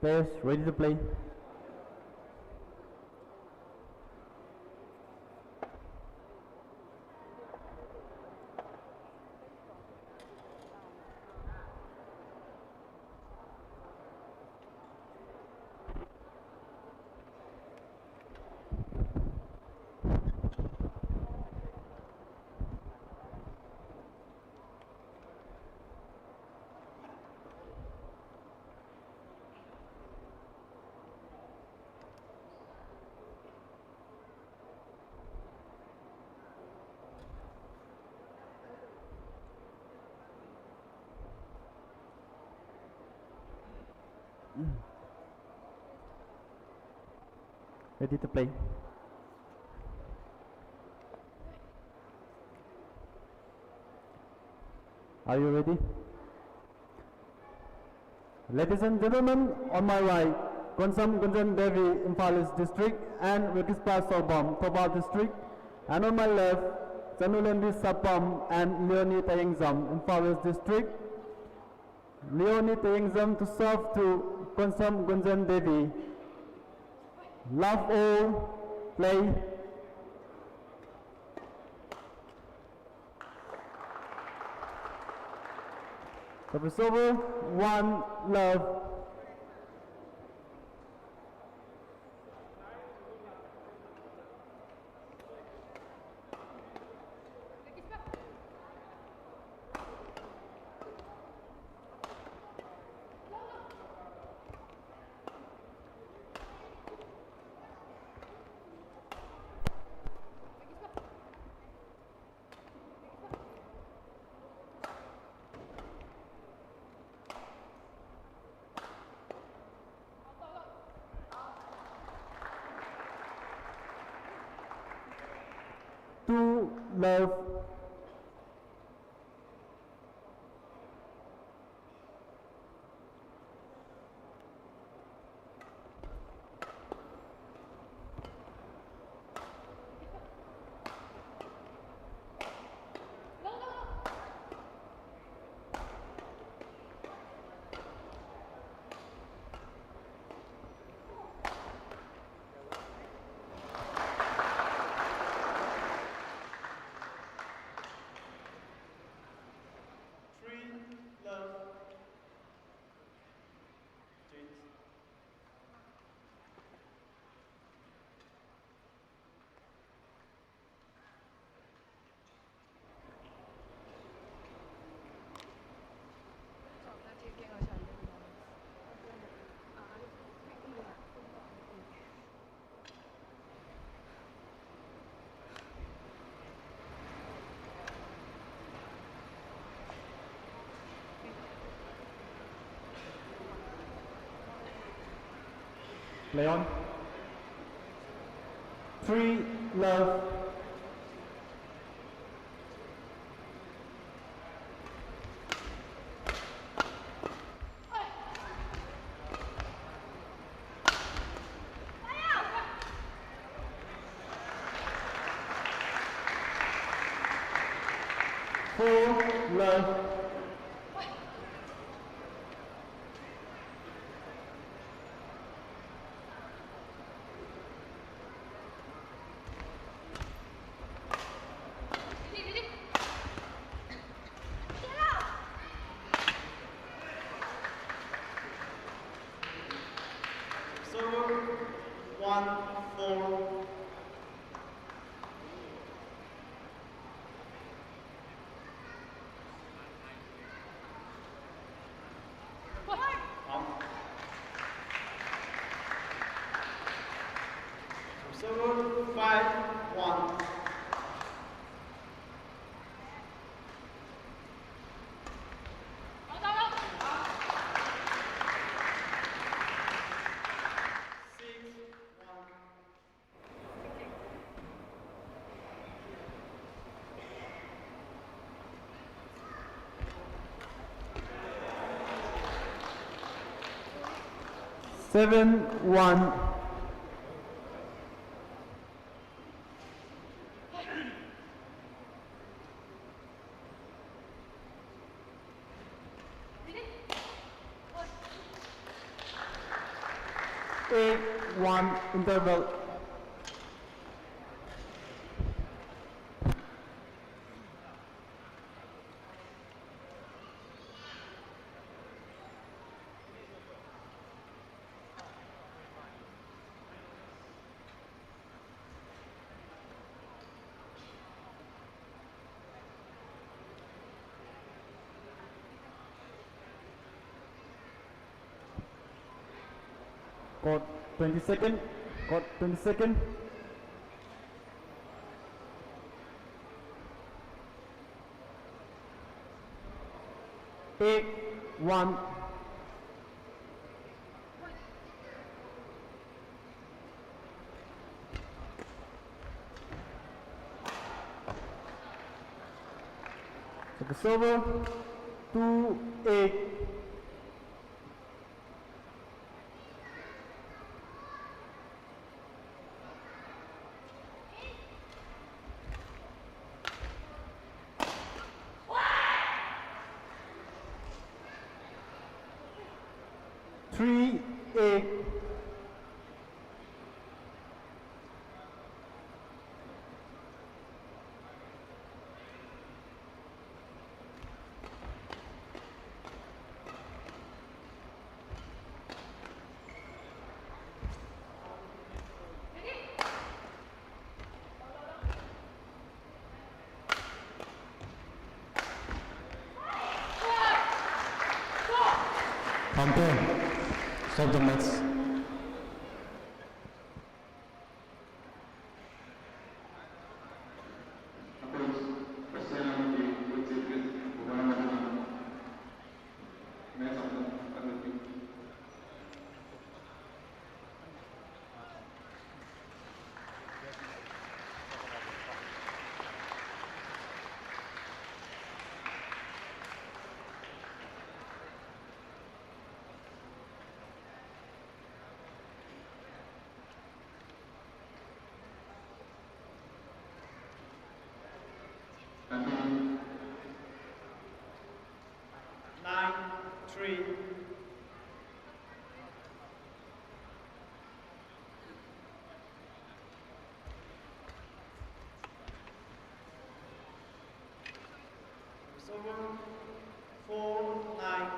Players ready to play. Ready to play. Are you ready? Ladies and gentlemen, on my right, Konsam Gunjan Devi, Imphal District, and Wikispa Sorbam, Tobal District, and on my left, Chanulendi Sapam and Leonie Tayengzam, Imphal District. Leonie Tayengzam to serve to Konsam Gunjan Devi. Love all, play. Service over, 1 love. Two love. Play on. 3 love. Four love. Seven, 1. 8-1 interval. Court 20 second. Court 20 second. Eight, 1. Service over. 2-8. Three, 8. Counter. Stop the match. Over 4-9.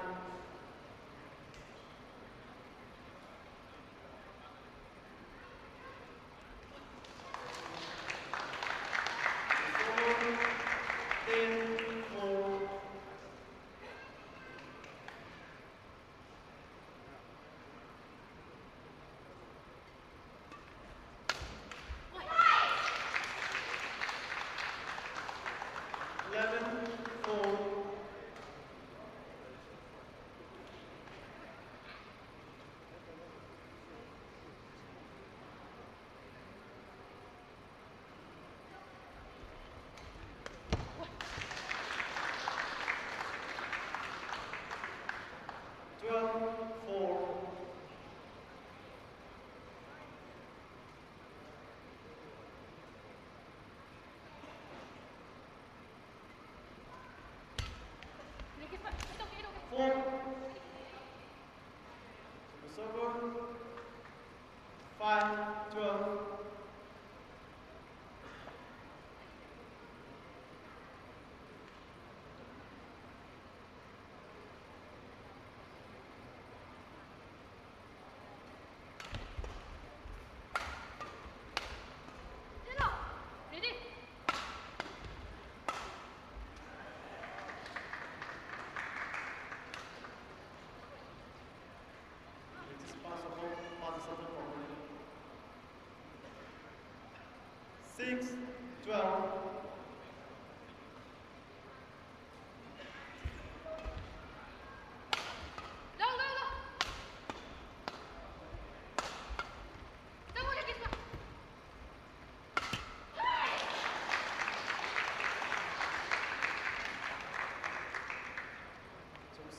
Six, 12.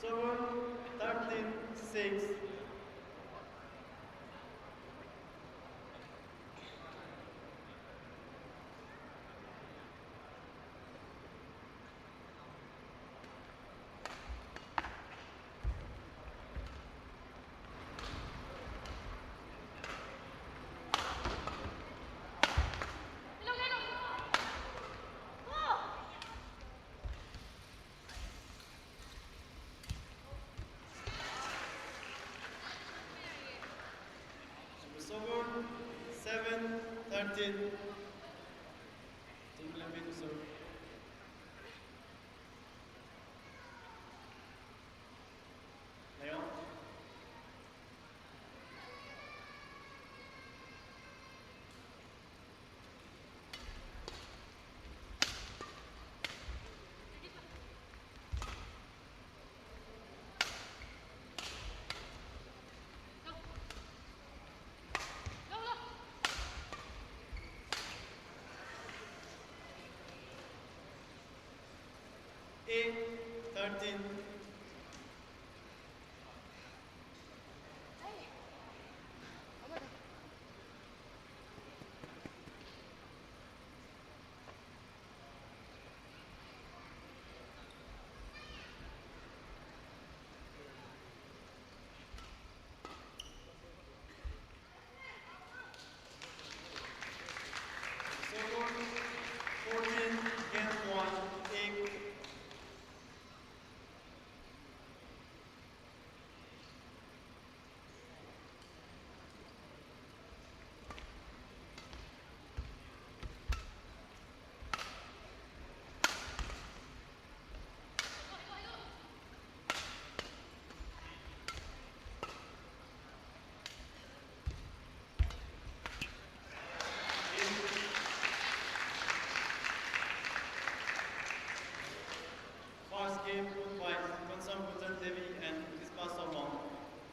Server 13-6. 7-13. Zanulanbi to serve. Leon. 8-13. Score 14 against 1, 8. First game won by Kansam Devi and Matchesof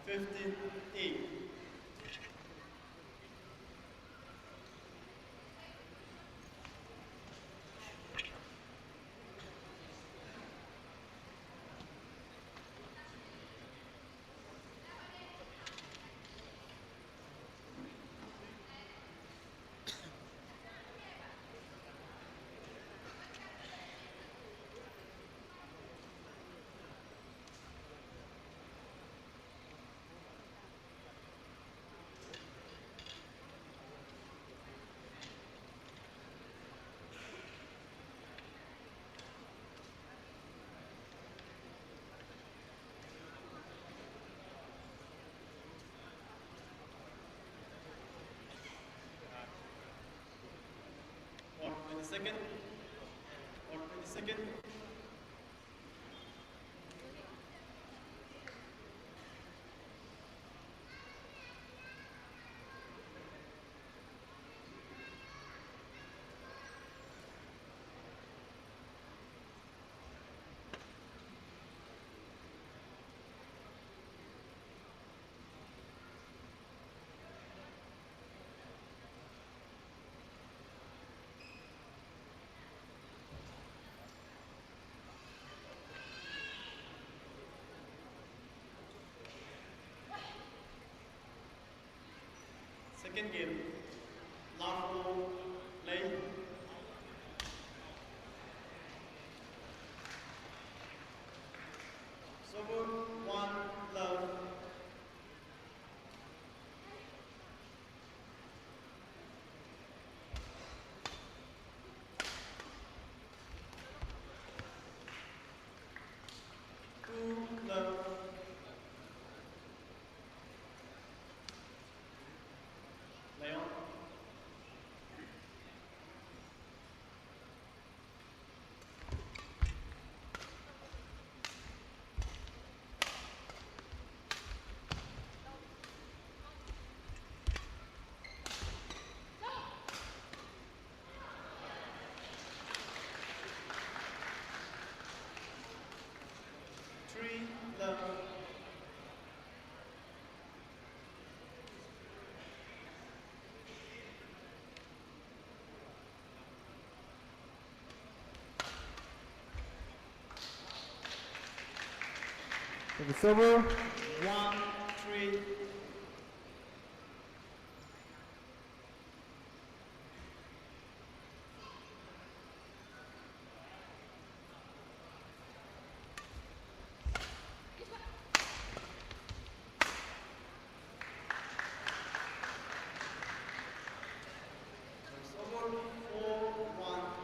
15-8. Or 22nd. Or 22nd. Second game, Lafo Lei. Server 1 love. Two love. Leon. Three love. The server 1-3. Server 4-1.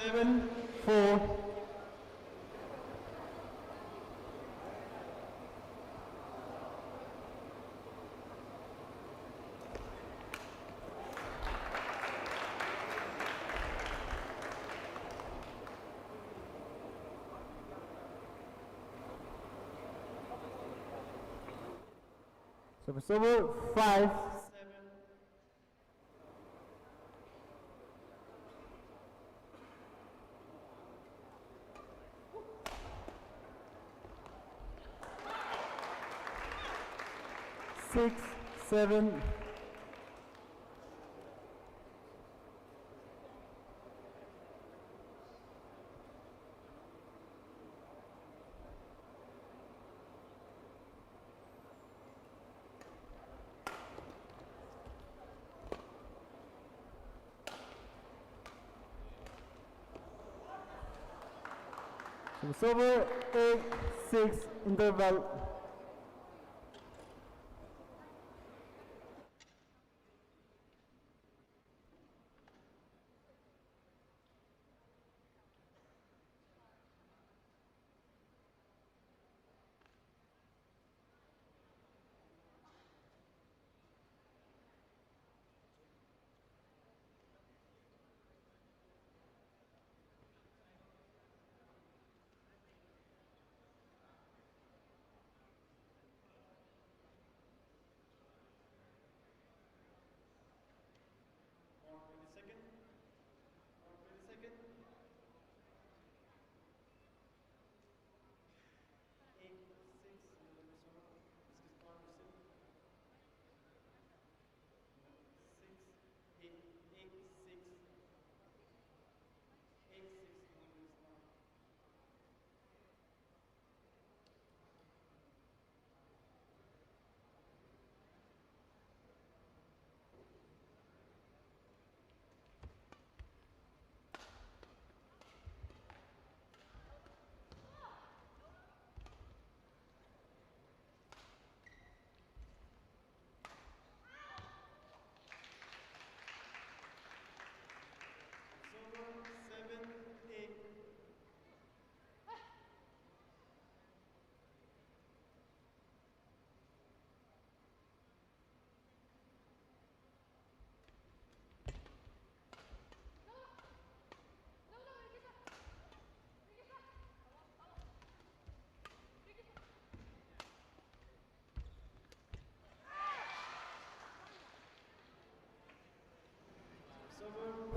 7-4. Service over 5. 6-7. Service over 8-6 interval.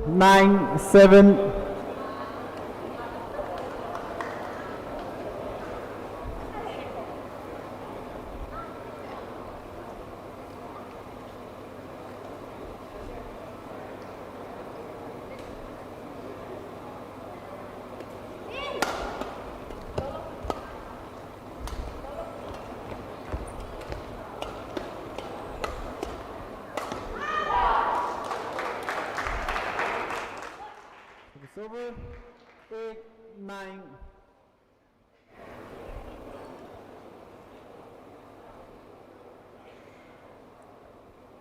Nine, 7. It's over 8-9.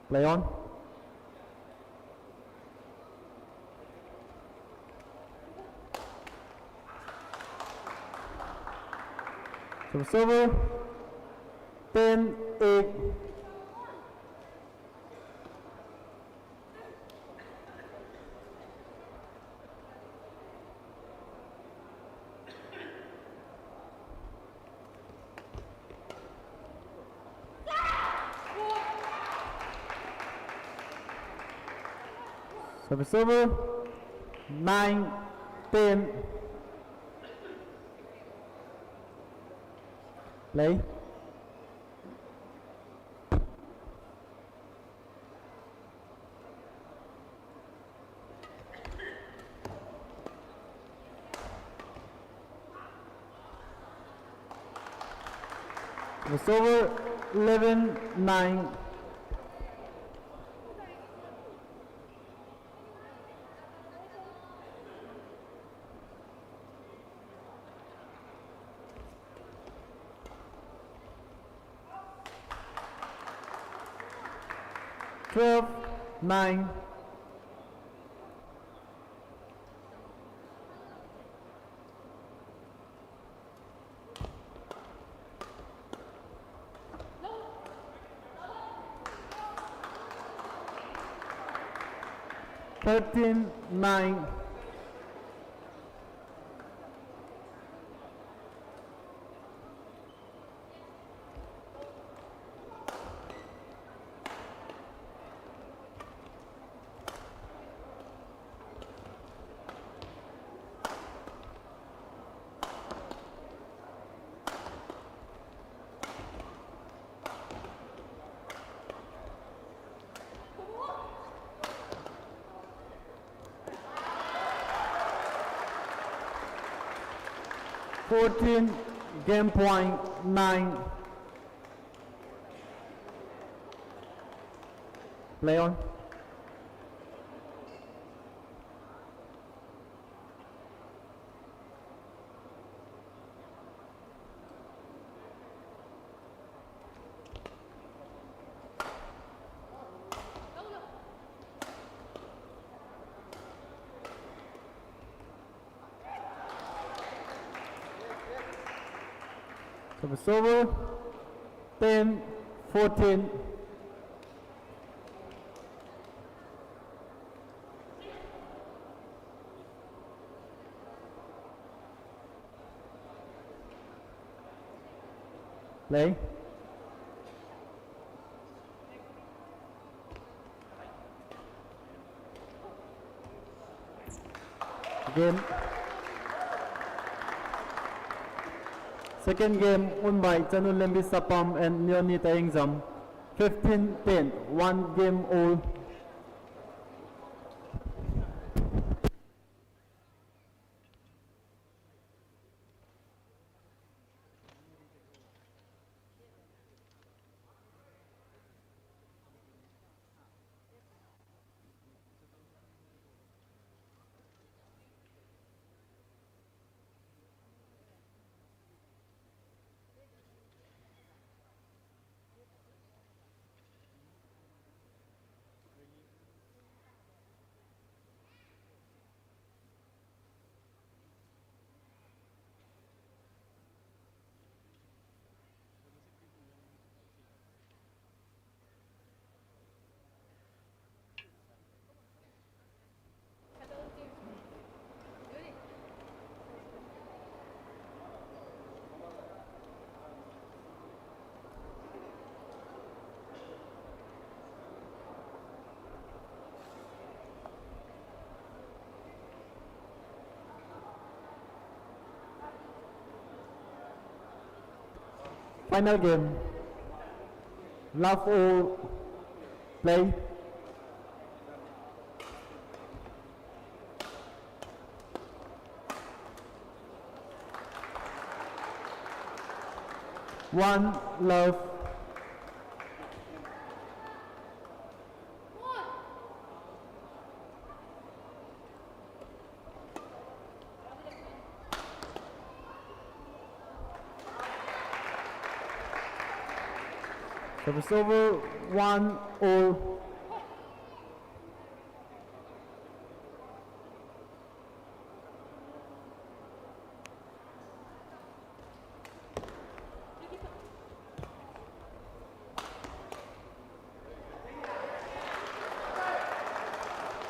Play on. So it's over 10-8. Service over 9-10. Play. It's over 11-9. Twelve, 9. 13-9. Game point 9. Play on. Service over. 10-14. Play. Game. Second game won by Chanulembi Sapam and Neonita Engzam. 15-10, 1 game all. Final game. Love all. Play. One love. Service over. 1-all.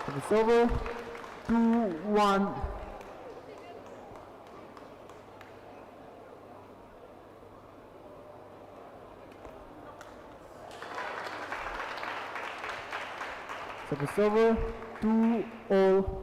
Service over. 2-1. Service over. 2-all.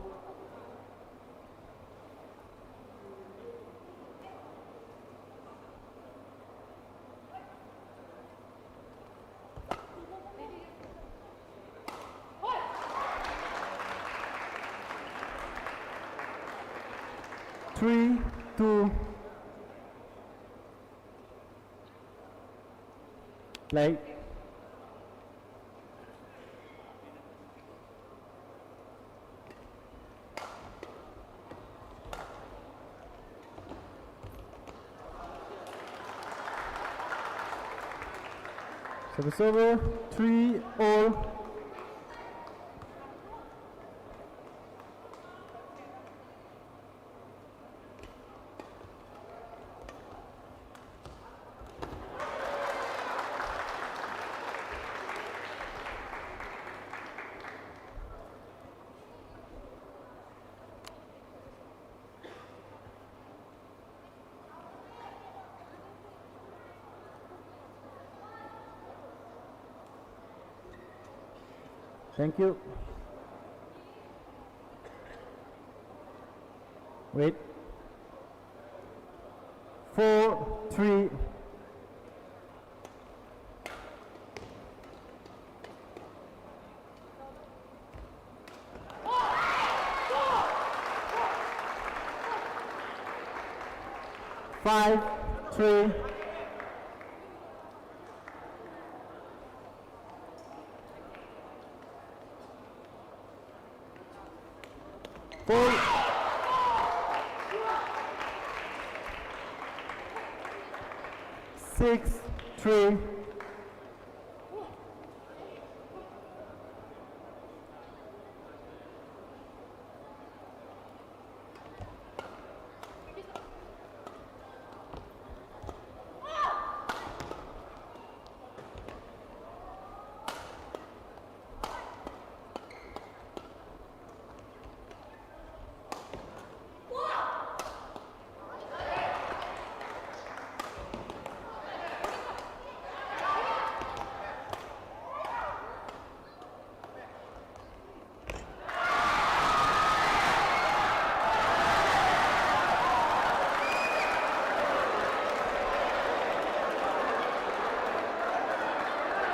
Three, two. Play. Service over. 3-all. Thank you. Wait. 4-3. Five, 3. Four. 6-3.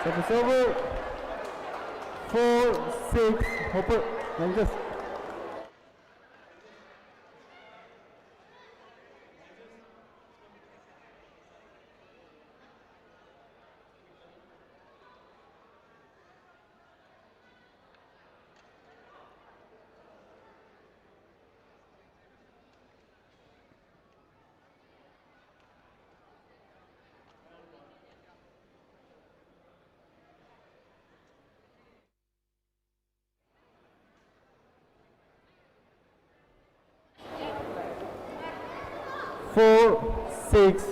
Service over. 4-6. Hopper. And just. Four, 6.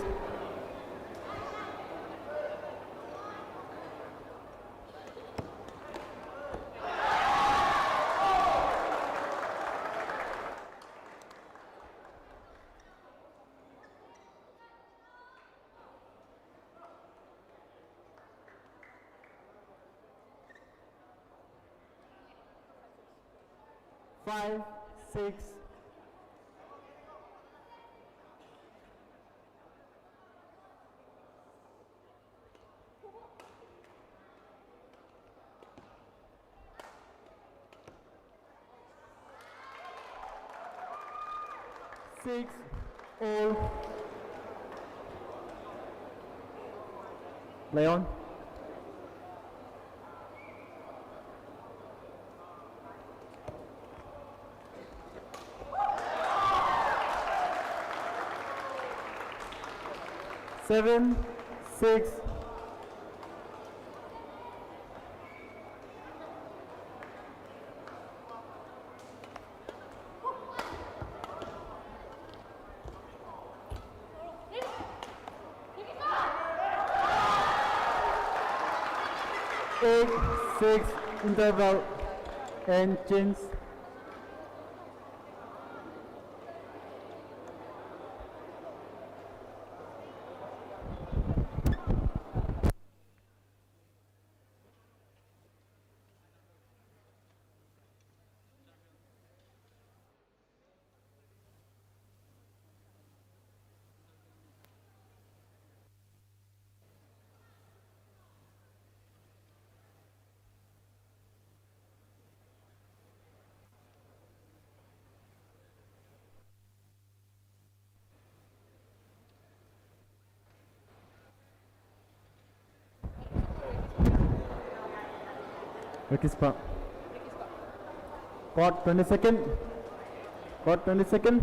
Five, 6. 6 all. Leon. Seven, 6. Eight, 6 interval and change. Ricky Spa. Caught 20 second. Caught 20 second.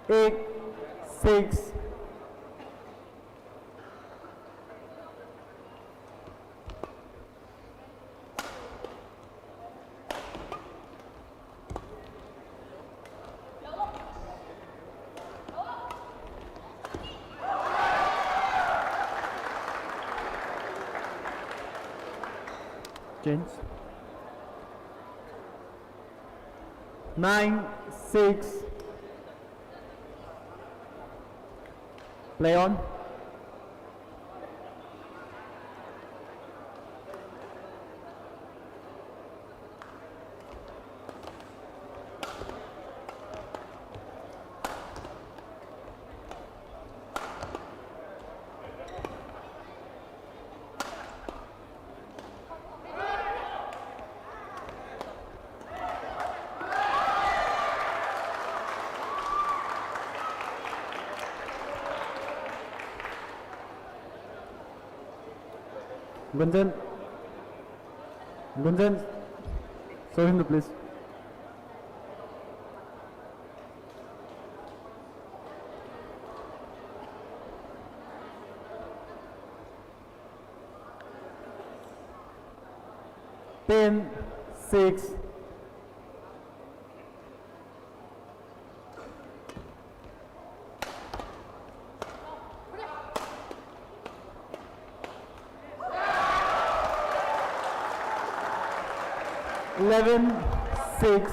Eight, 6. Change. 9, 6. Play on. Gunjan. Gunjan. Show him the place. Ten, 6. Eleven, 6.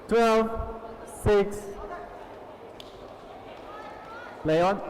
Twelve, 6. Play on.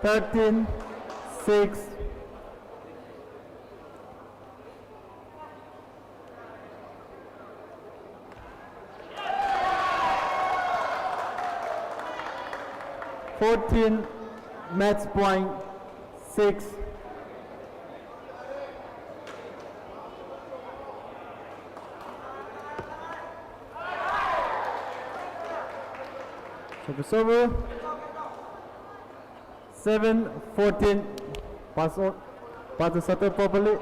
Thirteen, 6. Fourteen, match point, 6. Service over. 7, 14. Pass on. Pass the shuttle properly.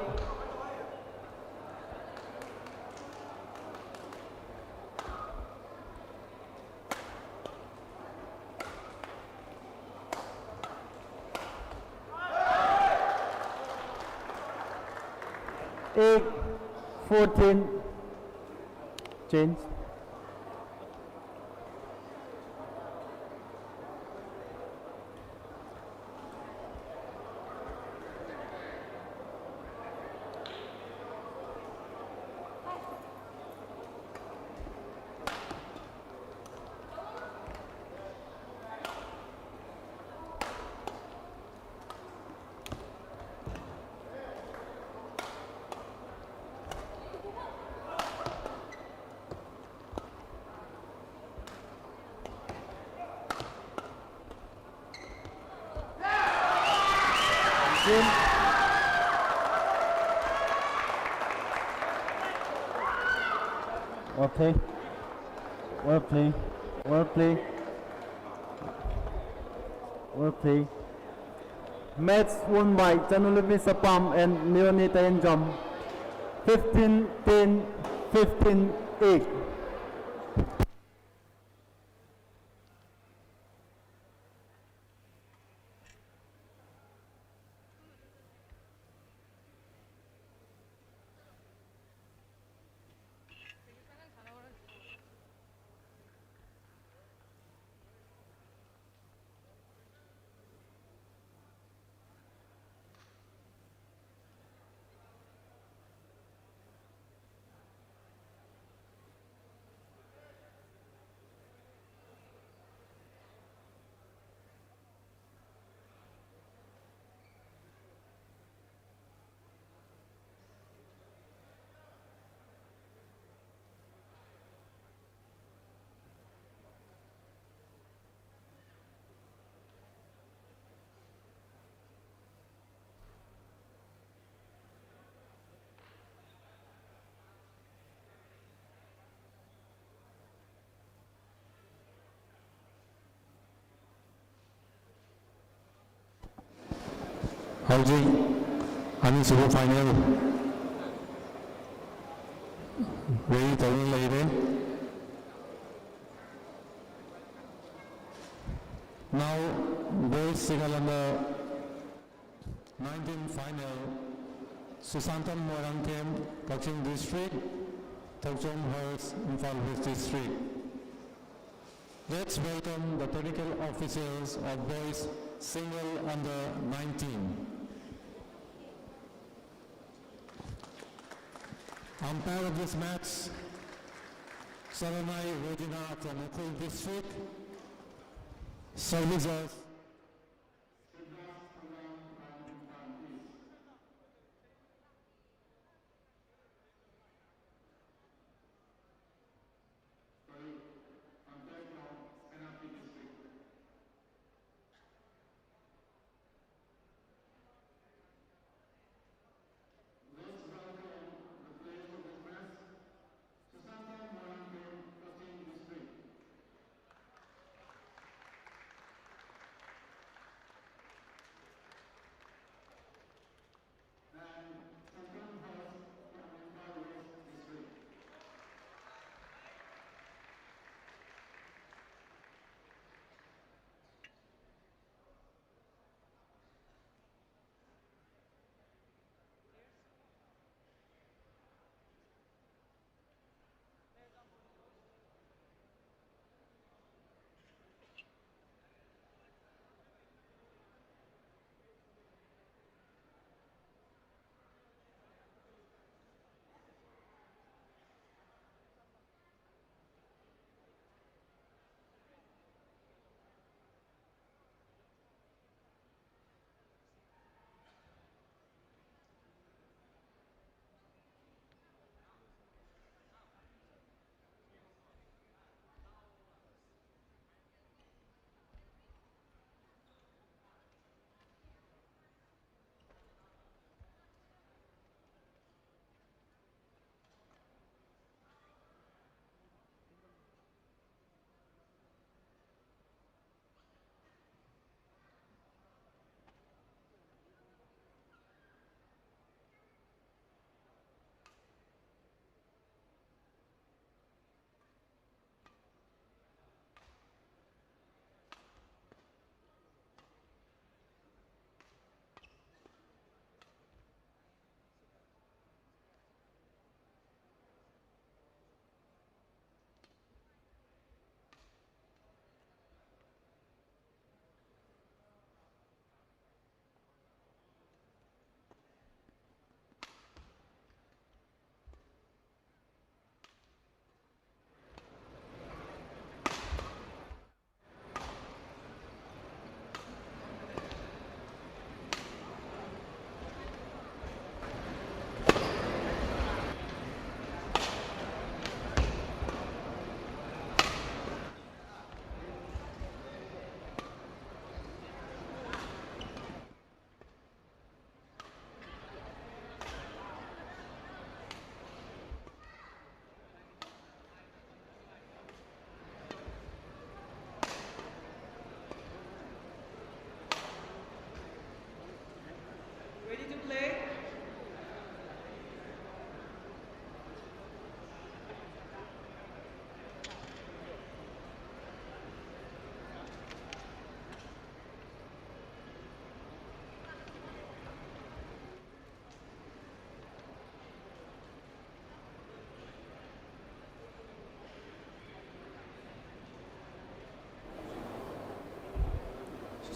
Eight, 14. Change. Well play. Well play. Well play. Well play. Match won by Chanulumi Sapam and Leonita Enjom. 15-10, 15-8. ꯍꯧꯖꯤꯛ ꯑꯅꯤꯁꯨꯕ final ready ꯇꯧꯗꯨꯅ ꯂꯩꯔꯦ Now, boys single under 19 final, Susantan Moirangkem, Kaching District, Tokchong Hills, Imphal West District. Let's welcome the technical officers of boys single under 19. Umpire of this match, Saranai Regina from Ukul District. Services.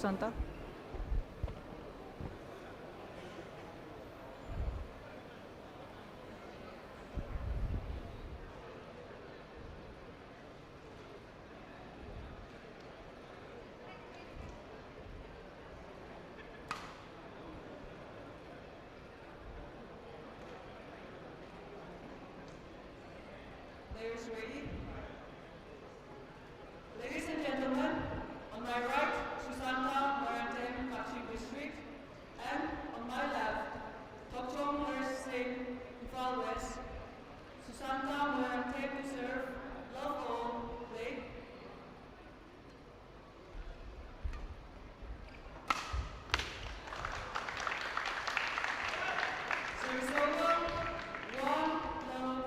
Santa. Players ready? Ladies and gentlemen, on my right, Susanta Morantem, Kaching District, and on my left, Tokchong Singh, Imphal West. Susanta Morantem to serve, love all, play. Service over, 1 love.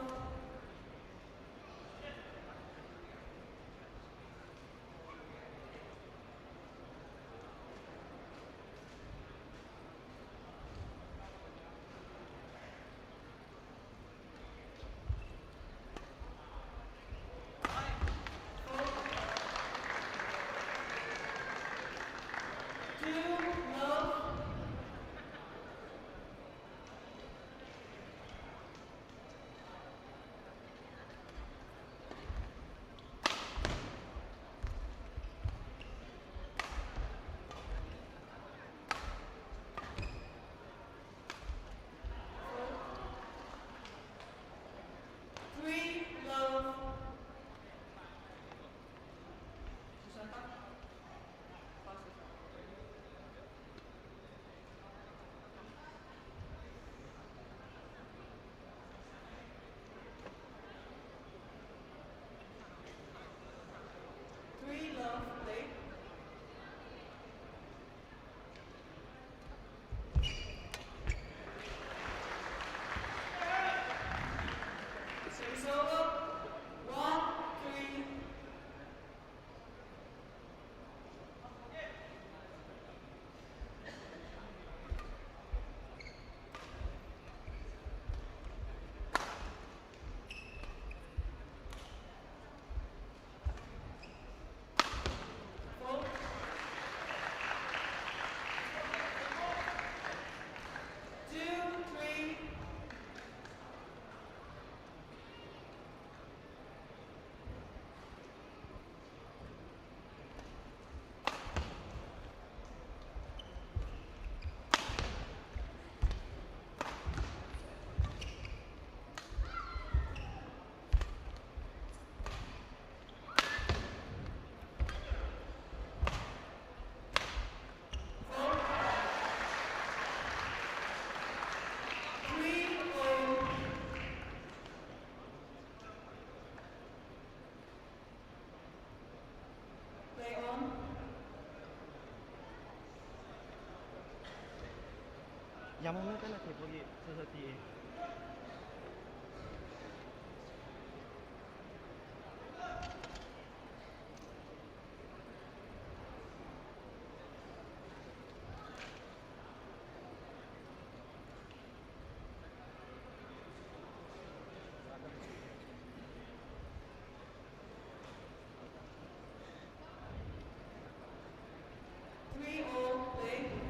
양먹는 때는 대복이 서서 뒤에. Three all play.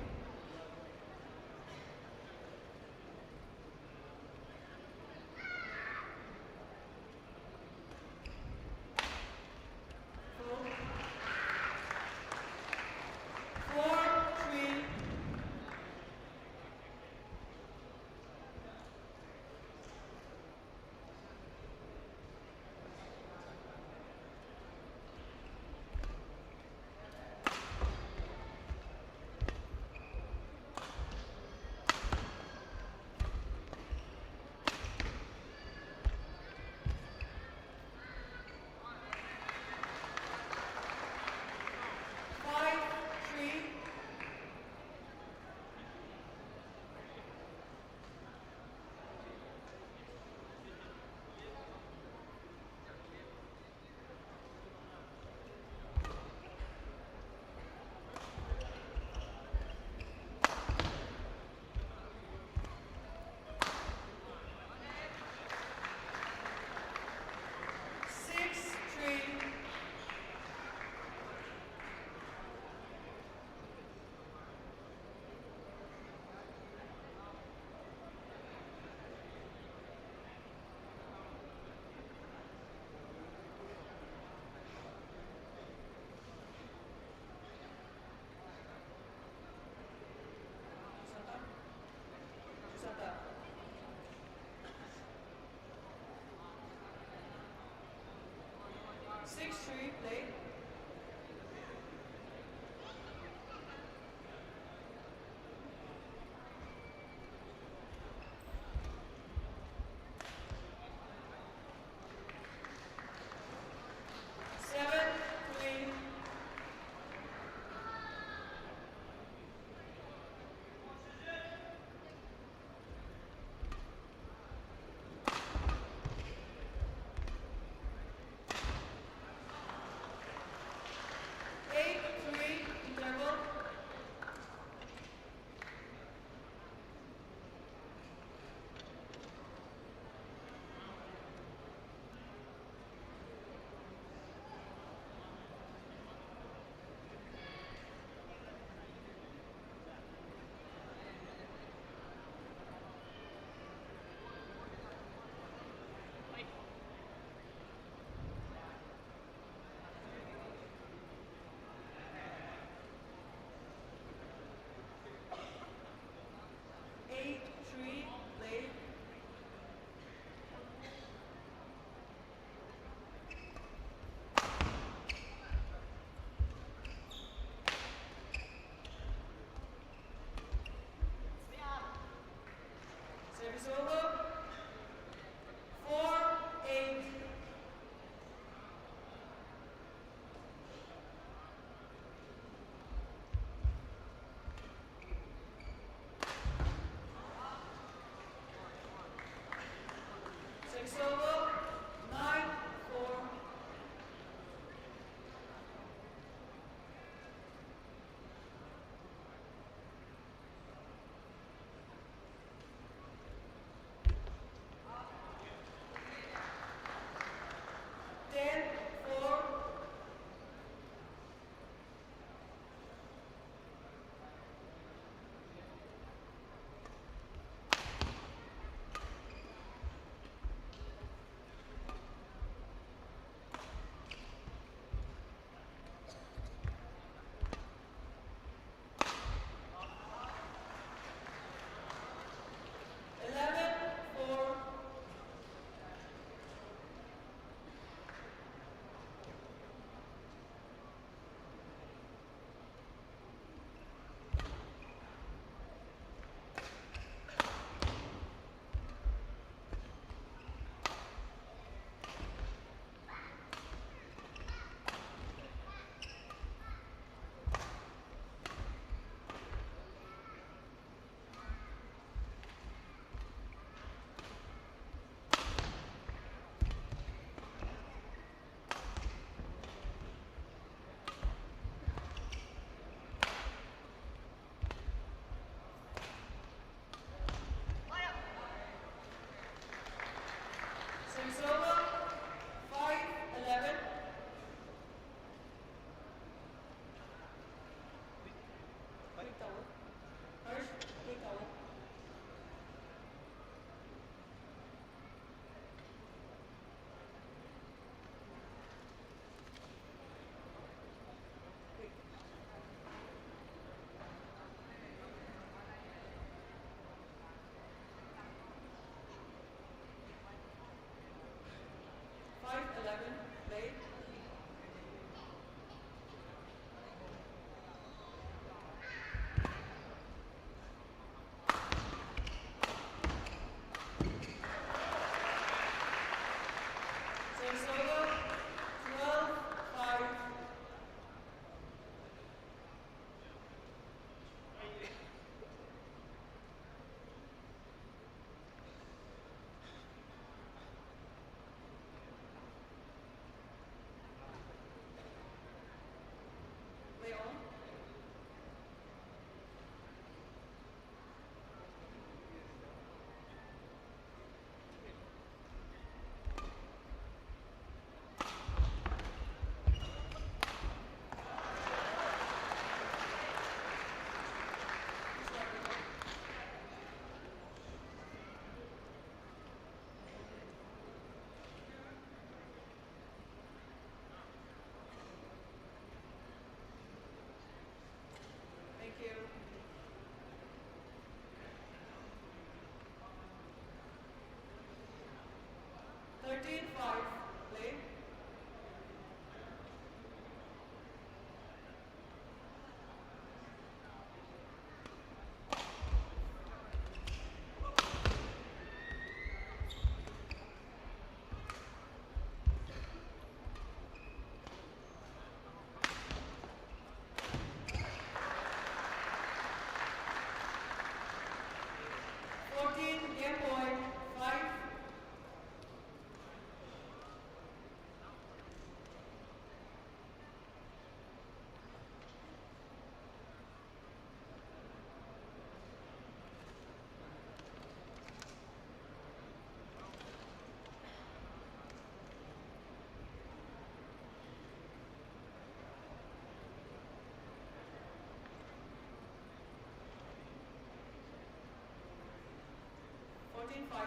play.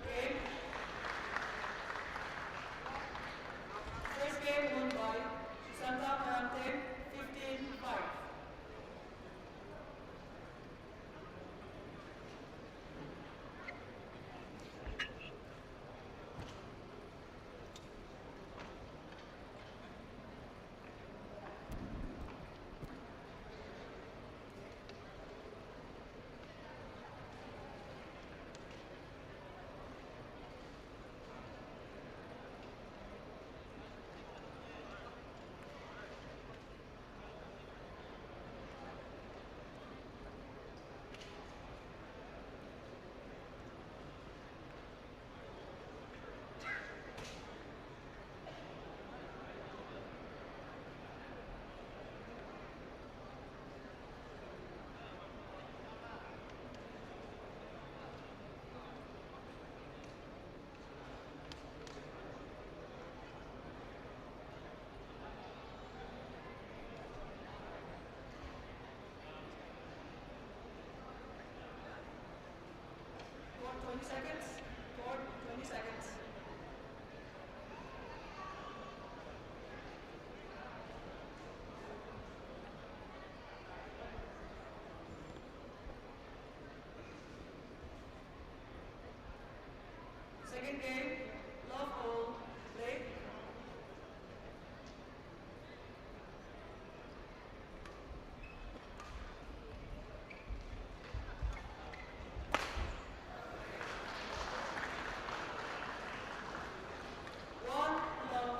Game. First game won by Susanta Marante, 15-5. Court 20 seconds. Court 20 seconds. Second game, love all, play. One love.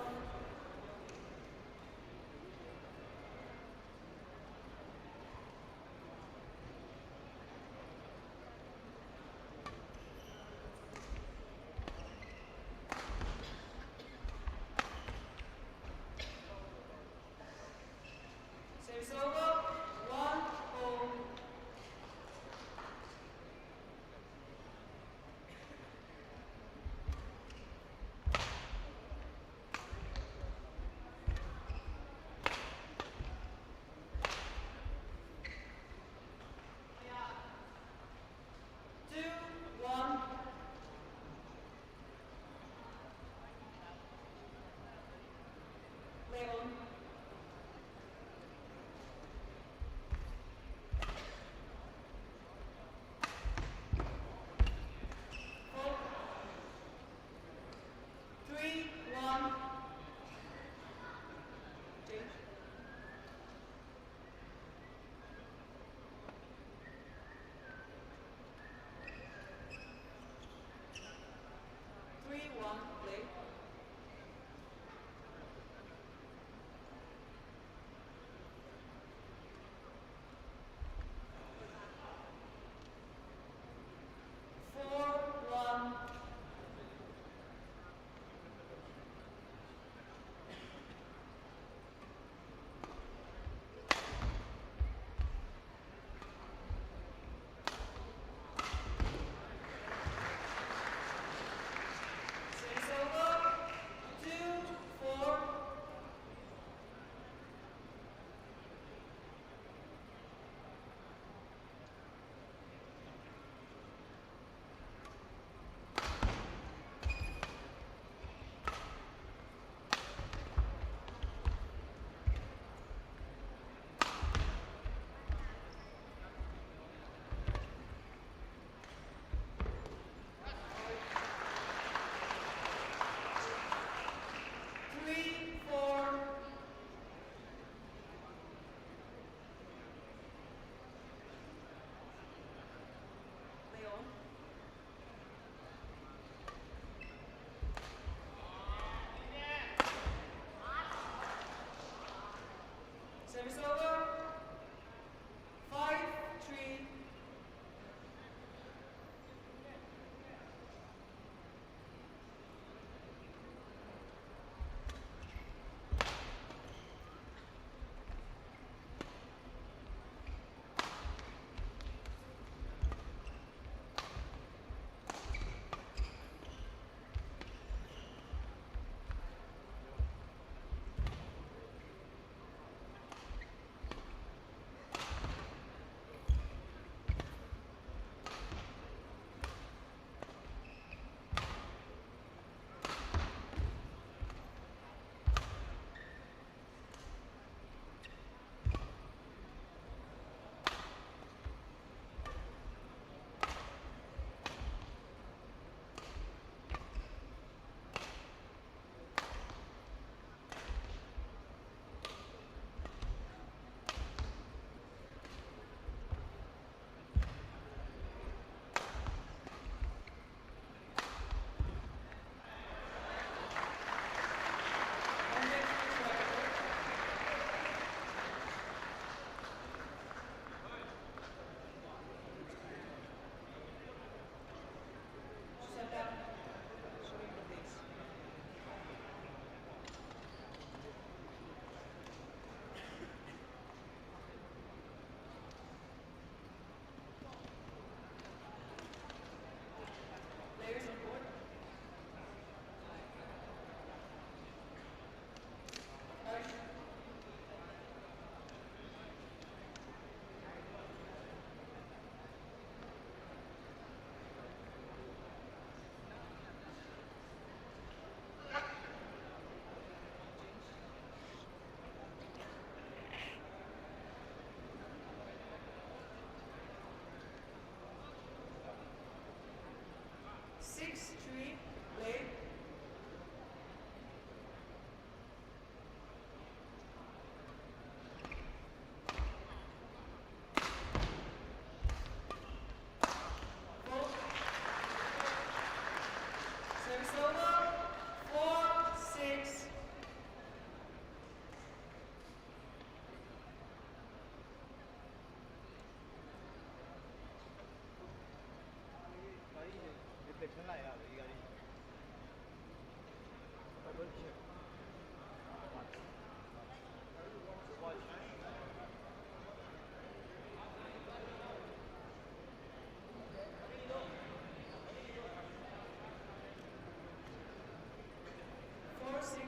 4-6,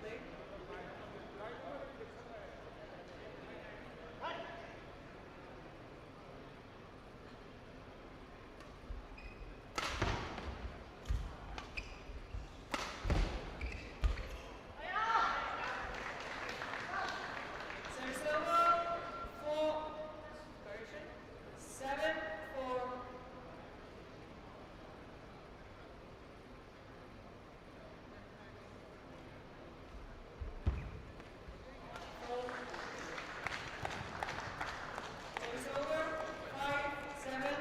late. Service over, 7-4. Service over, 5-7.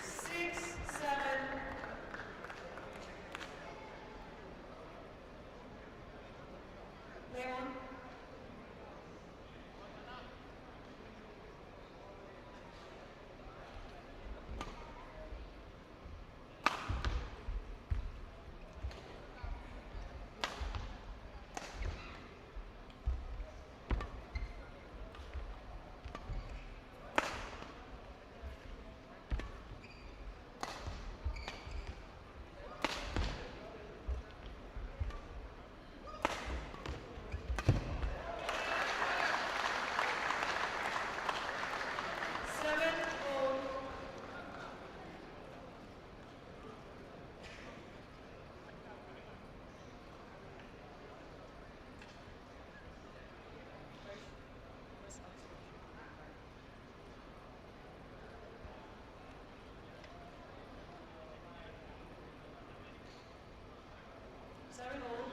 Six, seven. Leon. Seven, all. Seven, all.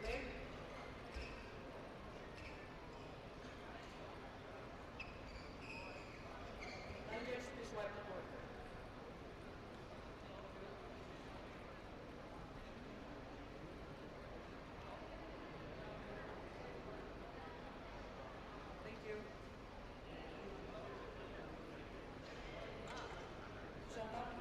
Late. And just wipe the board. Thank you. Shut up.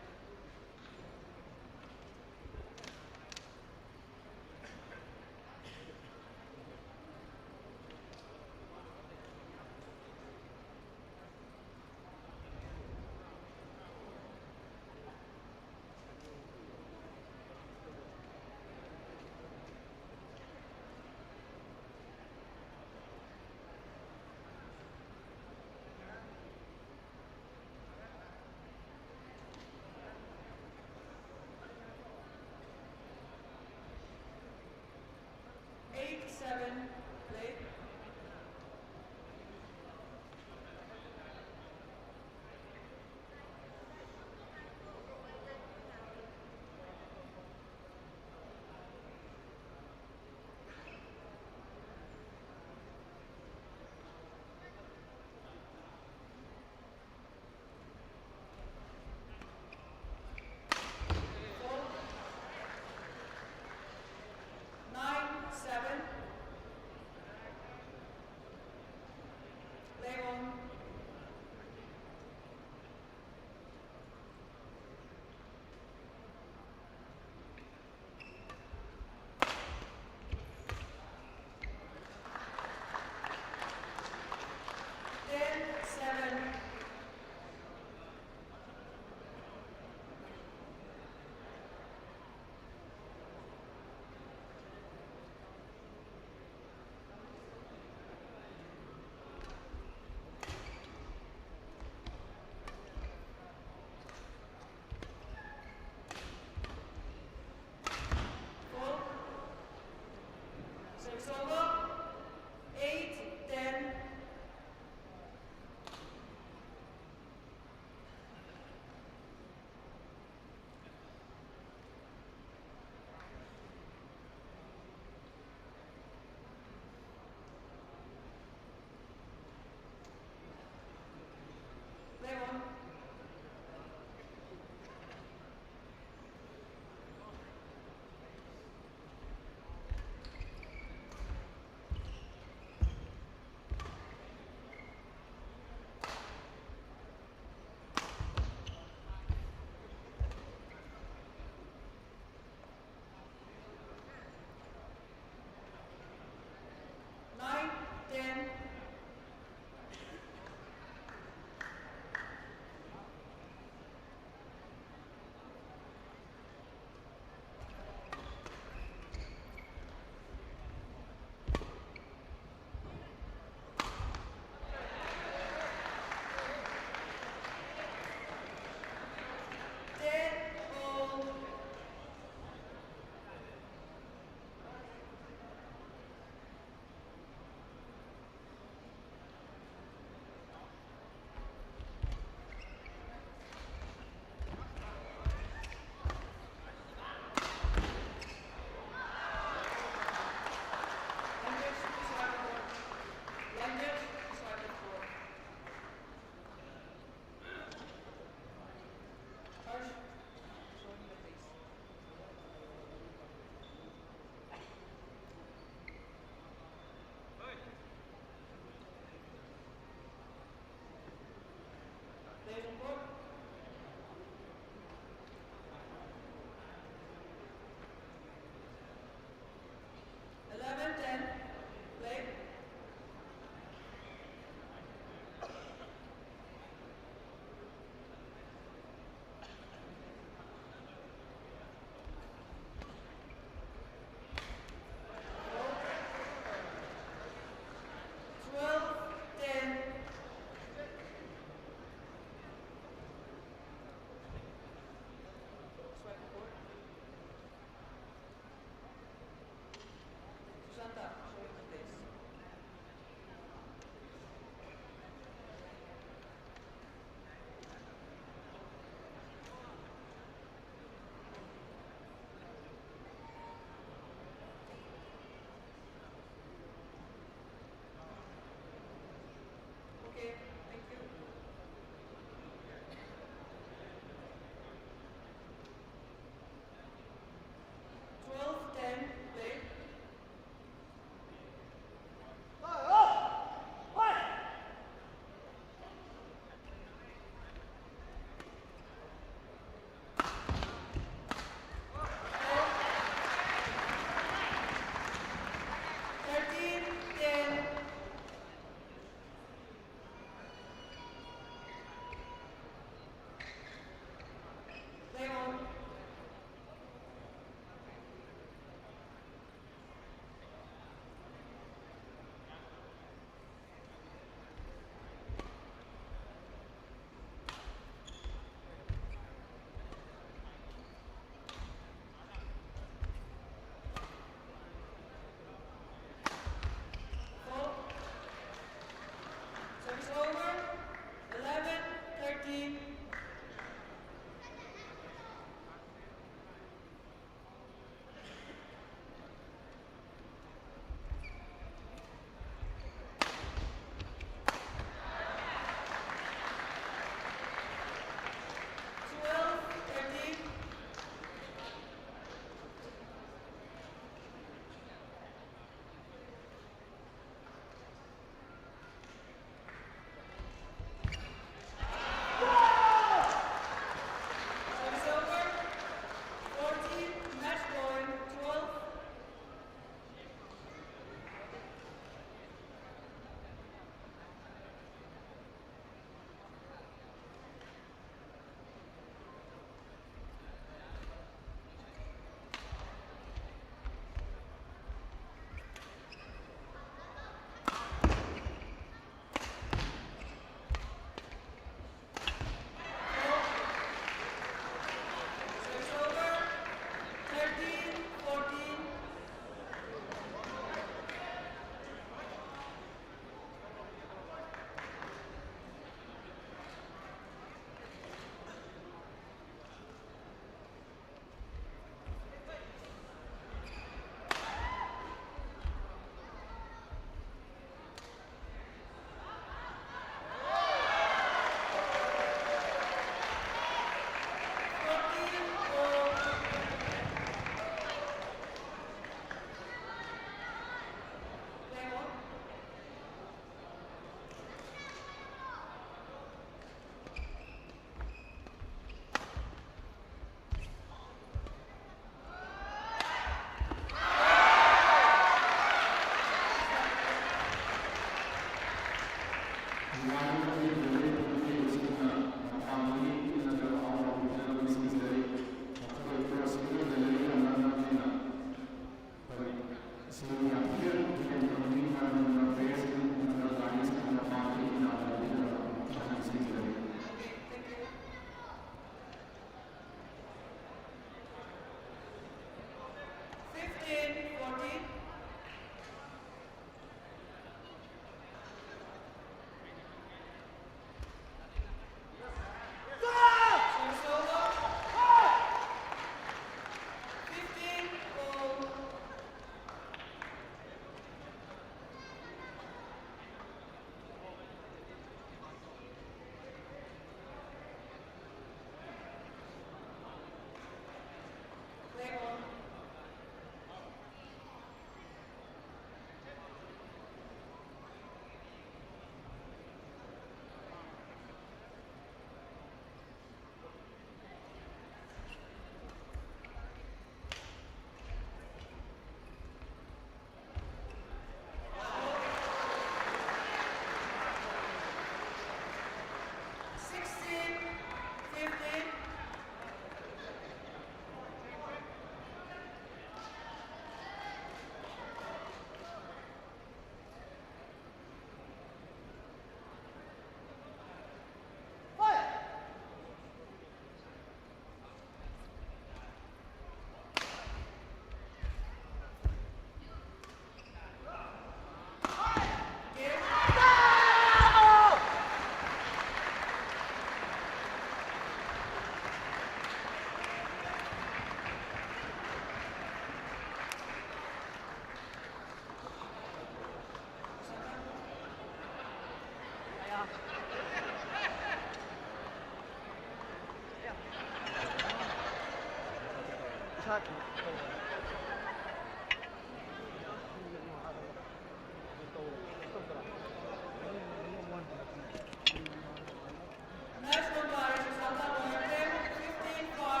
Next one by Santa Muerte, 15 for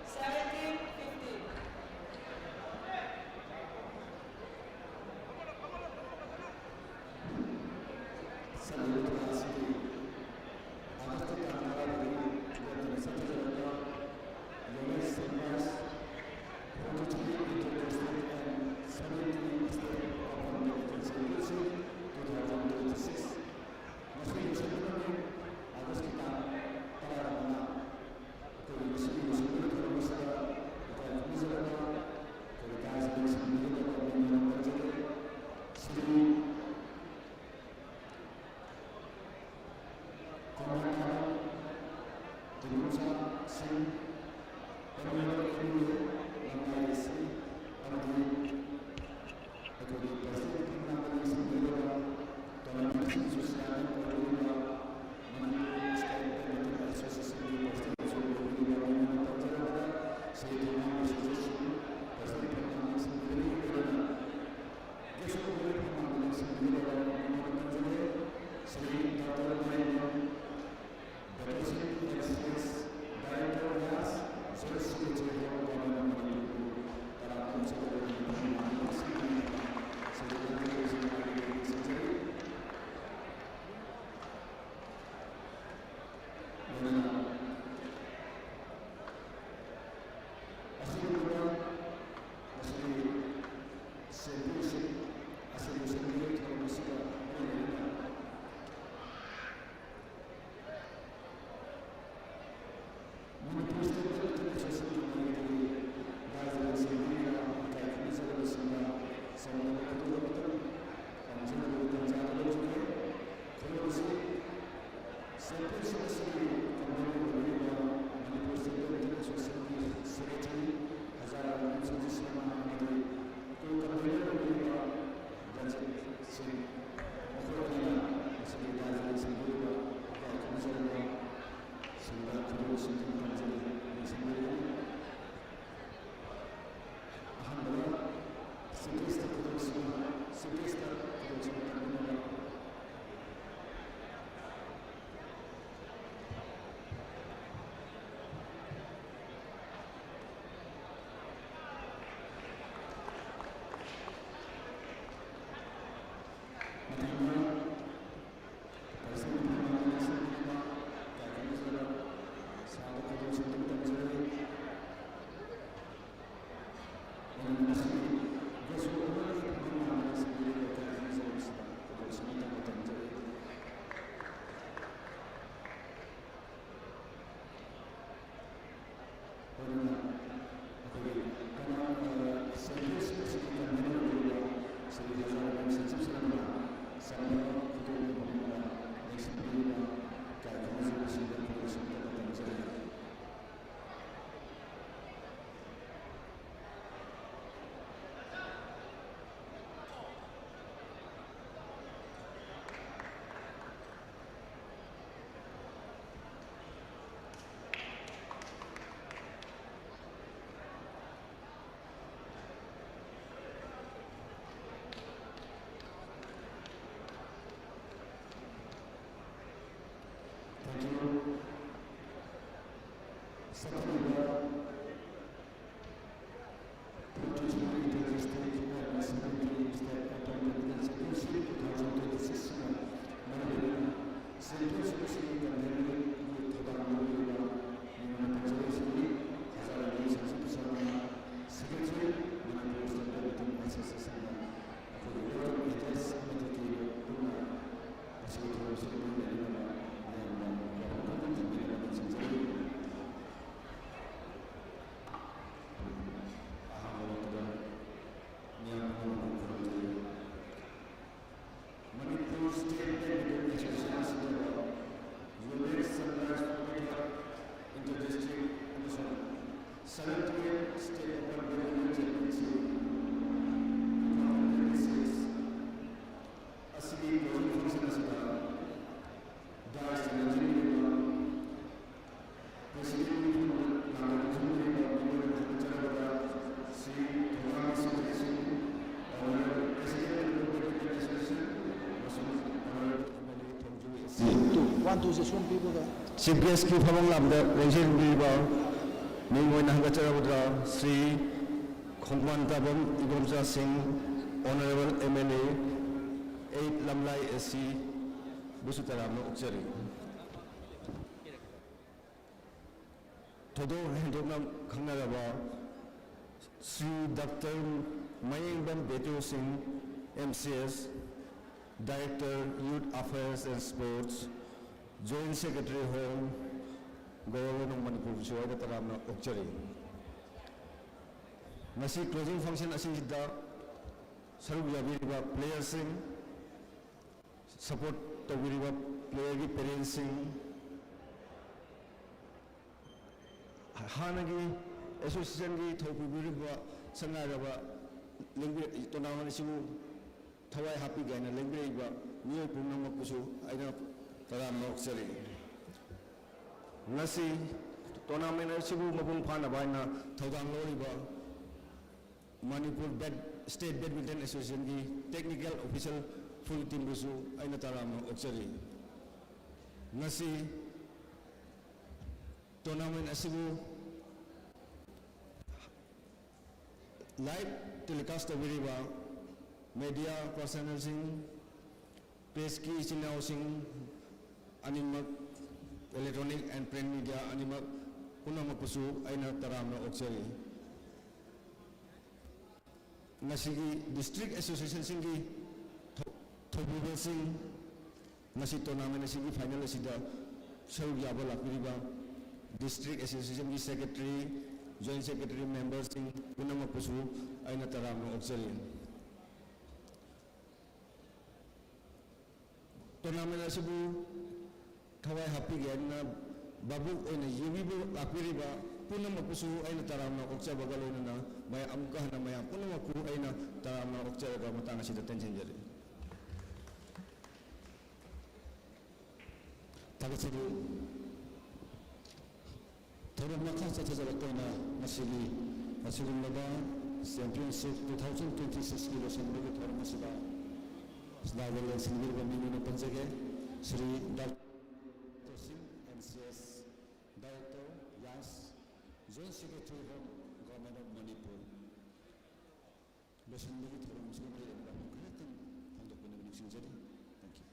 17, 15. Manipur State Badminton Association Yonex-Sunrise Inter-District Division 78th State Open Badminton Championship 2026 asigi closing function asida Dais Nigeria President Chief guest ki phamang lamda rengsen biba mingoi na hanga charabudra Sri Khongman Tabam Igomja Singh Honorable MLA 8 Lamlai SC Busutaram Ukchari Todo Hendonam Khangaraba Sri Dr. Mayingban Betu Singh MCS Director Youth Affairs and Sports Joint Secretary Home Government of Manipur Shoda Taramna Ukchari Nasi closing function asida Saru Yabiriba Player Sing Support Tabiriba Player Gi Parents Sing Hanagi Association Gi Thopibiriba Sangaraba Linguist Tournament Simu Thawai Happy Gaina Linguist New Punama Pusu Aina Taram Noxeri Nasi tournament Sibu Mabung Pana Baina Todang Loriba Manipur State Badminton Association Technical Official Full Team Busu Aina Taram Noxeri Nasi tournament Sibu live telecast of media personnel sing press ki sinau sing animak electronic and print media animak punama pusu aina taramna oksari ngasigi district association singi thobubel sing ngasi tournament singi final asida saru yaba lakiriba district association ki secretary joint secretary members sing punama pusu aina taramna oksari tournament asibu Thawai Happy Gaina Babu in a Yibu Apiriba Punama Pusu Aina Tarama Okcha Bagalona by Amkana Maya Punama Ku Aina Tarama Okcha Gamatana Sita Tenjari Tagasidu Taramaka Satazakona Masili Masilim Laba Championship 2026 Kilo Sandra Taramasiba Slavel and Silver Minu Panzage Sri Dr. MCS Director Yas Joint Secretary of Government of Manipur Listen to the Muslim and the Thank you.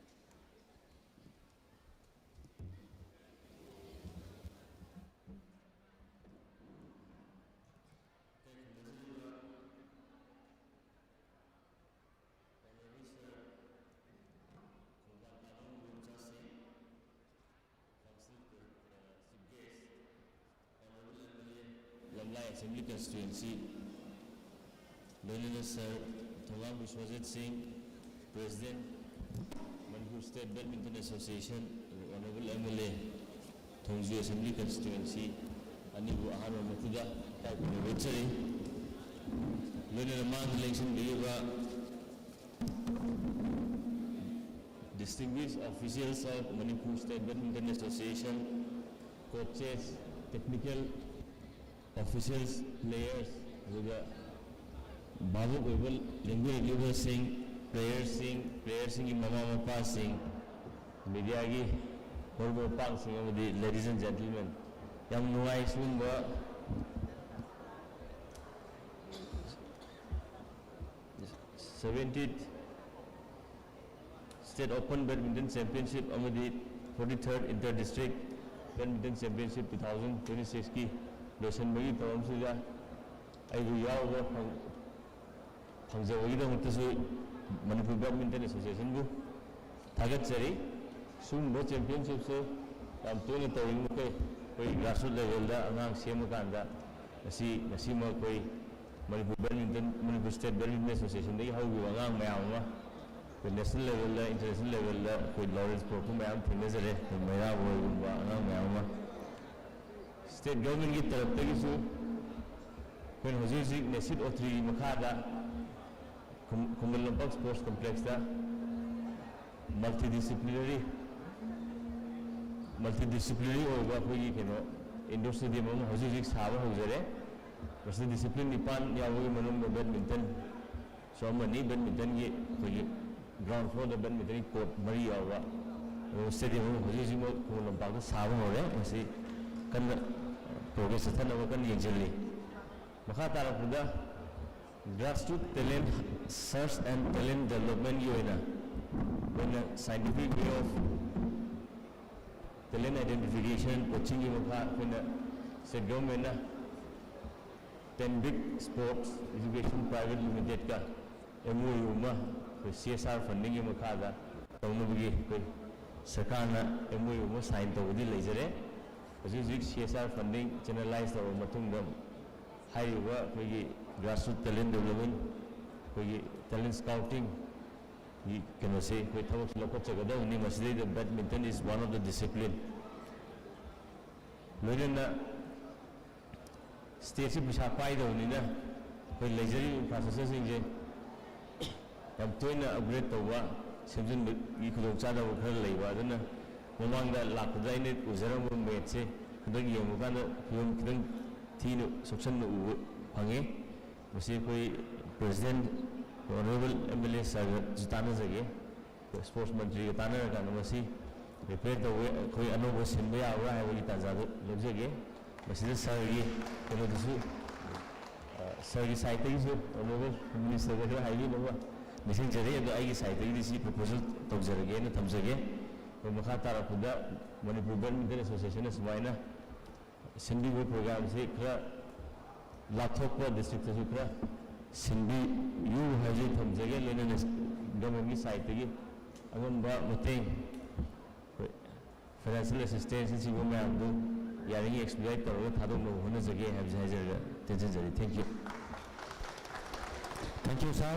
Assembly constituency, Honorable Sir Thongam Vishwajit Singh, President, Manipur State Badminton Association, Honorable MLA, Thongju Assembly constituency, Anibu Aharo Makuda, Taipuna Vachari, Honorable Man election Biva, distinguished officials of Manipur State Badminton Association, coaches, technical officials, players, Babu Gobel, Lingu Singh, players sing, Mama Mapa Singh, Media Horbo Pang Singh, ladies and gentlemen, Yang nuai sumba 70th State Open Badminton Championship amadi 43rd Inter-District Badminton Championship 2026 ki lotion bagi tawam suja aigu yawa phangjawi da mutasu Manipur Badminton Association bu thagat chari sumba championship se am toni tawing mukai koi grassroots level da angang sema kanda nasi ma koi Manipur State Badminton Association dai hau bi angang mayam ma national level la international level la koi Lawrence Pro ko mayam thinazare mera boy gumba angang mayam ma state government ki taraf tagi su koi hoji nasid o3 makhada Kumbhalampak Sports Complex da multidisciplinary over koi keno indoor stadium ma hoji saba hojare Masih disiplin nipan yawi manung badminton so mani badminton ki koi ground floor da badminton court mari yawa stadium hoji mo Kumbhalampak da saba hore masi kan progress thana kan yengjelli makha tarapuda grassroots talent search and talent development yoina when a scientific way of talent identification coaching makha when a state government 10 big sports education private limited ka MOU ma CSR funding makha da tawnabugi koi sarkar na MOU ma sign tawdi leijare hoji CSR funding channelize taw matung da haiwa koi grassroots talent development koi talent scouting you can say koi thawak lokot chagada ni masjid the badminton is one of the discipline loina state se bisa pai da ni na koi leisure infrastructure sing je yam toina upgrade tawa semjin gi khudong cha da khar leiwa adana mamang da lakda ne ujaram match se khudang yemu kan yom khudang thinu section u phange masi koi president honorable MLA sir jitana jage sports mantri tana ka masi repair da koi anobo sinba ya wa hai ta ja lobjege masi sir gi kono dusu sir gi site gi honorable minister ga hai ni no missing jare ga ai site gi si proposal tawjarage na thamjage ko makha tara khuda Manipur Badminton Association smaina sindi wo program se khra lathokpa district se khra sindi yu haji thamjage lena government gi site gi agam ba muteng financial assistance si wo ma amdu yari expedite tawga thadok no hona jage hajaga tension jari thank you sir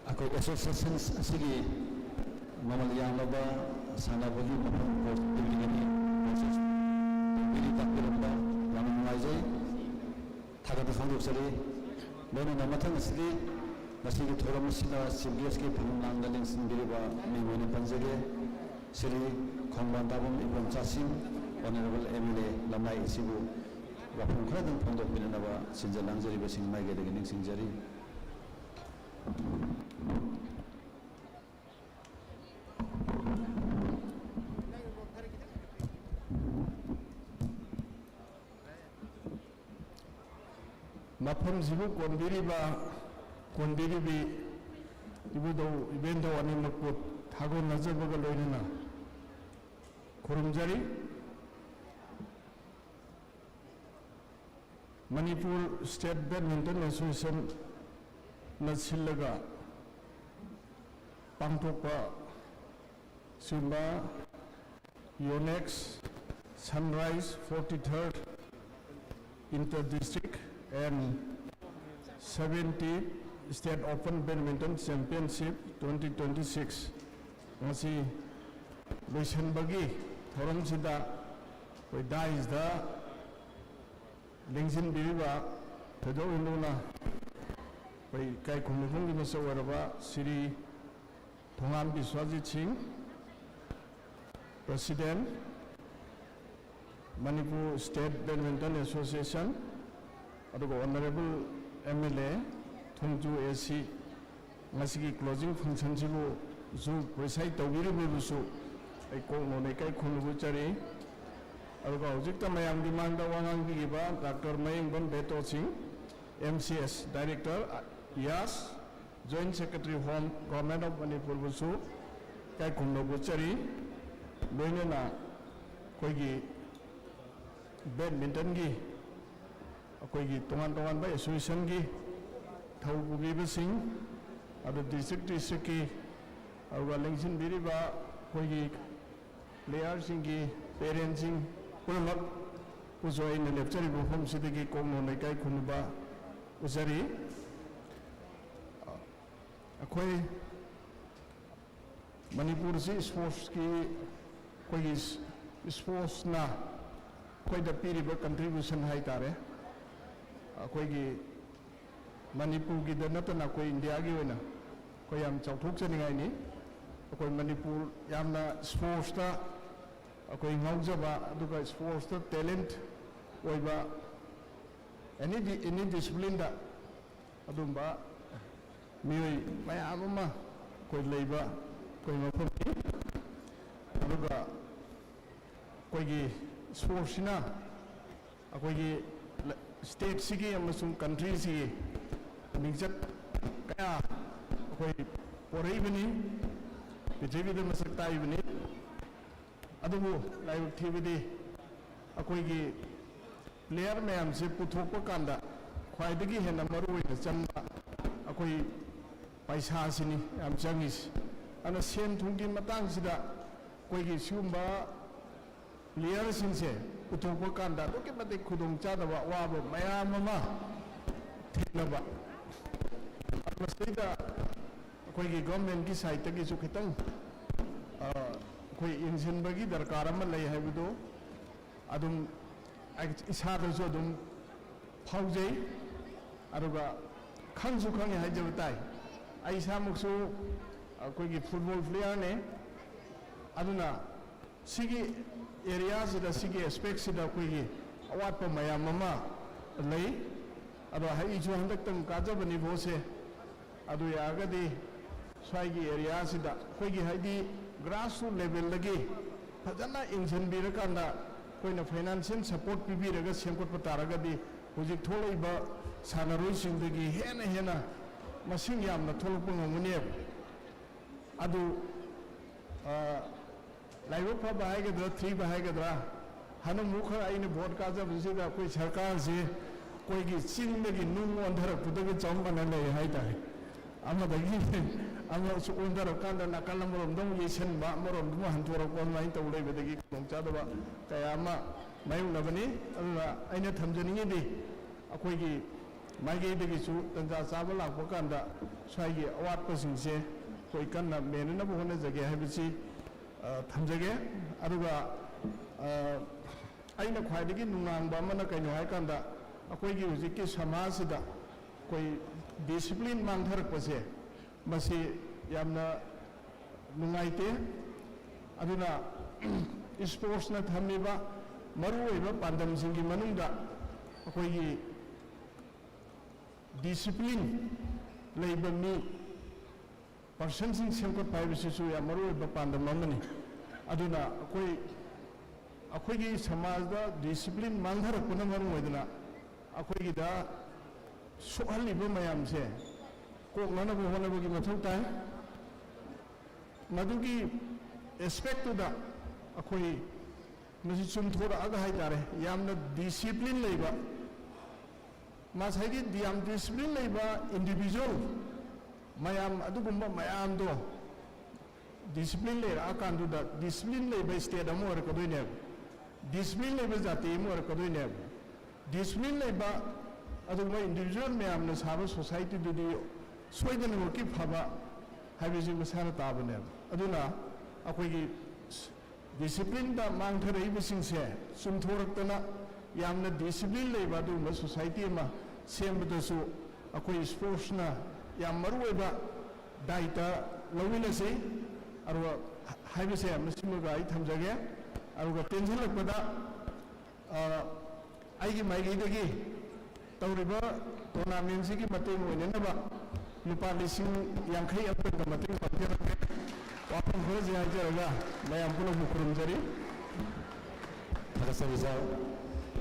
ako associations asigi mamal yanaba sanabagi mapam ko tibingani process bini takbiramba yaman maizai thagata khangdu sari lona namathang asigi nasigi thoram sina CBS ke phum nangdaling singiriba mimoni panjage sri khongban tabam ibon chasim honorable MLA lamai isibu wapun khadang phondok binanaba sinjalang jari basing mai ge degning singjari Mapam zibu kondiribi ibudo ibendo ani makut thago najabaga loinina kurumjari Manipur State Badminton Association nasilaga pangtokpa simba Yonex-Sunrise 43rd Inter-District and 70th State Open Badminton Championship 2026 ngasi loisanbagi thoram sida koi dais da lingsin biriba thado induna koi kai khumung gi masa waraba Sri Thongam Biswajit Singh President Manipur State Badminton Association adugo honorable MLA Thongju AC ngasigi closing function sibu zu preside tawiri busu ai ko no ne kai khunu chari aduga hojikta mayam gi mangda wangang gi ba Dr. Mayingban Beto Singh MCS Director Yas Joint Secretary Home Government of Manipur busu kai khumno buchari loina na koigi badminton gi koigi tongan ba association gi thau bubi sing adu district ki aduga lengsin biri ba koigi player singi parents sing punak uzoi na lecture bu hom sidagi kongno Leikai khunba uzari akoi Manipur si sports ki koi sports na koi da piriba contribution hai tare koi gi Manipur gi da natana koi India gi wena koi yam chauthok chani ngai ni koi Manipur yamna sports ta koi ngaujaba aduga sports ta talent oiba any discipline da adumba mioi mayam ama koi leiba koi mafam ni aduga koi gi sports na koi gi state sigi amasung country sigi mingjat kaya koi porei bani pithribi da masak tai bani adubu laibak thibidi koi gi player mayam se puthokpa kanda khwaidagi hena maru oina chamna akoi paisa sini yam changis ana sen thungki matang sida koi gi sumba player sinse puthokpa kanda to ke mate khudong chada wa ba mayam ama thinaba masida koi gi government ki side gi su khitang koi injin bagi darkar ama lei haibudo adum isada so adum phaujai aruga khangsu khangi haijabatai ai samuksu koi gi football player ne aduna sigi area sida sigi aspect sida koi gi awat pa mayam mama lei ado hai ju handak tam kajabani bose adu yagadi swai gi area sida koi gi haidi grassroots level lagi fajana injin birakanda koina financial support pibiraga semkotpa taragadi hojik tholaiba sanaroi singdagi hena masing yamna tholokpa ngamuni adu laiba pa bahaigadra 3 bahaigadra hana mukha aina vote kaja bisida koi sarkar se koi gi chingdagi nung ondhara pudaga chambana lei haidai amadagi ama su ondhara kanda nakala morom dong yesen ba morom dum hantora kon mai tawlei bedagi kongcha da kaya ama mayu nabani alla aina thamjani di akoi gi magi degi su tanja sabala ko kanda swai gi awat pasing se koi kanna menna bo hone jage habisi thamjage aruga aina khwaidagi nungang ba mana kaino hai kanda akoi gi hujiki samaj da koi discipline mangthar pase masi yamna nungaite aduna sports na thamiba maru oiba pandam singi manungda akoi gi discipline leiba mi person sing semkot paibisi su ya maru oiba pandam amani aduna akoi gi samajda discipline mangthar kuna maru oidana akoi gi da sohaliba mayam se kok nana bo hona bagi mathau tai madugi aspect da akoi masi chum thora aga hai tare yamna discipline leiba masagi diam discipline leiba individual mayam adugumba mayam do discipline le akandu da discipline leiba state amor ko doine discipline leiba jati amor ko doine discipline leiba adugumba individual mayam na saba society dudi soidana worki phaba haibisi masana tabane aduna akoi discipline da mangtharei bisingse sumthoraktana yamna discipline leiba du ma society ma sembadasu akoi sports na yam maruiba daita lawina se arwa haibise masimuga ai thamjage arwa tension lakpada aigi maigi dagi tawriba tournament sigi mateng oinenaba lupa lising yangkai apa yang kematin pakai wapun kerja aja lah, bayam pulau bukurum jari. ꯊꯥꯒꯠꯆꯔꯤꯖ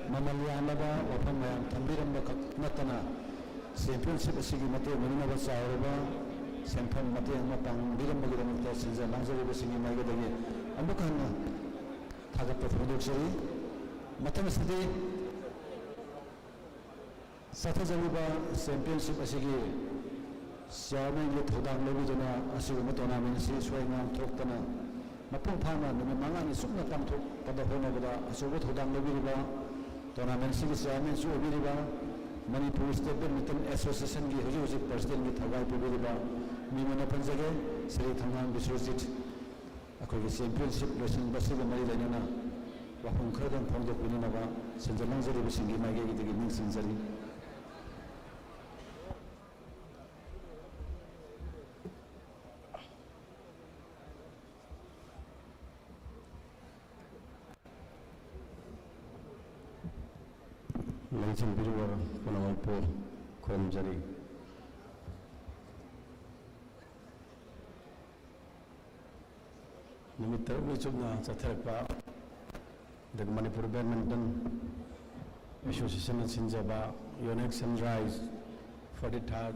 ꯃꯃꯜ ꯌꯥꯝꯂꯕ ꯋꯥꯐꯝ ꯃꯌꯥꯝ ꯊꯝꯕꯤꯔꯝꯕꯈꯛ ꯅꯠꯇꯅ championship ꯑꯁꯤꯒꯤ ꯃꯇꯦꯡ ꯑꯣꯏꯅꯕ ꯆꯥꯎꯔꯕ ꯁꯦꯟꯐꯝ ꯃꯇꯦꯡ ꯑꯃ ꯄꯥꯡꯕꯤꯔꯝꯕꯒꯤꯗꯃꯛꯇ ꯁꯤꯟꯖ ꯂꯥꯡꯖꯔꯤꯕꯁꯤꯡꯒꯤ ꯃꯥꯏꯀꯩꯗꯒꯤ ꯑꯃꯨꯛ ꯍꯟꯅ ꯊꯥꯒꯠꯄ ꯐꯣꯡꯗꯣꯛꯆꯔꯤ ꯃꯊꯪ ꯑꯁꯤꯗꯤ ꯆꯠꯊꯖꯔꯤꯕ ꯆꯦꯝꯄꯤꯌꯟꯁꯤꯞ ꯑꯁꯤꯒꯤ ꯆꯤꯌꯔꯃꯦꯟꯒꯤ ꯊꯧꯗꯥꯡ ꯂꯧꯕꯤꯗꯨꯅ ꯑꯁꯤꯒꯨꯝꯕ ꯇꯣꯔꯅꯥꯃꯦꯟ ꯑꯁꯤ ꯁꯣꯏ ꯉꯥꯝ ꯊꯣꯛꯇꯅ ꯃꯄꯨꯡ ꯐꯥꯅ ꯅꯨꯃꯤꯠ 5ꯅꯤ ꯁꯨꯞꯅ ꯄꯥꯡꯊꯣꯛꯄꯗ ꯍꯣꯠꯅꯕꯗ ꯑꯆꯧꯕ ꯊꯧꯗꯥꯡ ꯂꯧꯕꯤꯔꯤꯕ ꯇꯣꯔꯅꯥꯃꯦꯟ ꯑꯁꯤꯒꯤ ꯆꯤꯌꯔꯃꯦꯟꯁꯨ ꯑꯣꯏꯕꯤꯔꯤꯕ ꯃꯅꯤꯄꯨꯔ ꯁ꯭ꯇꯦꯠ ꯕꯦꯗꯃꯤꯟꯇꯟ ꯑꯦꯁꯣꯁꯤꯌꯦꯁꯟꯒꯤ ꯍꯧꯖꯤꯛ ꯄ꯭ꯔꯁꯤꯗꯦꯟꯒꯤ ꯊꯧꯒꯥꯏ ꯄꯨꯕꯤꯔꯤꯕ ꯃꯤꯡ ꯄꯟꯖꯒꯦ ꯁ꯭ꯔꯤ ꯊꯪꯉꯥꯡ ꯕꯤꯁ꯭ꯋꯖꯤꯠ ꯑꯩꯈꯣꯏꯒꯤ ꯆꯦꯝꯄꯤꯌꯟꯁꯤꯞ ꯂꯣꯏꯁꯤꯟꯕꯁꯤꯒ ꯃꯔꯤ ꯂꯩꯅꯅ ꯋꯥꯐꯝ ꯈꯔꯗꯪ ꯐꯣꯡꯗꯣꯛꯄꯤꯅꯅꯕ ꯁꯤꯟꯖ ꯂꯥꯡꯖꯔꯤꯕꯁꯤꯡꯒꯤ ꯃꯥꯏꯀꯩꯗꯒꯤ ꯅꯤꯡꯁꯤꯡꯖꯔꯤ ꯂꯩꯆꯤꯟꯕꯤꯔꯤꯕ ꯄꯨꯝꯅꯃꯛꯄꯨ ꯈꯨꯔꯨꯝꯖꯔꯤ ꯅꯨꯃꯤꯠ 3ꯅꯤ ꯆꯨꯞꯅ ꯆꯠꯊꯔꯛꯄ ꯑꯗꯨꯒ ꯃꯅꯤꯄꯨꯔ ꯕꯦꯗꯃꯤꯟꯇꯟ ꯑꯦꯁꯣꯁꯤꯌꯦꯁꯟꯅ ꯁꯤꯟꯖꯕ Yonex-Sunrise 43rd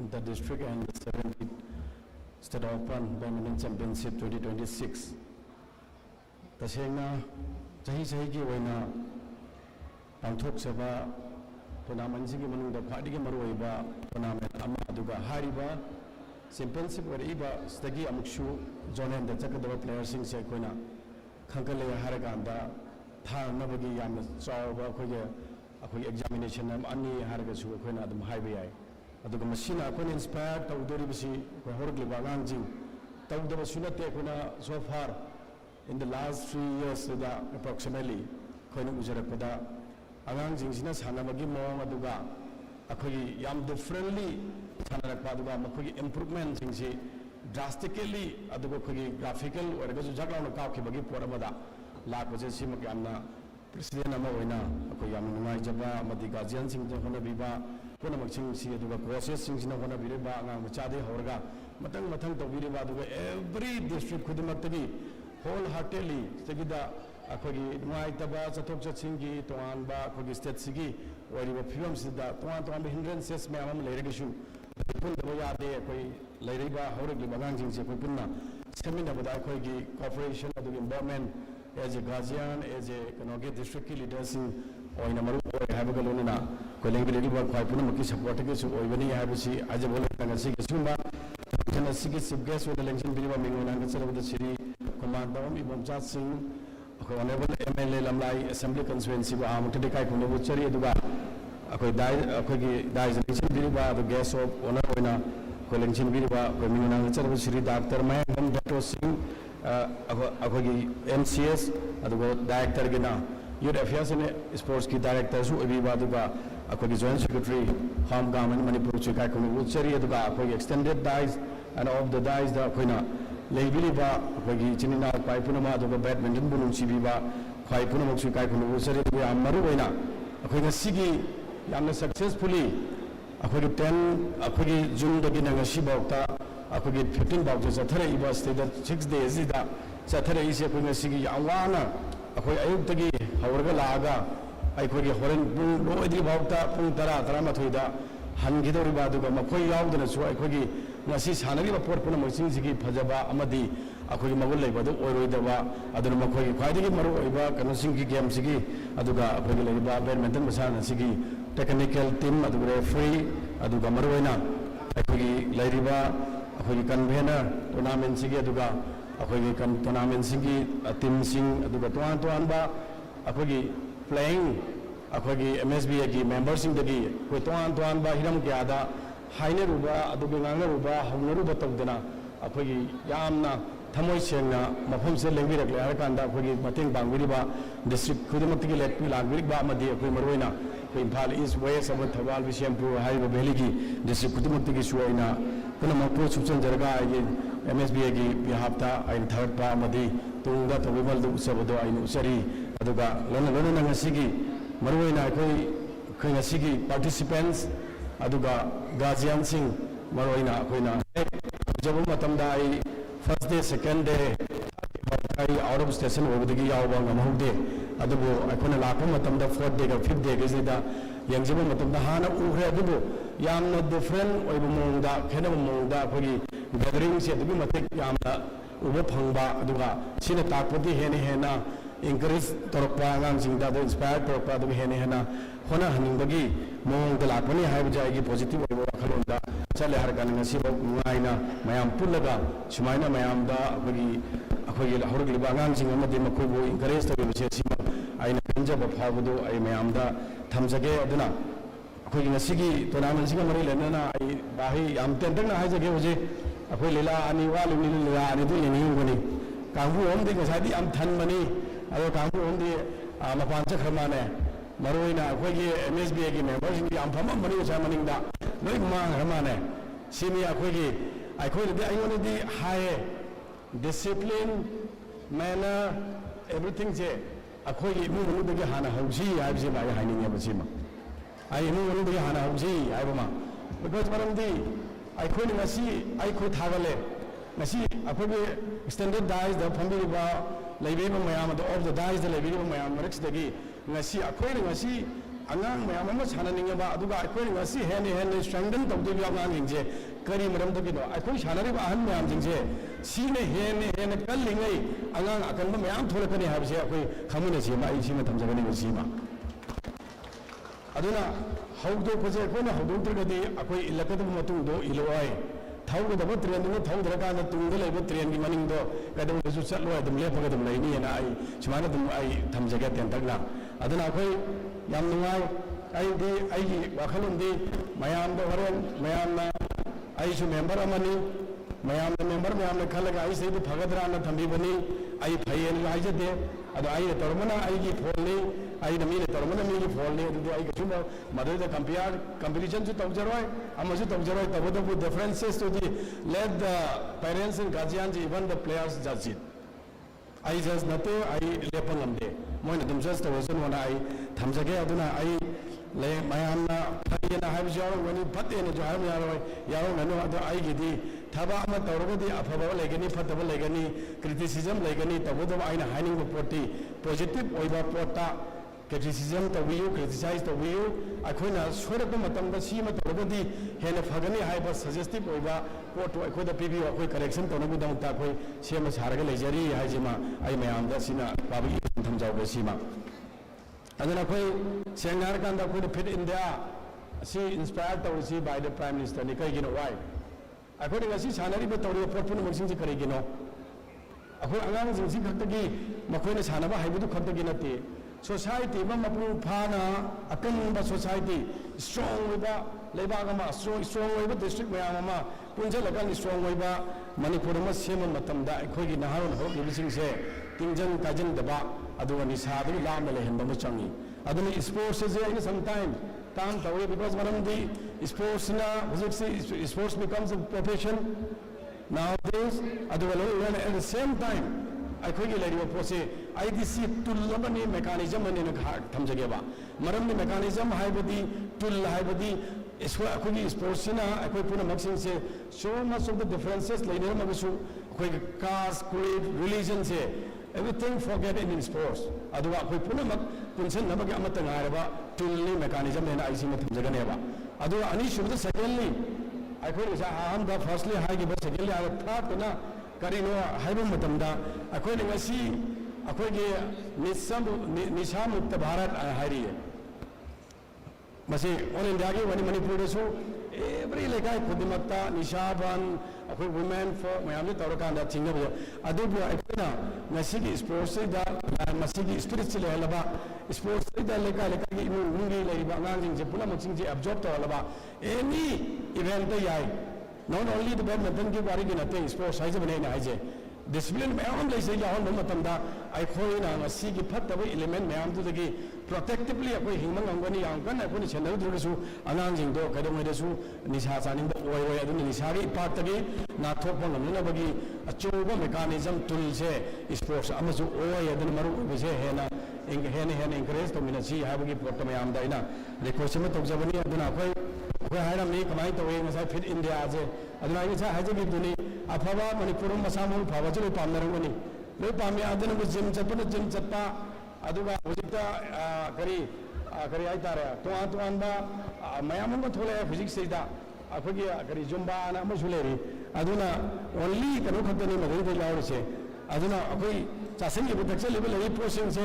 Inter District and 70th State Open Badminton Championship 2026 तसेंना चही ओइना पांथोक्सबा टूर्नामेंट की मनुंगदा ख्वाइदगी मरुओइबा टूर्नामेंट अमा अदुगा हारिबा चैंपियनशिप वरीबा स्टगी अमुक्सु जोनेन द चकदबा प्लेयर सिंग से कोइना खंकले हारगांदा थानबगी याम चावबा खोगे अखोई एग्जामिनेशन अनी हारगसु कोइना अदम हाइबे याय अदुगा मसिना कोइन इंस्पायर तौदोरिबसी को होरगलिबा गांजिंग तौदबसु नते कोइना so far in the last 3 years da approximately कोइन उजरपदा आगांजिंगसिना सानबगी मोंग अदुगा अखोई याम डिफरेंटली सानरकपा अदुगा मखोई इंप्रूवमेंट सिंगसी ड्रास्टिकली अदुगा खोई ग्राफिकल ओरगजु जगलाउन काखिबगी पोरबदा लाखबजे सिमक यामना प्रेसिडेंट अमा ओइना अखोई याम नुंगाइजबा अमदि गार्जियन सिंग होना बिबा पुनमक सिंगसी अदुगा कोचेस सिंगसिना होना बिरेबा आंगां मचादे होरगा मतंग मतंग तबिरेबा अदुगा एवरी डिस्ट्रिक्ट खुदिमक्तगी होल हार्टेडली सगिदा अखोगी नुआइतबा चथोक चथिंगी तोंगानबा अखोगी स्टेट सिगी ओरिबा फिल्म सिदा तोंगान हिंड्रेंसेस मैम लेरगसु पुनदबा यादे अखोई लेरिबा हौरगली बगांजिंग से अखोई पुन्ना सेमिनबदा अखोगी कोऑपरेशन अदुगी involvement as a guardian as a कनोगे डिस्ट्रिक्ट की लीडर्स ओइना मरु ओइ हाबगा लोनना को लेंगलेगी बार खाइ पुन्ना मकी सपोर्ट के सु ओइबनी हाबसी आजे बोले तंगसी के सुमा जन सिगी चीफ गेस्ट ओइना लेंशन बिरिबा मिंगोना गचरबदा Shri commander Ibomcha Singh Honorable MLA Lamlai Assembly Constituency ba amutade kai khone bu chari aduga akoi dai election biriba the guest of honor oina ko election biriba ko minuna chara Shri Dr. Mayam Dr. Singh akoi MCS aduga director gina Youth Affairs and Sports ki director su abiba aduga akoi joint secretary Home Government Manipur chu kai khone bu chari aduga akoi extended dies and of the dies da koina लेबिलिबा अखोगी चिनिना पाइ पुनमा अदुगा badminton बुनुं सिबिबा खाइ पुनमक सु काय खुनु सरि याम मरु ओइना अखोई ngasi यामना सक्सेसफुली अखोगी 10 अखोगी जून दगी ngasi बावता अखोगी 15 बावता जथरे इबा स्टेट 6 days ida जथरे इसे अखोई ngasi यावाना अखोई अयुक तगी हवरगा लागा अखोगी होरेन पुं लोइदि बावता पुं 10 13 दा हनगिदोरिबा अदुगा मखोई यावदना सु अखोगी ngasi sanariba pot puna maching sigi phajaba amadi akhoi magul leibadu oiroidaba aduna makhoi khwaidagi maru oiba kanu singi game sigi aduga akhoi leiba badminton masana sigi technical team aduga referee aduga maru oina akhoi leiriba akhoi convener tournament sigi aduga akhoi kan tournament sigi team sing aduga tuan ba akhoi playing akhoi M.S.B.A ki members sing dagi ko tuan ba hiram kyada हाइनरुबा अदुगे गांगरुबा हौनरुबा तौदना अखोगी यामना थमोय सेंगना मफम से लेंबिरकले हरकांदा अखोगी मतेंग बांगबिरिबा district खुदमक्तिगी लेटपि लागबिरिबा अमदि अखोई मरोइना अखोई Imphal east west अब Thoubal बिशेमपुर हाइबा भेलीगी district खुदमक्तिगी सुइना पुनमक्पु सुचनजरगा आइ M.S.B.A की बिहापता आइन थर्डपा अमदि तुंगा तौबिमल दुसबदो आइन उसरी अदुगा लोना ngasi मरोइना अखोई ngasi participants aduga guardian sing maroina koina jabu matamda ai first day second day out of station over the yawa ngamaude adubu aikona lakpa matamda 4th day ga 5th day ga sida yangjiba matamda hana ukhre adubu yamna different oiba mongda khena mongda akhoi gathering se adubi matik yamna uba phangba aduga sina takpodi hena encourage torokpa ngang singda do inspire torokpa adubi hena hona haningbagi mongda lakpani haiba jai positive oiba wakhalonda chale har kan ngasi ba ngaina mayam pullaga sumaina mayam da akhoi horgli ba ngang sing amadi makubo encourage to se sima aina kanjaba phawdu ai mayam da thamjage aduna akhoi ngasigi tournament singa mari lenana ai bahi yam tendang na haijage hoje akhoi lela ani walu ni lela ani du yeni ngoni kangbu omde ngasadi am than mani ado kangbu omde mapan chakhamane maroina akhoi M.S.B.A gi members gi am phama mani usa maningda noi ma ramane simi akhoi de ayone di high discipline manner everything je akhoi mu mu de hana hausi aibse ba haninge basima ai mu mu de hana hausi aibama because maramdi akhoi ngasi akhoi thagale ngasi akhoi standardized the family ba leibe mayam the of the dies the leibe mayam marks dagi ngasi akhoi ngasi angang mayam ma sananinga ba aduga akhoi ngasi hen strengthen tawde bi angang ingje kari maram to kino akhoi sanari ba ahan mayam jingje sine hen kallingai angang akan ba mayam tholakani habse akhoi khamuna sima ai sima thamjagani sima aduna haudo pose kona haudo tragadi akhoi ilakadu matung do iloi thauga da train do thaudra kana tungda leba train gi maning do kadam su chatlo adum le phaga dum laini na ai sumana dum ai thamjaga ten takla aduna akhoi yam nungai ai di ai gi wakhalum di mayam do horen mayam na ai su member amani mayam na member mayam na khalaga ai sei du phagadra na thambi bani ai phayen ai jade ado ai tormana ai gi pholi ai na mi le tormana mi gi pholi adu ai gi suma mother the competition ju tawjaroi amasu tawjaroi tabodo bu differences to the let the parents and guardians even the players judge it ai just nate ai lepangamde moina dum just tawson wana ai thamjage aduna ai le mayamna phayena haib jaro wani phatena jo haib yaro ngano ado ai gi di thaba ama tawrogadi afaba legani phataba legani criticism legani tabodo aina haning report positive oiba porta criticism to you criticize to you akhona sorapa matamda sima tawrogadi hena phagani haiba suggestive oiba port akhoda pibi akhoi correction to nagu dam ta khoi sema saraga lejari haijima ai mayam da sina babi thamjauga sima adana khoi sengar kan da khoi fit india si inspired to see by the prime minister ni kai gino why akhoi ngasi sanari ba tawri port pun maksing ji kare gino akhoi angang jing si khattagi makhoi na sanaba haibudu khattagi nate society ma mapu phana akan ba society strong oiba leiba ma strong oiba district mayam ma punja lagan strong oiba manipur ma sema matamda akhoi gi naharon ho bising se tingjang kajang daba adu ni sadu lam le hen ba changi adu sports is in sometime tam tawi because manam di sports na sports becomes a profession nowadays adu alone at the same time akhoi lari ba pose idc tulabani mechanism ani na thamjage ba maram ni mechanism haibadi tul haibadi iswa akhoi sports na akhoi puna maxing se so much of the differences later magasu akhoi caste creed religion se everything forget in sports aduwa akhoi puna mak punsen nabagi amata ngaraba tulni mechanism na IC ma thamjagane ba aduwa ani shubda secondly akhoi isa aham da firstly haigi ba secondly ala third na karino haiba matamda akhoi ngasi akhoi ge nisam mutta bharat hairiye masi all india ge wani manipur so every lekai khudimakta nishaban akhoi women for mayam tawrakanda thingna adubu akhina ngasi ge sports da masi ge spiritual helaba sports da lekai gi nungi leiba ngang je pula maching je absorb to helaba any event da yai not only the badminton ki bari gi nate sports size bane na haje discipline mayam le se ya hon matamda ai khoi na ngasi gi phattaba element mayam du gi protectively akhoi hingmang angani yang kan akhoi channel du su angang jing do kadam de su nisha chaning da oi adu nisha gi part gi na thokpa ngamna bagi achuba mechanism tool se sports amasu oi adu maru be se hena encourage to mina si ha bagi pot mayam da ina request ma tokjabani aduna akhoi haram ni kamai to we ngasai fit india je aduna ni sa haje bi duni afaba manipur masamu phaba je pamna rangani le pamya aduna bu gym chapna gym chappa aduga hojikta kari ai tare toan ba mayam ma thole hojik seida akhoi kari jumba na ma suleri aduna only kanu khatani madai de yaurse aduna akhoi chasing ibu takse level ai process se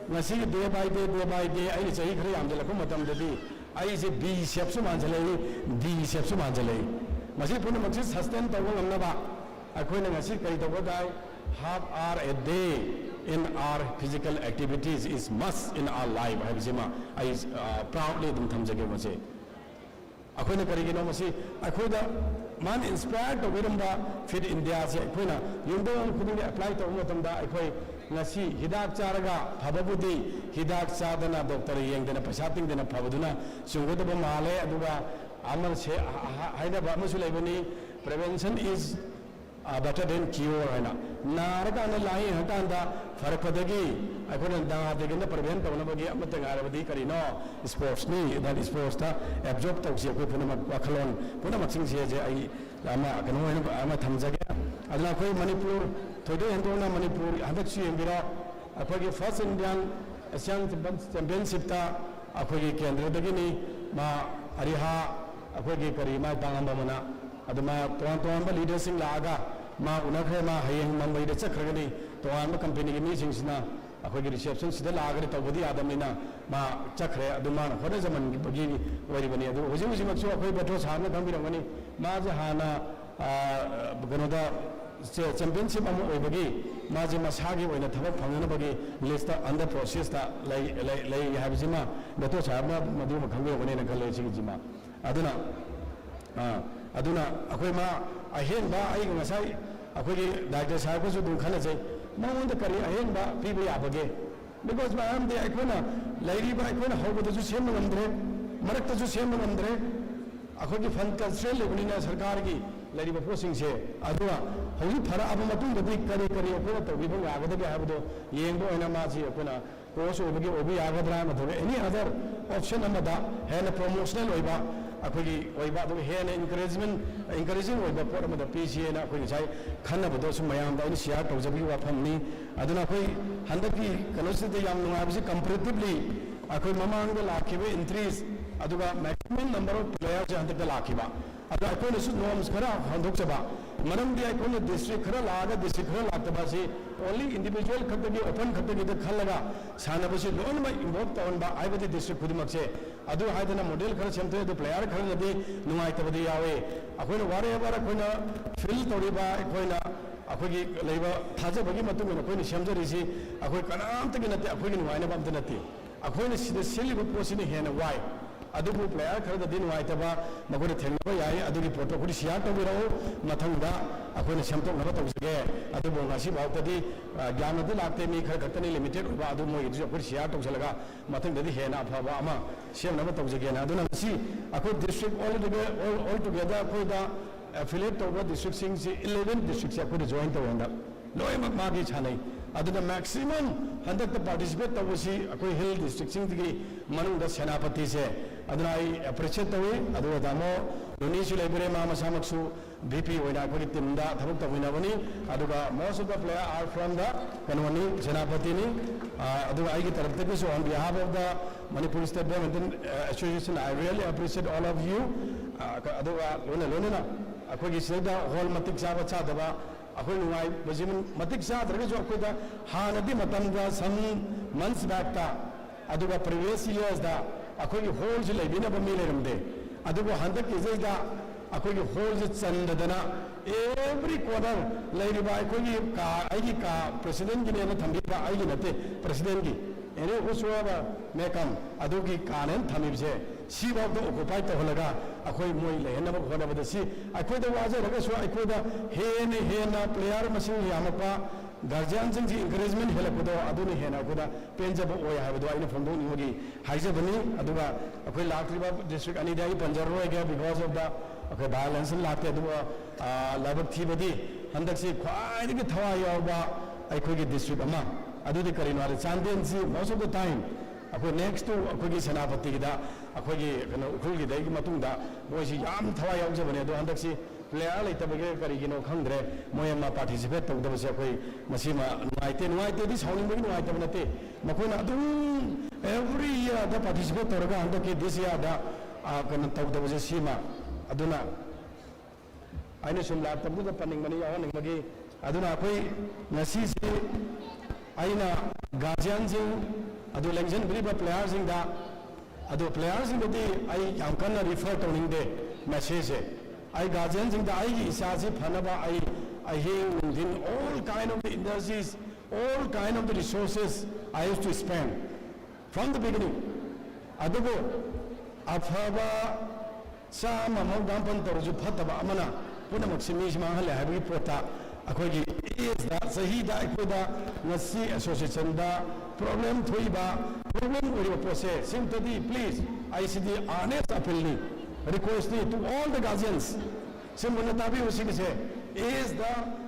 ngasi day by day ai chahi khari am de lakho matam de ai se B shape su manjalai D shape su manjalai masi puna maksi sustain tawo ngamna ba akhoi na ngasi kai tawo dai half hour a day in our physical activities is must in our life habisima I proudly dum thamjage mase akhoi na karigino masi akhoi da man inspired to wiramba fit India se akhoi na yumdo khuding apply to matam da akhoi ngasi hidak charaga phababudi hidak sadana doctor yengdana pasating dana phabaduna sungudaba male aduga amal se haida ba masu lebani prevention is better than cure haina naraka na lai hatanda farakadagi akhona da degena prevent tawna bagi amata ngarabadi karino sports ni that sports ta absorb tawsi ko phuna wakhalon phuna maksing se je ai ama kanu ama thamjage adna koi Manipur thoide hendona Manipur hadak chi embira akhoi first Indian Asian Championship ta akhoi kendra dagini ma ariha akhoi kari ma tangamba mana aduma toan ba leadership laaga ma unakhe ma hayeng Mumbai de chakragani toan ba company gi meeting sina akhoi reception sida laaga tawbudi adamina ma chakre aduma hore zaman gi bagi wari bani adu hoji maksu akhoi batho sarna thambirangani ma ja hana ganoda championship amu oibagi ma je masagi oina thabak phangna bagi list under process ta lai habisima batho sarna madu khangbe bani na kale chi jima aduna akhoi ma ahen ba ai ngasai akhoi doctor sahab ko su dun khana jai ma wonda kari ahen ba pibe abage because ma am de akhona lairi ba akhona hobo to su sem ngamdre marak to su sem ngamdre akhoi ki fund cultural lebuni na sarkar ki lairi ba posting se aduna hoyi phara aba matung de kari akhona to bi ba agada ga habdo yengbo ina ma ji akhona course obagi obi agadra ma thore any other option amada hena promotional oiba akhoi oiba do hena encouraging oiba por amada PCA na akhoi sai khanna bodo su mayam da ni share tawjabi wa phamni aduna akhoi handaki kanosi de yam nunga bisi comparatively akhoi mamang da lakhibe entries aduga maximum number of players handaka lakhiba adu akhoi su norms khara handok chaba manam di akhoi district khara laga district khara laktaba si only individual khatagi open khatagi da khalaga sana basi lon ma involve tawn ba aibadi district khudimak se adu haidana model khara semte the player khara di nungai tabadi yawe akhoi ware bara akhoi fill toriba akhoi gi leiba thaja bagi matung na akhoi semjari si akhoi kanam tagi nate akhoi gi nungai na bam nate akhoi sida sili posini hena why adubu player khara din wai taba magore thenba yai adugi photo khuri share to biro mathangda akhoi semtok na to sige adubu ngasi bautadi gyana de lakte mi khara khatani limited ba adu moi ju khuri share to salaga mathangda di hena phaba ama sem na to sige na aduna si akhoi district all together akhoi da affiliate to district sing 11 districts akhoi join to wanda loi mak ma gi chanai aduna maximum handak to participate to si akhoi hill district sing digi manung da senapati se aduna I appreciate to adu damo doni su library ma masamaksu BP oina akhoi team da thabuk to wina bani aduga most of the player are from the kanwani senapati ni aduga ai gi taraf te so on behalf of the Manipur State Badminton Association I really appreciate all of you aduga lona akhoi gi seda hall matik chaba chadaba akhoi nungai bajimin matik sa draga jo akhoi da hanadi matam da some months back ta aduga previous years da akhoi gi hall ji lebina ba mi leramde aduga handak ki da akhoi gi hall ji chandadana every corner leiriba akhoi gi ka ai gi ka president gi ne thambi ba ai gi nate president gi ene uswa mekam adugi kanen thamibje si ba do occupy to holaga akhoi moi le na ba khona ba si akhoi da waje raga so akhoi da he na player machine yamapa guardian jing ji encouragement hela ko do aduni he na ko da penja ba oya ha ba do ina phomdo ni hogi haije bani aduga akhoi lakriba district ani dai panjar ro ga because of the akhoi violence lakte aduga labak thi badi handak si khwai gi thawa yaw ba akhoi gi district ama adudi karino are chandin si most of the time akhoi next to akhoi gi senapati da akhoi gi kano ukhul gi dai gi matung da moi si yam thawa yaw je bani do handak si player leithabage karigino khangdre moyama participate tawdabase akoi masima nuaite di sauning bagi nuaite banate makoina adum every year da participate toraga anda ke this year da kana tawdabase sima aduna aina sum laptop da paning mani yawa ning bagi aduna akoi ngasi se aina guardian jing adu lengjan briba players sing da adu players sing de ai yam kana refer toning de message I guardians in the Isazi Panaba, I hear within all kind of the industries, all kind of the resources I used to spend from the beginning. Adugo, Afaba, Sama Dampan Torju Pataba Amana, Puna Maximis Mahale, Habi Pota, Akogi is that Sahida Ikoda, Nasi Association, da problem Tuiba, problem with your process. Sympathy, please. I see the honest appeal. Request to all the guardians. Simunatabi Usigase is the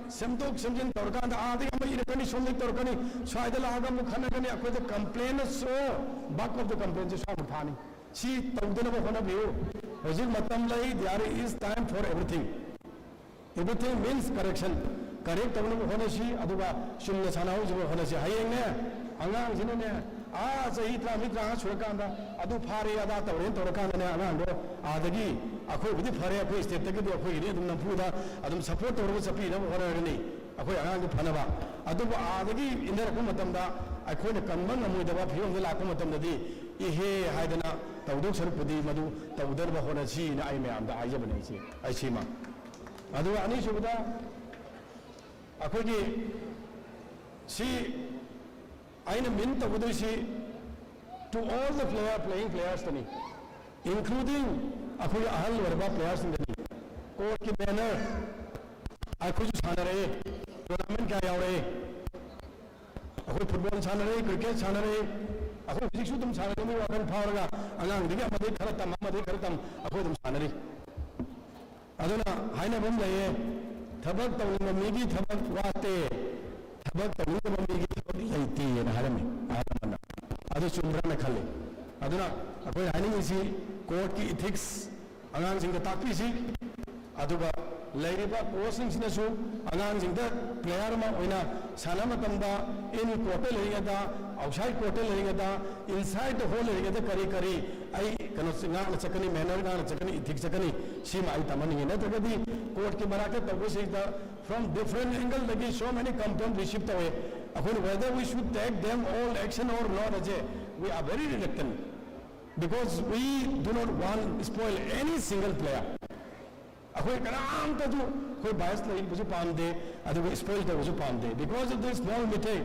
Semtok Simjin Torkan, the Adi Irkani Solik Torkani, Swaidalaga Mukhanagani, the complainant so back of the complaints is Pani. See, Tawdana one of you. Ozil Matamlai, there is time for everything. Everything means correction. Correct Honashi, Aduba, Shumna Sanau, Honashi, Hayane, Angang Zinane. Hitra Mitra Surakanda, Adu Pari Ada Torakan and Anando, Adagi, Ako with the Pari, please take the Napuda, Adam support or Sapina, or any, Ako Anand Panava, Aduba Adagi in the Rakumatamda, I call the Kanman with the Wapi, the Lakumatamadi, Ihe, Haidana, Taudu Pudi, Madu, Tauderba Honachi, I may am the Ayabanese, I see ma. Adu Anishuda, Akogi, see. I mean to all the playing players, including Akuya Ahal Verba players in the league. Court banner, Akuju Sanare, tournament Kayaway, Aku football Sanare, cricket Sanare, Aku Sixutum Sanare, Wakan Paraga, Alang, the Madi Karatam, Madi Karatam, Akodum Sanare. Aduna, Haina Bumlay, Tabak, the Migi Tabak Wate. But the woman being and Harami, other children Kali. Aduna, a Hanisi, court ethics, announcing the Tapisi, Aduba, Ladiba, Oceans in the show, announcing the Playarma, Oina, Salamatanda, in Quartel Regata, outside Quartel Regata, inside the whole Regata Kari, I cannot sing out a second manner, a second ethics, Shima Itamani, and Natagadi, Court Kimaraka, the from different angles, there is so many complaints we shipped away. Whether we should take them all action or not, we are very reluctant because we do not want to spoil any single player. Because of this small mistake,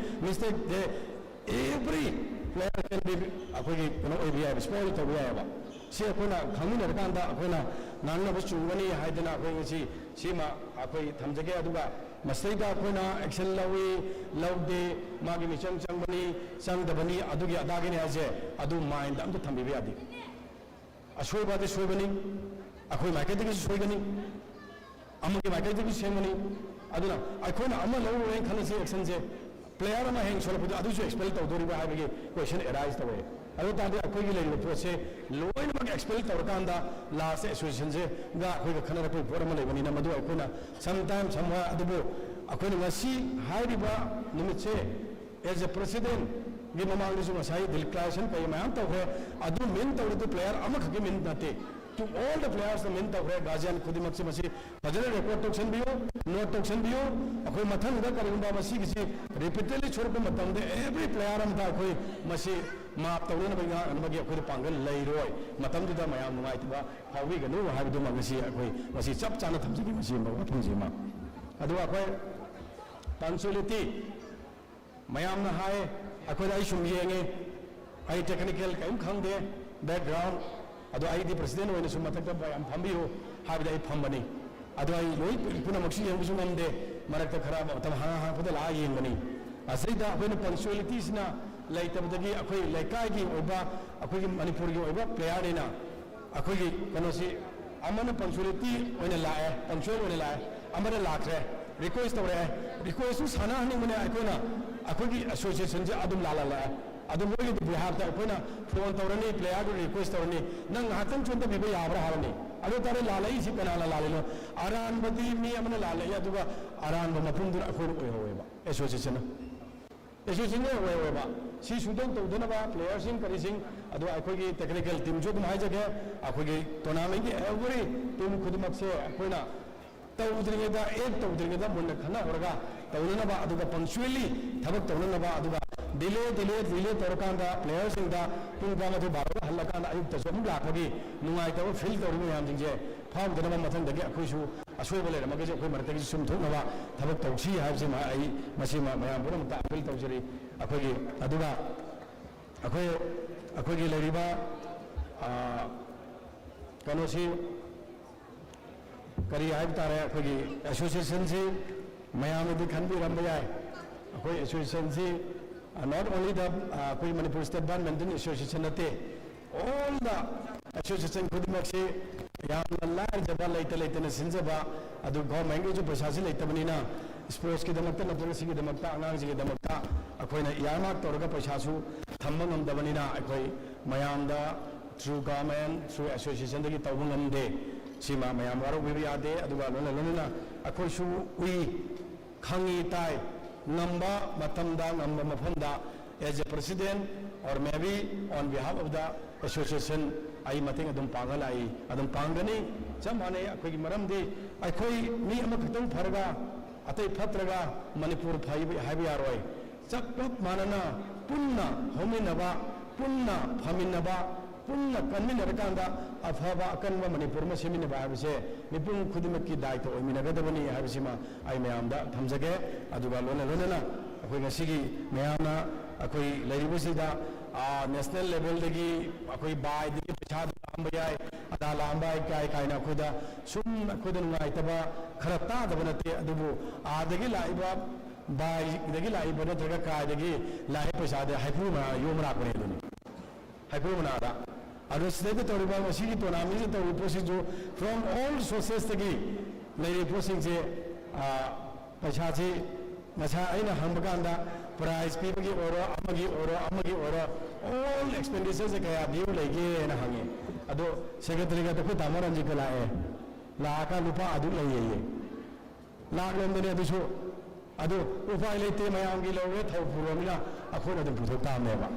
every player can be spoiled. See, coming at Kanda, none of us Chungani, Haidana, Sima, Akoi, Tamjaka, Mastega, Kuna, Excel Lawi, Laude, Magi Micham Chambani, Sang Dabani, Adugi Adagini Aze, Adu Mind, and the Tambiadi. A show by the Shogani, Akoi Makatik is Shogani, Amaki Makatik is Shamani, Aduna, I couldn't Amalo and Kanasi Exense, player on my hands, so Adu expelled Doriba, question arised away. I don't think I could let you say, low and expel Torkanda, last association, got with a Canada Portable when in Amadu Akuna, sometimes somewhere at the boat. Akuna see, Haidiba, Nimitse, as a president, give a man this was high, the class and pay my aunt of her, I do mint over the player, Amakakim Nate. To all the players, the mint of her, Gazian Kudimaximasi, Pajana report toxin bio, no toxin bio, Akumatanga Karimba Masi, repeatedly Churpamatam, every player of Dakoi, Masi. Map the winner and Magia put a pangal, Leroy, Matam to the Mayam White, how we can know how to do Magasia, was he chopped on a Tamsi, what was him? Adua Pansuliti, Mayamna High, Akodashum Yang, I technical come there, background, Ado I the president when Sumataka by Ampambio, have the Pambani. Ado I Punamaxi and Zumande, Maraka Karaba, Tamaha, for the lying money. I say that when the punctualities now. Later, the Leikai over Manipur over Playarina. Akogi, Kanosi, Amana punctuality when a lie, punctual when a lie, Amana Latre, request to Sana Nimana Akona, Akogi Association Adum Lala, adu mogi di bihar ta koina phone tawrani player du request tawrani nang hatang chunta bibe yabra harani adu tare lalai si kana lalai lo aran badi mi amna lalai aduga aran ba mapung du akhoi oi howe ba association association ne howe ba si sudong tawdana ba player sing kari sing adu akhoi gi technical team jo dum hai jage akhoi gi tournament gi every team khudimak se koina tawdringeda ek tawdringeda munna khana horga tawna ba aduga punctually thabak tawna ba aduga delay torkanda players inda pung bama to baro halakanda ayuk ta som lakagi nungai ta feel tawri yam jingje pham dana ma mathang dagi akhoi su asoi bole ma ge akhoi martagi sum thokna ba thabak tawsi haib se ma ai masi ma mayam pura ta appeal tawjari akhoi gi aduga akhoi gi leriba kanosi kari haib tare akhoi gi association se mayam di khanbi ramba yai akhoi association se not only the Manipur State Badminton Association, all the association could make say, large about later in Sinzaba, Adu Gomango to Prasasi later Manina, sports Kidamakta, Naturasi Damaka, Anazi Damaka, Aquina Yana, Torga Prasasu, Tamanam Davanina, Aquay, Mayanda, through government, through association, the Tawangam Day, Sima Mayamara, we are there, Aduana, Akoshu, we, Kangi Tai. Number Matamda, number Mafanda, as a president, or maybe on behalf of the association, I mating Adam Pangalai, Adam Pangani, Chamane, a quick Maramdi, I call me Amakatum Paraga, Ate Patraga, Manipur Habiaroi, Chakpap Manana, Punna, Hominaba, Punna, Paminaba, Punna, Kaminarakanda, Afava, Kanva, Manipur, Masimina, I have say, Nipun Kudimaki Daito, Minagadabani, Habsima, I may am that, Tamzage, Adugalona Luna, Aquina Sigi, Mayana, Akui, Lady Busida, national level, the Akui by the Chad Ambayai, Adalambai, Kaina Kuda, Sum Kudan Naitaba, Karata, the Vanate, Adubu, Adagila, by the Gila, Ibanatraga, the Gi, Laipasada, Hypuma, Yumra, Hypumana. Arrested the River City Tonamis the procedure from all sources the lady posting Pachachi, Masaina Hambaganda, prize people or Amagi or all expenditures that are due like and hanging. Ado Secretary got to put Amaran Jikala, Laka Lupa Adu Lay, Lagan the Nedisho, Ado, Ufailete Mayangilo, Puromina, according to the Tameva.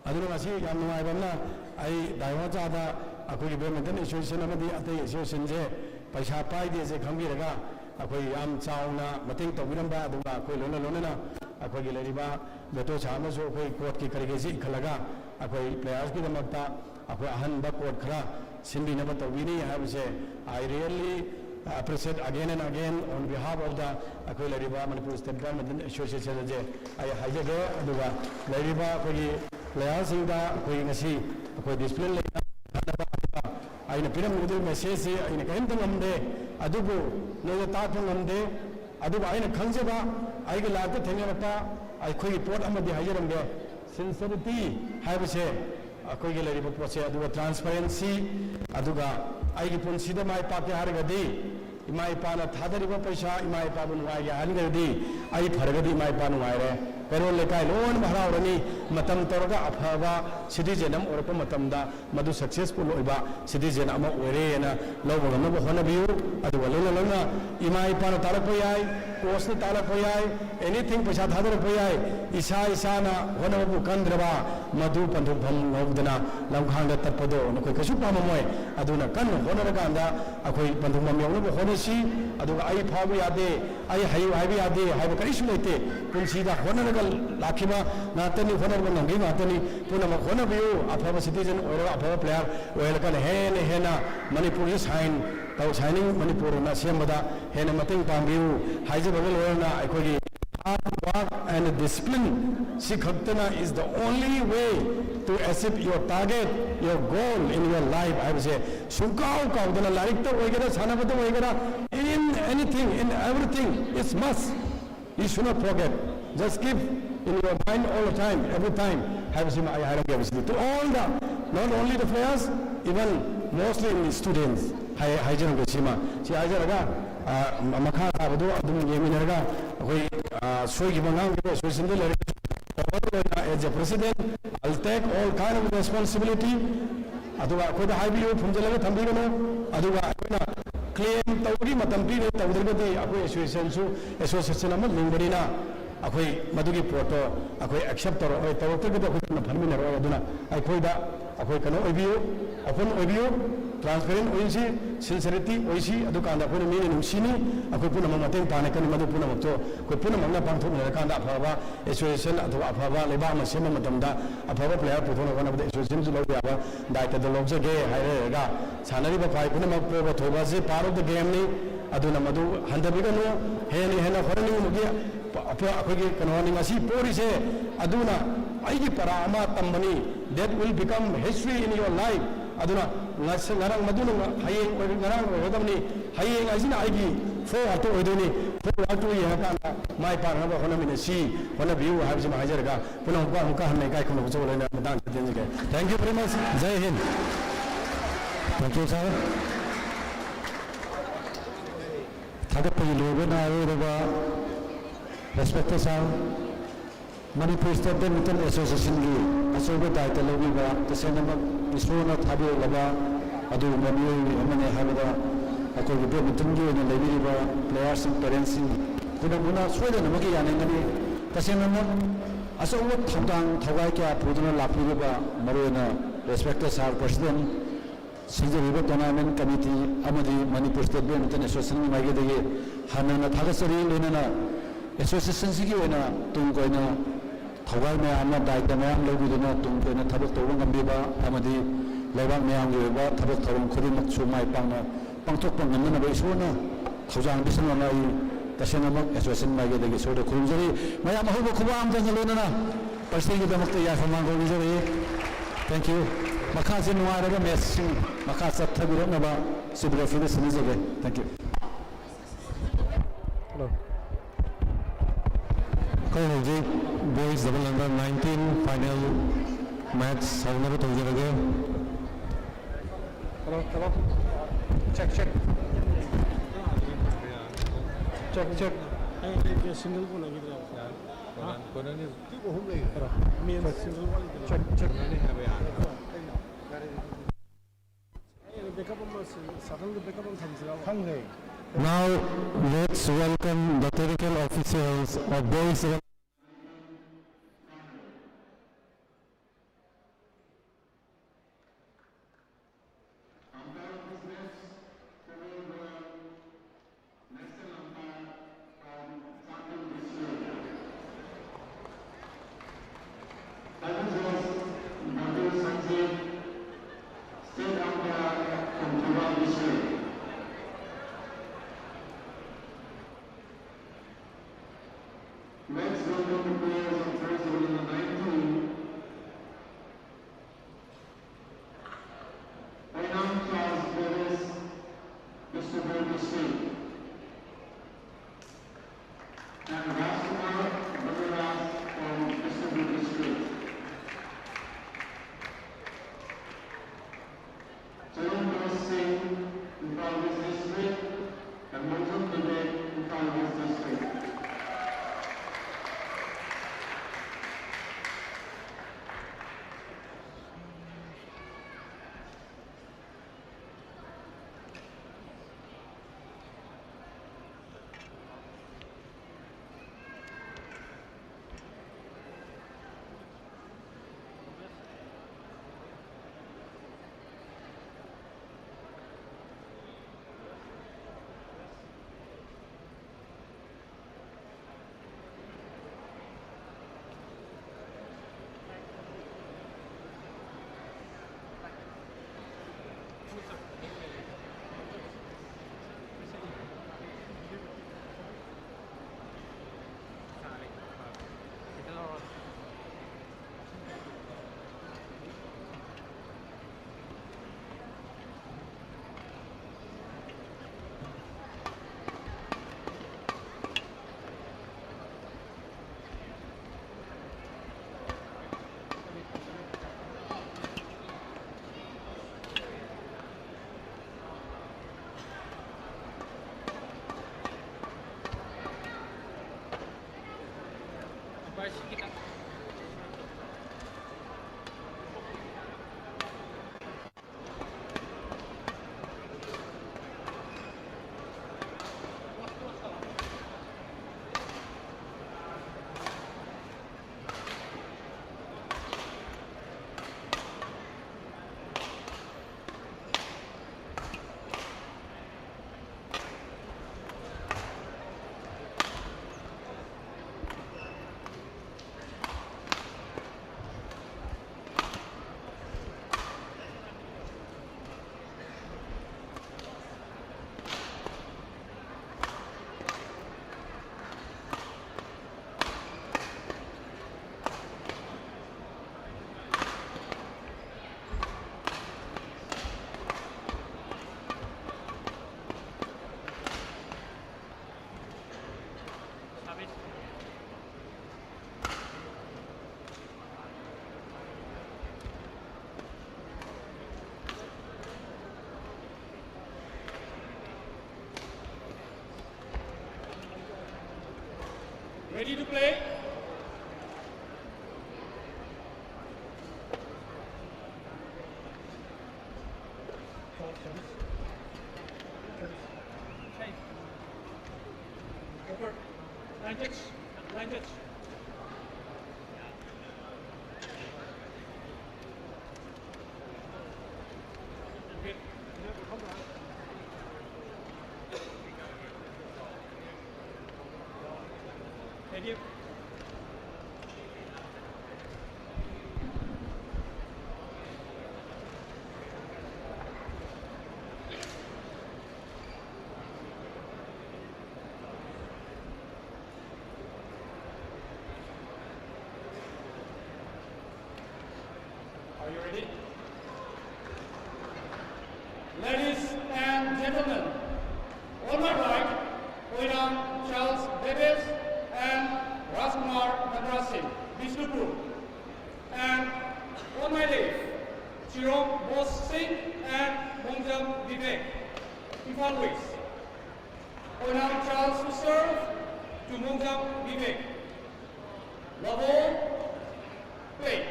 Adunasi Yamna Ibana, I Daiwata, Akui Badminton Association of the Association, Pashapai, as a Kambiraga, Akui Yam Sauna, Mating to Wilamba, Aquilona Lona, Aqui Leriba, the Tochamazo, Court Kikarigasi, Kalaga, Akui Players Gidamata, Aqua Hanba Court Kra, Cindy Navata Winnie, I have say, I really appreciate again and again on behalf of the Aquila Riba Manipur State Badminton Association. I hijack Aduga, Leriba, players in the display I in a pyramid message in a Kantanam day, Adubu, no Tatanam day, Aduba in a Kanjaba, I will have the Tenata, I could put on the Hajaram there. Sincerity, have a say, a coagulary Aduga transparency, Aduga, I consider my party Haragadi, my pana Tadariba Pasha, my Pabanwaya, Hangadi, I Paragadi, my Panwire. Pero Leikai loan Maharani, Matam Torga Abhava, citizen or Matamda, Madu successful Oba, citizen Ama Urena, Lobo Honabu, Adualona, Imai Panatalapoyai, Costa Talapoyai, anything Pashat Hadarapoyai, Isana, Honabu Kandraba, Madu Pantupam Novdana, Lamkanda Tapado, Nokasupamoy, Aduna Kan, Honaraganda, Akoi Pantumam Honashi, Adu I Paviade, I Haviade, have a Karishmate, Kunsida Honor. Lakiba, Natani, Honorable Nangi, Natani, Punama Honabu, a power citizen or a power player, where can Hena, Manipur sign, signing Manipur, Nasiamada, Hena Mating Pambu, Haizabagalona, Akodi, hard work and discipline. Sikhaktana is the only way to achieve your target, your goal in your life. I would say, Sukau Kaudana, Larikta Wagera, Sanabata Wagera, in anything, in everything, it's must. You should not forget. Just keep in your mind all the time, every time, have some to all the, not only the players, even mostly in the students. Haijan Gashima. See, Hajaraga, Makha, Abdu, Yeminaraga, we, Swigi Bangang, Swiss as a president, I'll take all kind of responsibility. Aduga ko da haibi yo phumjalaga thambi gano aduga akona claim tawri matam pi ne tawdrgadi akoi association ama lingbarina akoi madugi poto akoi accept toro oi tawtagada khudna pharmina ro aduna akoi da akoi kano obiyo open obiyo transparent oisi sincerity oisi adukanda ko ni nungsini akoi puna mamateng pane kan madu puna mokto ko puna mamna pangthok ne kanda aphaba association athwa aphaba leba ma sema matamda aphaba player puthona kana bada association ju log yaba daita da log jage haire ga sanari ba pai puna mak pro thoba se part of the game ni aduna madu handabiga no heni hena horani mugi apha akogi kanoni ngasi pori se aduna aigi para ama tambani that will become history in your life aduna ngarang maduna hayeng ngarang rodamni hayeng ajina aigi fo ato odoni fo ato ya kana mai par na hona mina si hona view have jama hajar ga puna hukka hanne kai kono jo lena madan den ge thank you very much jai hind thank you sir thada pai logo na roba respected sir Manipur State Badminton Association gi asoba daita logiba tasenama isrona thabi laba adu mani amane habada akoi badminton gi na lebiba players and parents kuna muna soida namagi yana ngani tasenama asoba thangdang thagai kya puduna lapiba marona respected sir president Sijariba tournament committee amadi Manipur State Badminton Association magi dege hanana thagasari lenana association sigi wena tung koina thawai me amma daita me am logi dina tung koina thabak tawang gambiba amadi lebak me am geba thabak tawang khodimak chumai pangna pangthok pangan na ba isona thawjang bisna na I tasena mak association magi dege soda khurumjari mayam hobo khubam jangalena na pasigi damakta ya famang gojari thank you makhasin nuaraga messing makhasa thabira na ba sibra finis nizage thank you hello boys double number 19 final match saunara tawjarage hello check check single ko lagi dra kona ni ko hum lagi me single wali check ni have ya backup sakal backup thamjira now let's welcome the technical officials of boys Next Ready to play? Over. Line touch. Line touch. Okay. Thank you. Are you ready? Ladies and gentlemen, on my right, Poinam Charles Davis and Rajkumar Madrasi, Bishnupur. And on my left, Chirong Bose Singh and Mongjam Vivek, Imphal West. Poinam Charles to serve to Mongjam Vivek. Love all, play.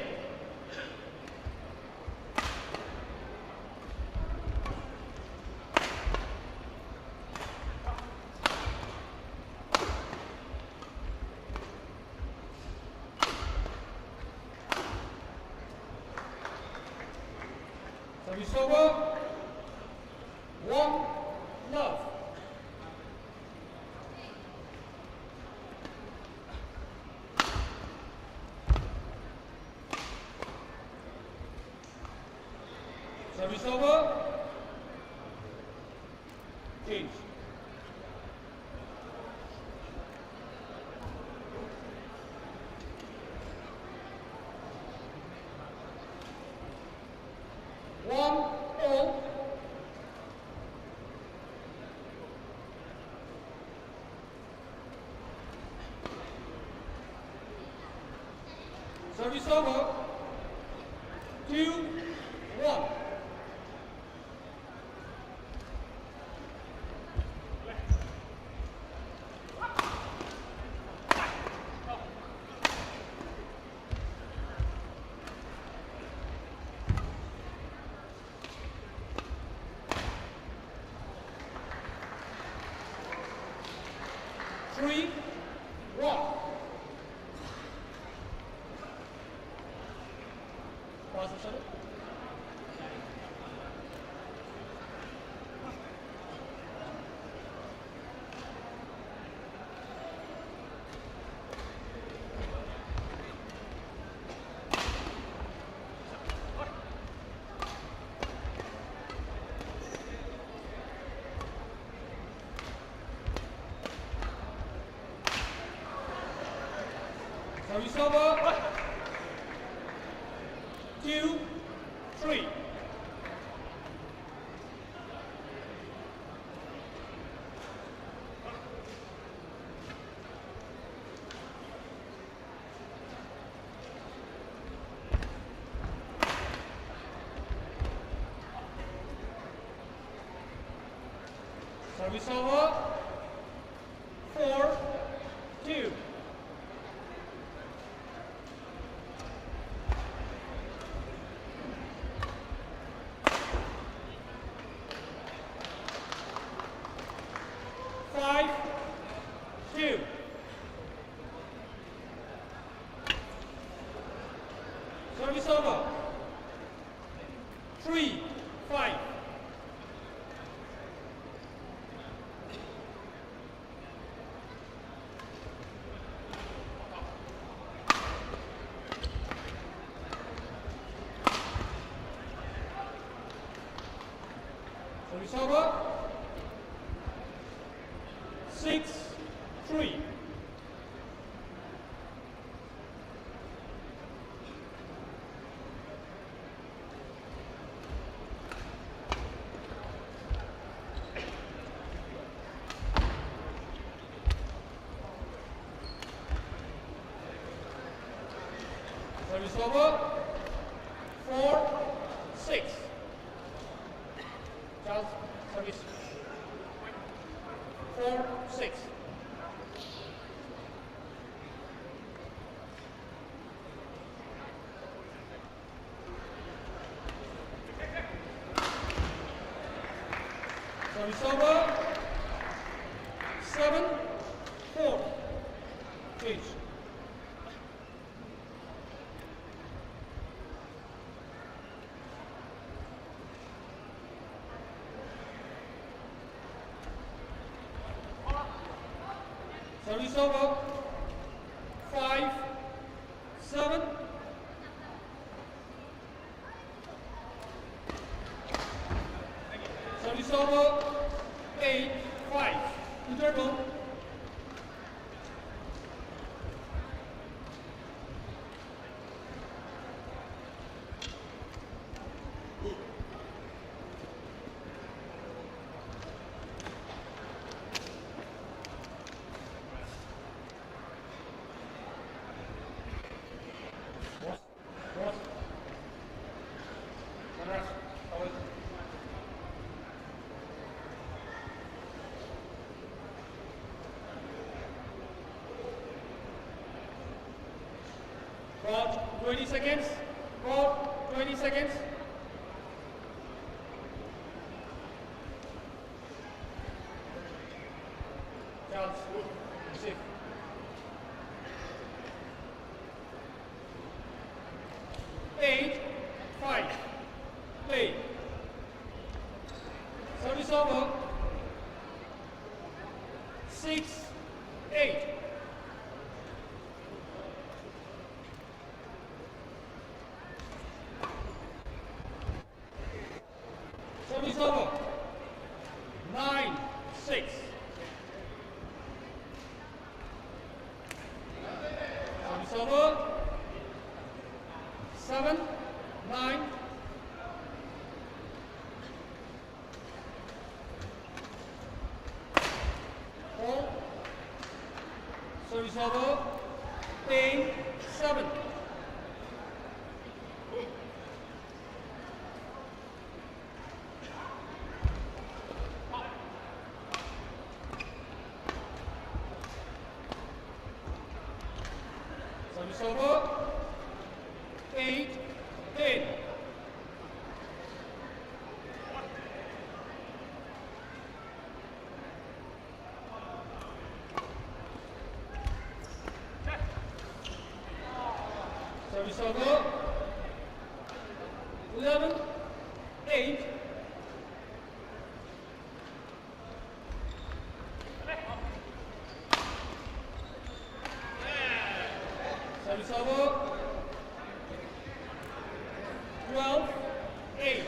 Service over. 1 love. Service over. Change. One all. Service over. 2, 1. Three, 1. Pause the shuttle. Service over. 2, 3. Service over. 4, 2. Five, 2. Service over. 3, 5. Service over. 6, 3. Service over. 4, 6. Charles, service. 4, 6. Service over. 7-4. Change. Service over. 5-7. Service over. 8-5. Interval. About 20 seconds. About 20 seconds. Charles, safe. Eight, 5. Play. Service over. 6-8. Service over. 9-6. Service over. 7-9. Four. Service over. 10-7. Service over. 8-10. Service over. 11-8. Service over. 12-8.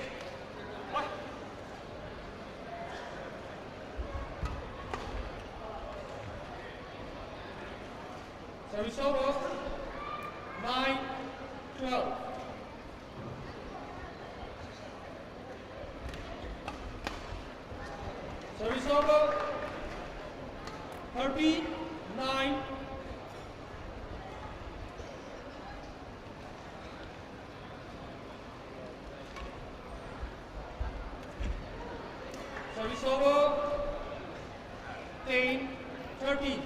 Service over. 9-12. Service over. 13-9. Service over. 10-13.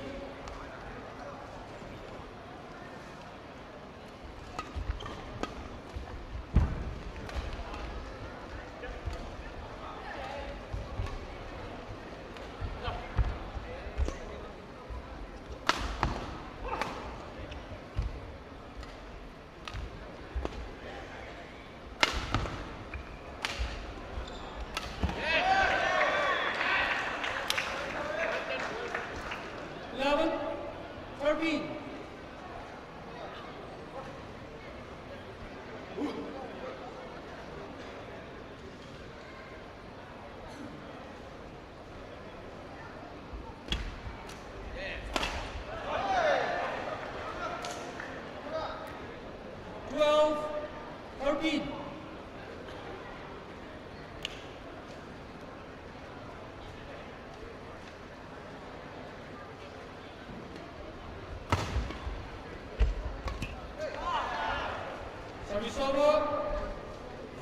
Service over.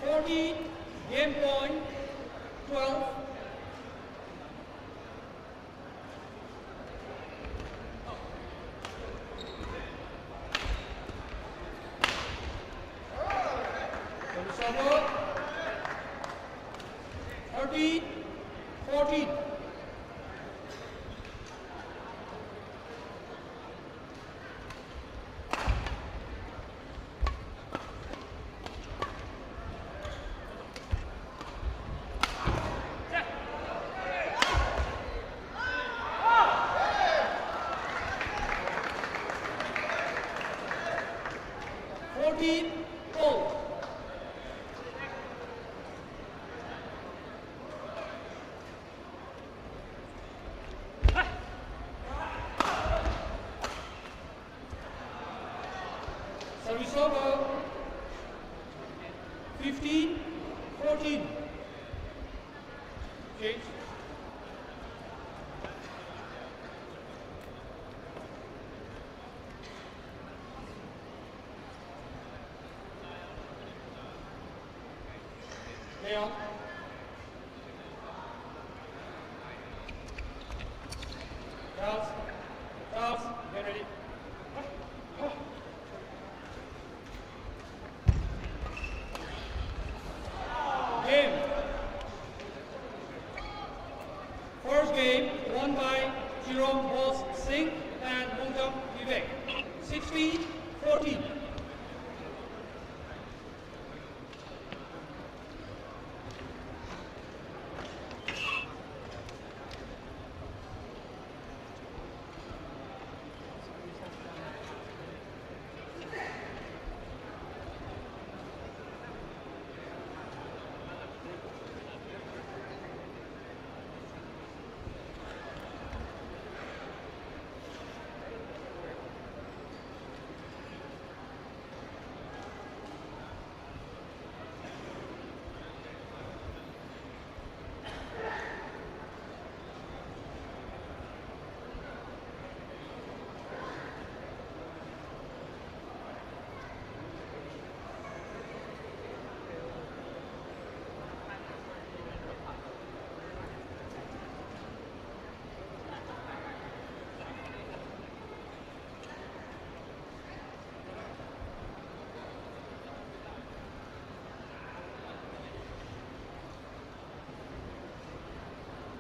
14. Game point. 12. Service over. 13. 14. 14. All. Service over. 15, 14. Change. Leon. Charles, get ready. Game. First game won by Jerome Bose Singh and Mungam Vivek. 16-14.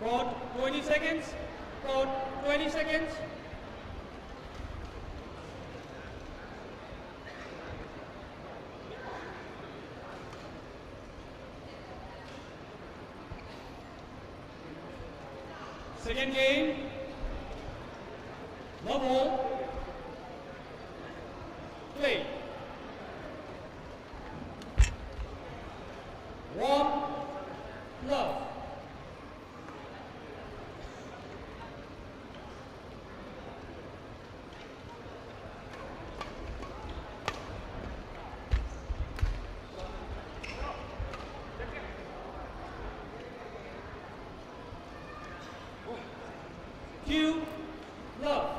Got 20 seconds. Got 20 seconds. Second game. No ball. Play. One love. Two love.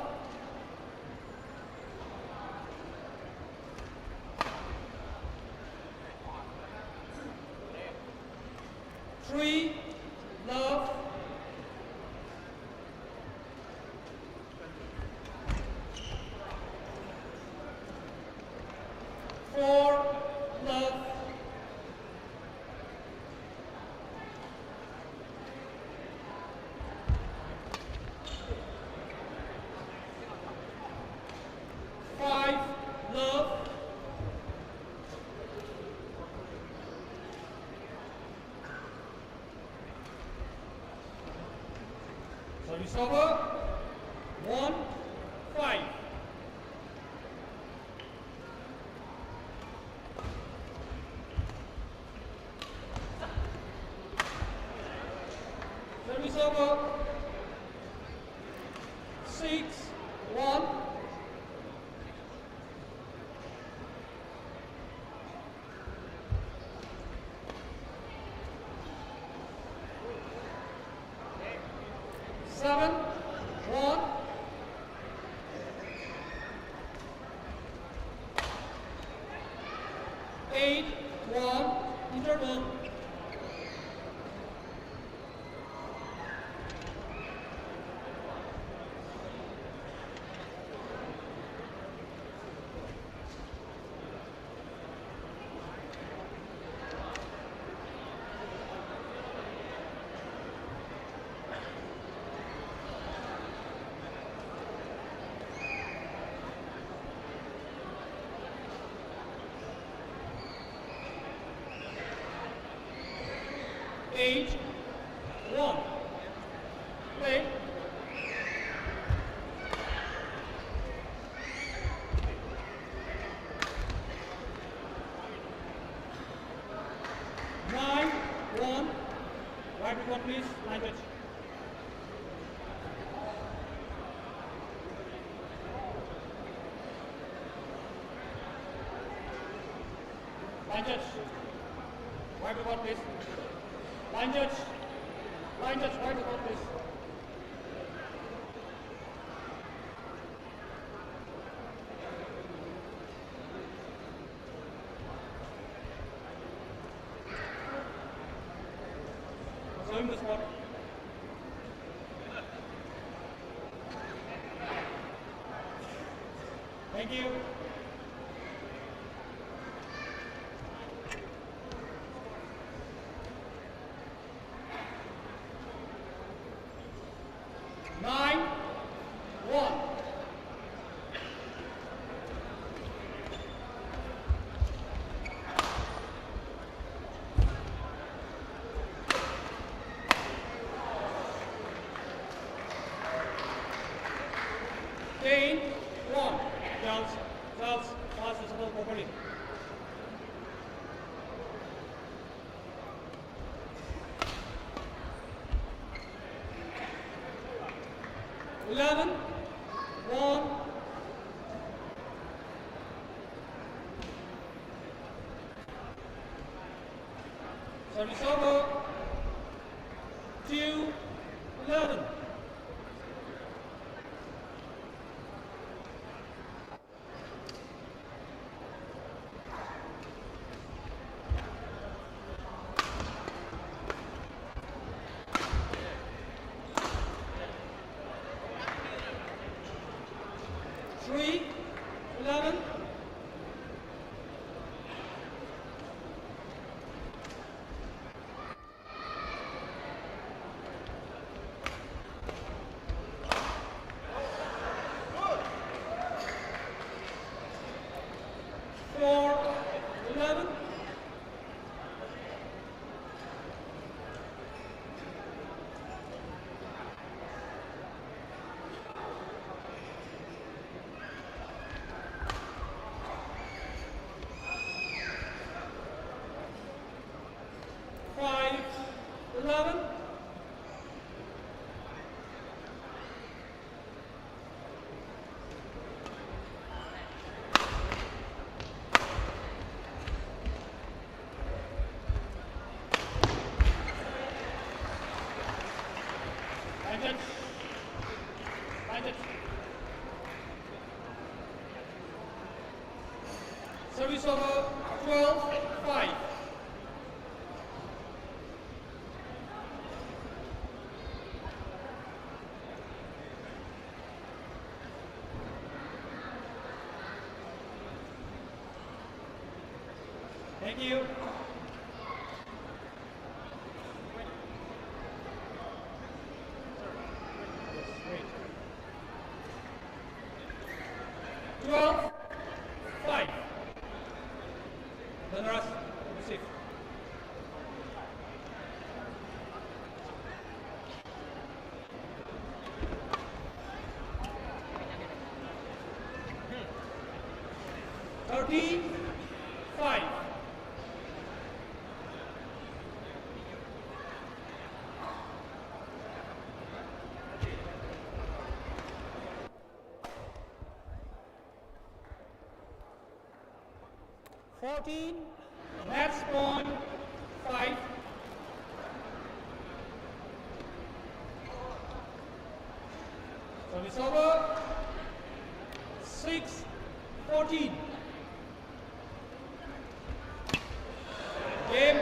Three love. Four love. Five love. Service over. 1-5. Service over. 6-1. Seven, one. Eight, one. Interval. 8-1. Play. Nine, one. Right one, please. Line touch. Line touch. Right one, please. Line touch. Line touch. Right one, please. Showing the spot. Thank you. Nine, one. Gain, one. Bounce, bounce, pass the ball properly. Eleven, one. Service over. 2-11. Three, 11. Four, 11. Five, 11. Line touch. Line touch. Service over. 12-5. Thank you. Great. 12-5. Generous, receive. Thirteen, 5. Match point 5. Service over. 6-14. Game.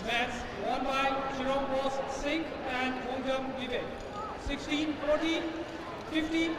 Match won by Jerome Boss Singh and Hongam Vivek. 16-14, 15-6.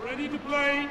Ready to play.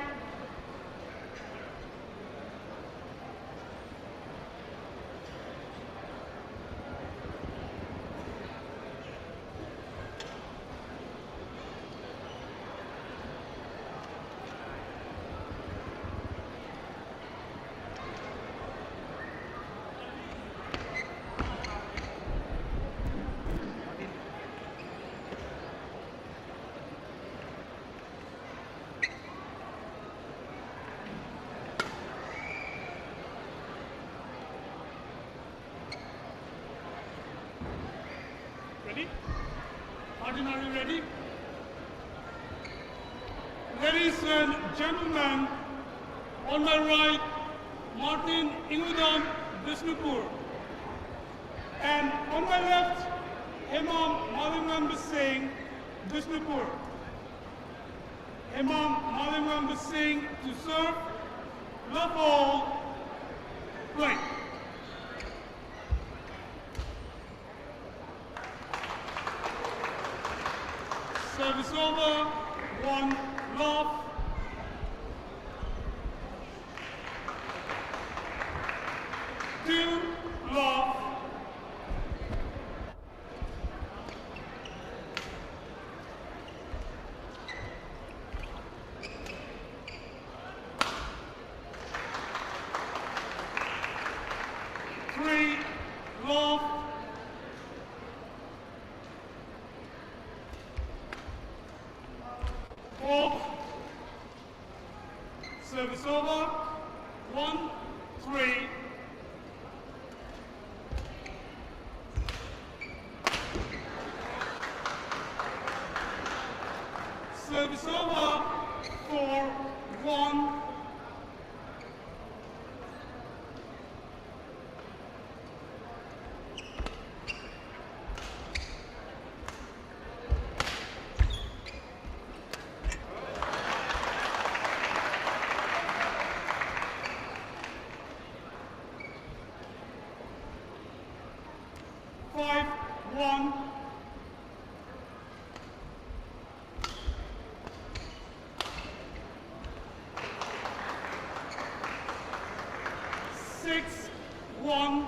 Ready? Martin, are you ready? Ladies and gentlemen, on my right, Martin Ingudam Bishnupur. And on my left, Imam Malimran Singh Bishnupur. Imam Malimran Singh to serve, love all, play. Service over, 1 love. Two love. Three love. Four. Service over. 1, 3. Service over. 4, 1. Five, 1. 6-1.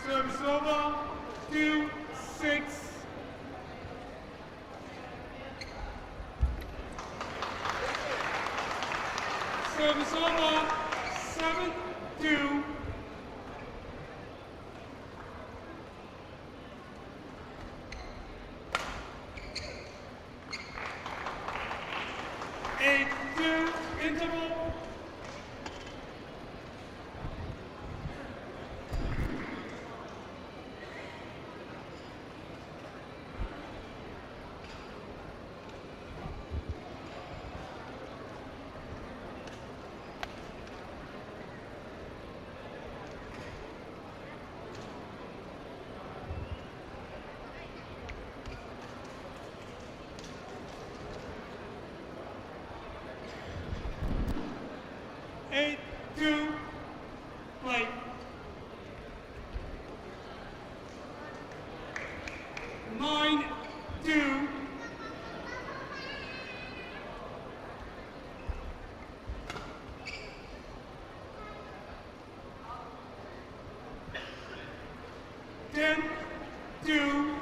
Service over, 2-6. Service over, 7-2. Interval. Play. Nine, 2. Ten, 2.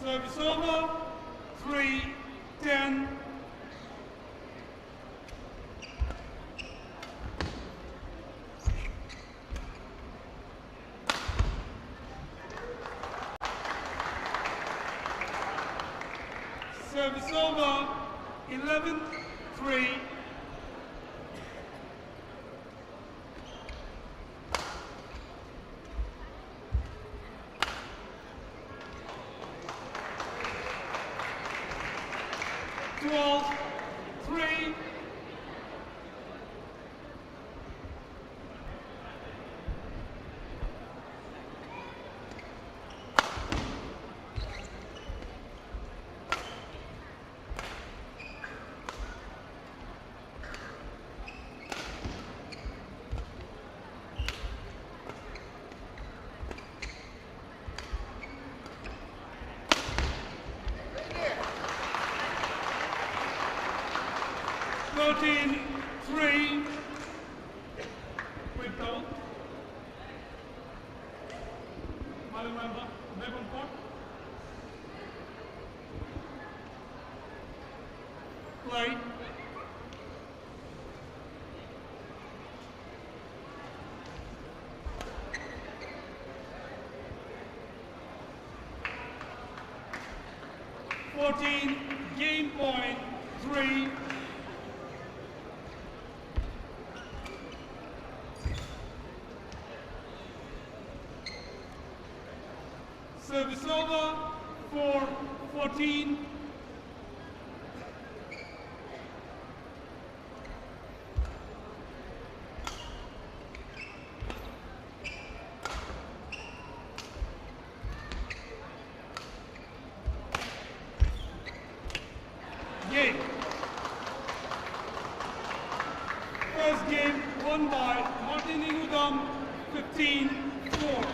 Service over, 3-10. Service over, 11-3. Three. Thirteen, 3. Quick double. Malumamba, back on court. Play. Game point, 3. Service over, 4-14. Game. First game won by Martin Inudam, 15-4.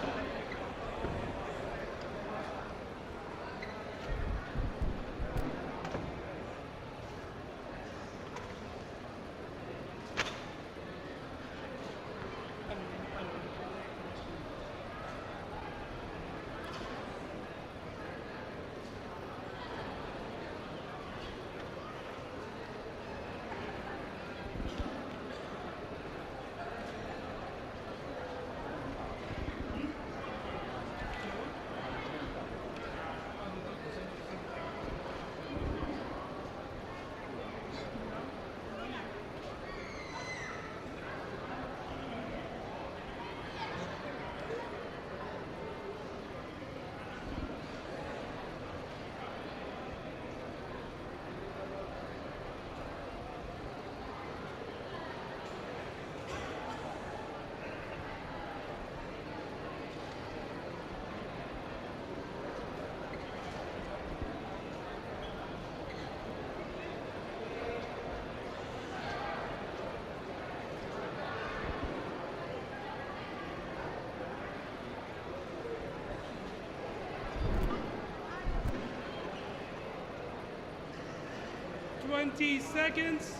20 seconds.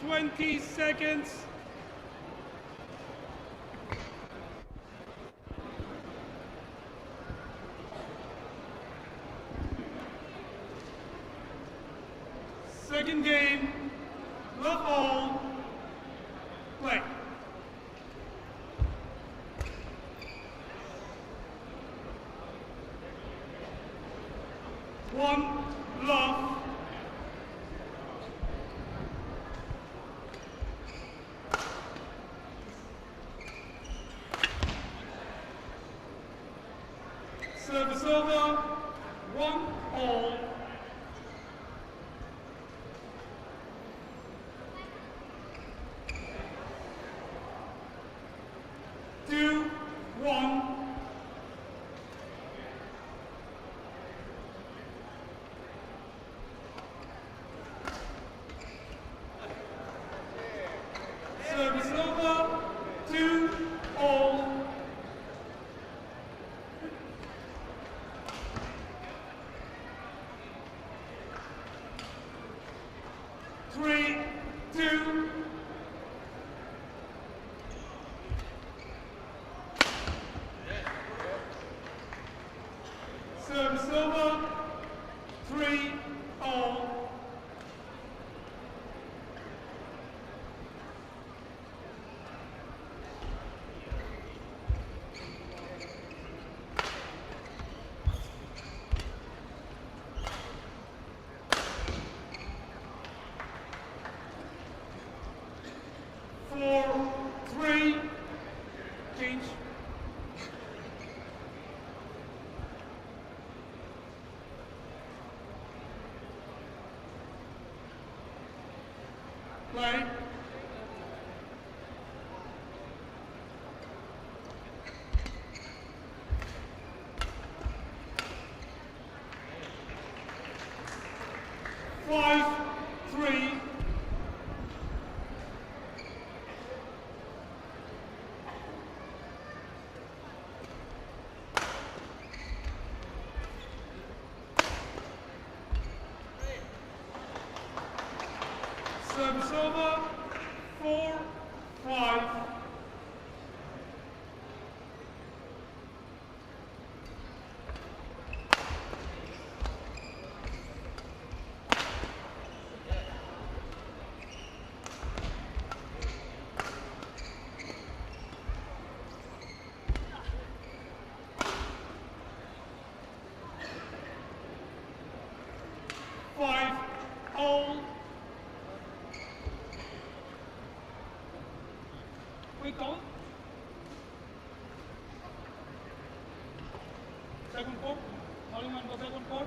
20 seconds. Second game, love all, play. One, love. Service over, 1-all. Two, one. Service over, 2-all. Three, two. Service over, 3-all. Four, three, change. Play. Five, three. Service over, 4-5. Five-all. Quick on. Second court. Calling on the second court.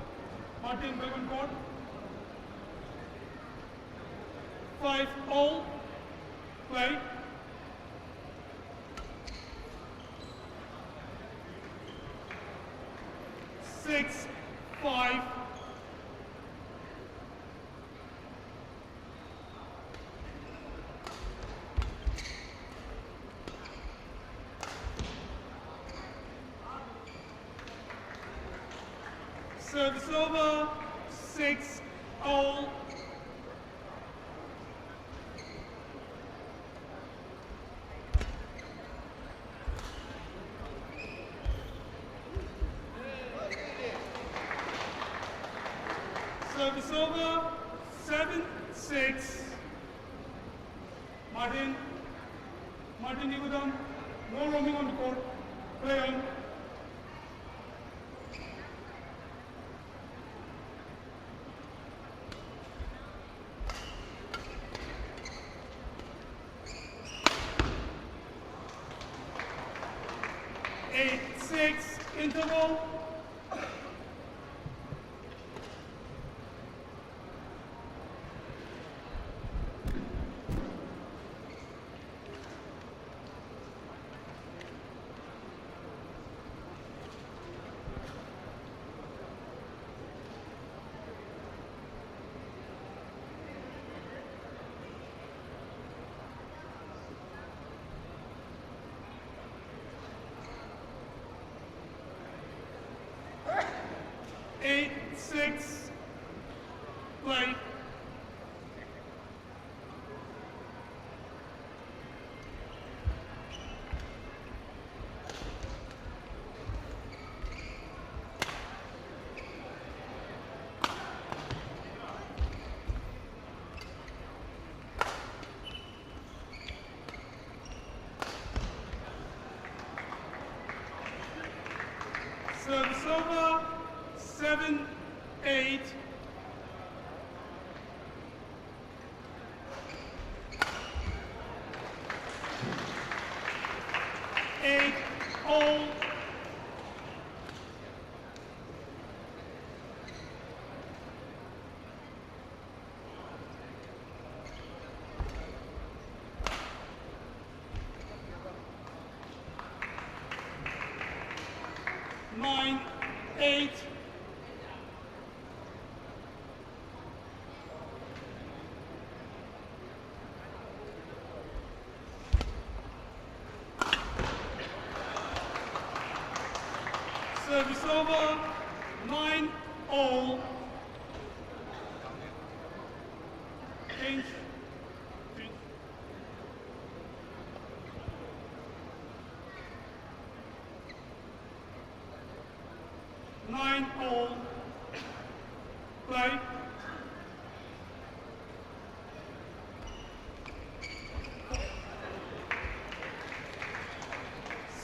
Martin, second court. 5-all. Play. Six, 5. Service over, 6-all. Service over, 7-6. Martin, you go down. No roaming on the court. Play on. Eight, 6, interval. Eight, 6, play. 8. Service over, 9-all. Change. 9-all. Play.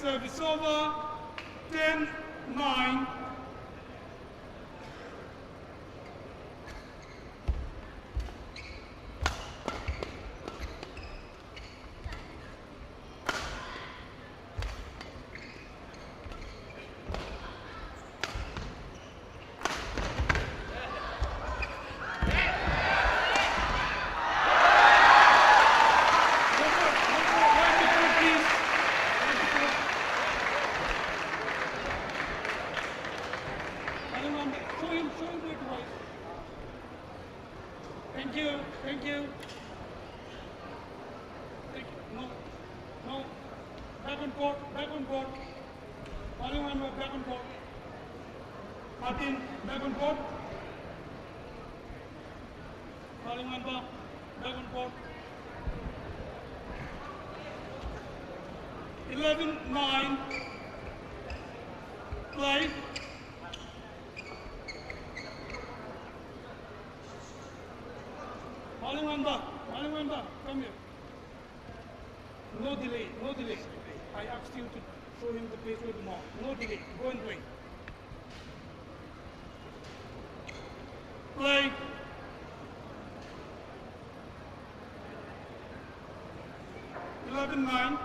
Service over, 10-9. Thank you, thank you. Thank you. No, no. Back on court, back on court. Only one more, back on court. Martin, back on court. Only one more, back on court. 11-9. Play. Malingwamba, come here. No delay, no delay. I asked you to show him the pace a little more. No delay, go and play. Play. (11-9).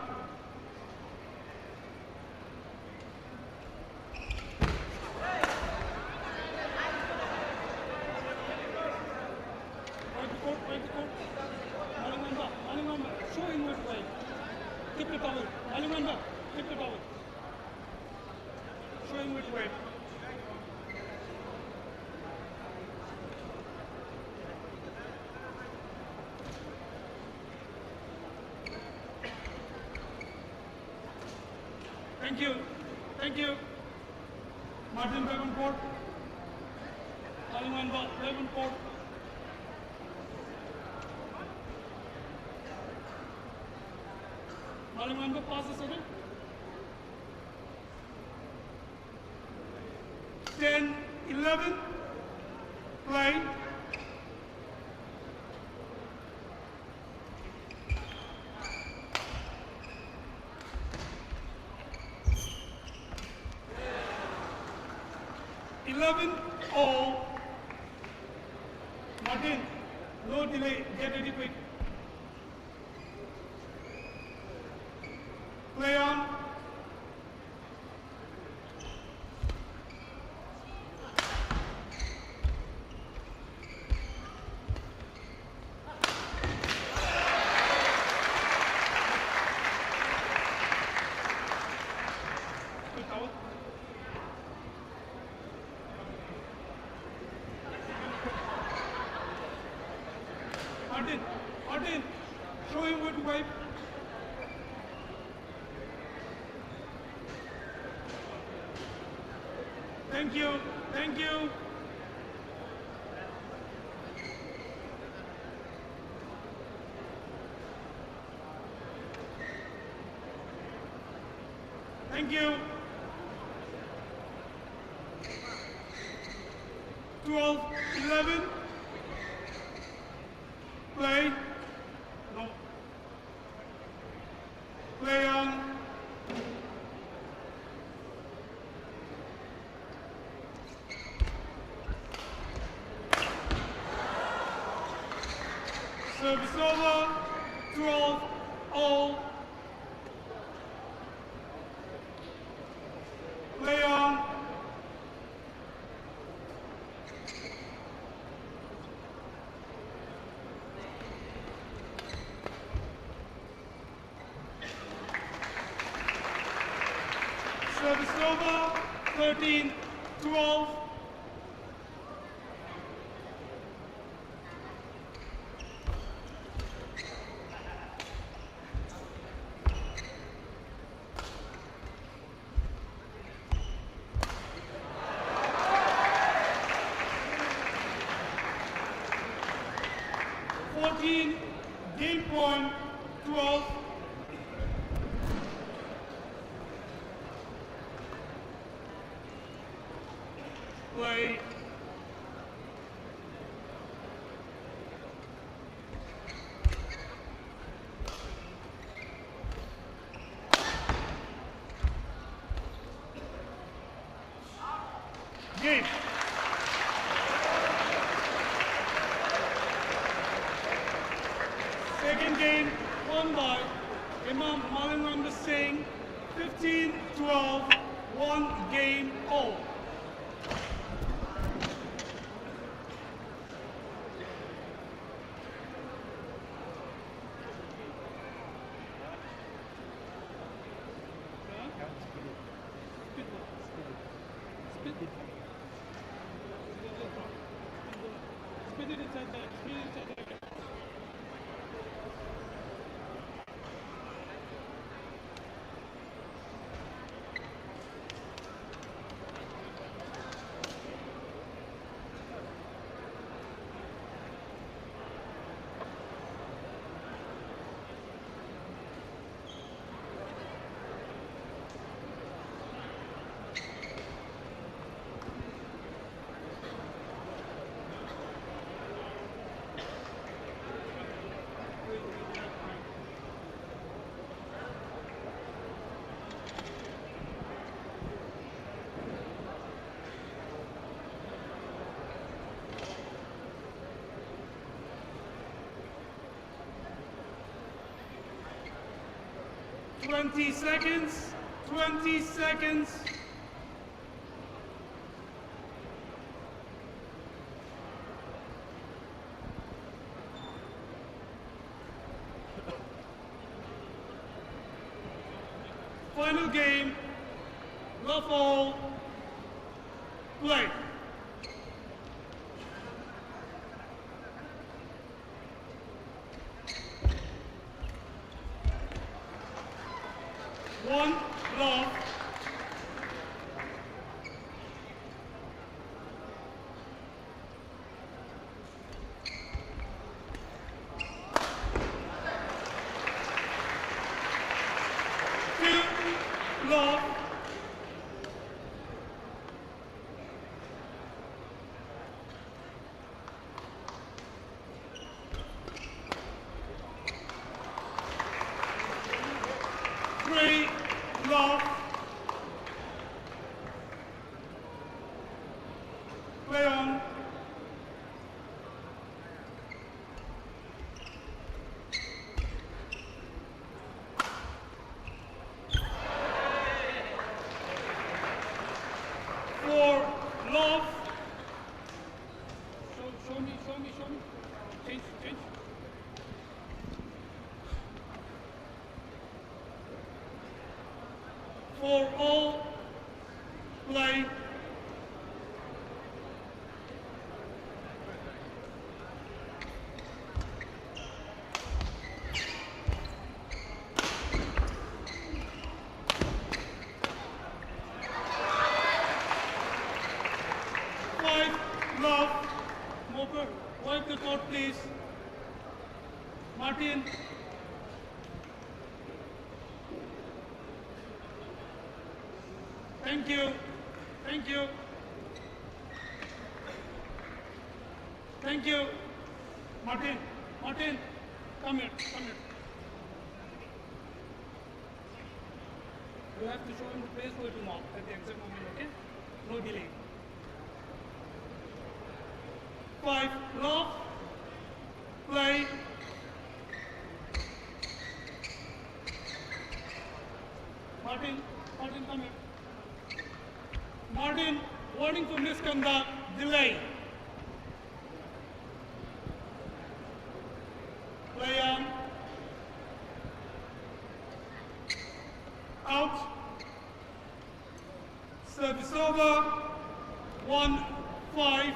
Show him what to play. Keep the towel. Malingwamba, keep the towel. Show him what to play. Thank you. Thank you. Martin, back on court. Malingwamba, back on court. Malingwamba passes it. 10-11. Play. (11-all). Martin, no delay. Get ready quick. Play on. Good out. Martin, show him where to wipe. Thank you, thank you. Thank you. 12-11. Play. No. Play on. Service over, 12-all. Play on. Service over, 13-12. 12. Game point 12. Play. Game. Second game won by Imam Malinanda Singh, 15-12, 1 game all. Spit it inside that. Spit it inside that. 20 seconds. 20 seconds. Final game. Love all. Play. One love. Two love. Three love. Play on. Four love. Show me. Change. For all, play. Five, love. Moper, wipe the court, please. Martin. Thank you. Thank you. Thank you. Martin, come here. You have to show him the place where to mark at the exact moment, okay? No delay. Five, love, play. Martin, come here. Martin, warning for misconduct, delay. Play on. Out. Service over. 1-5.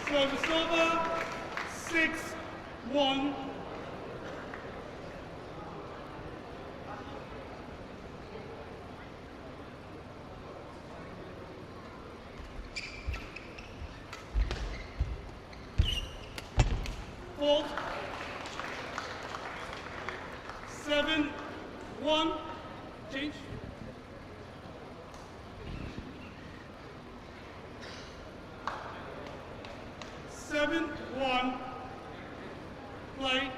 Service over, 6-1. Fault. 7-1. Change. Seven, one, play.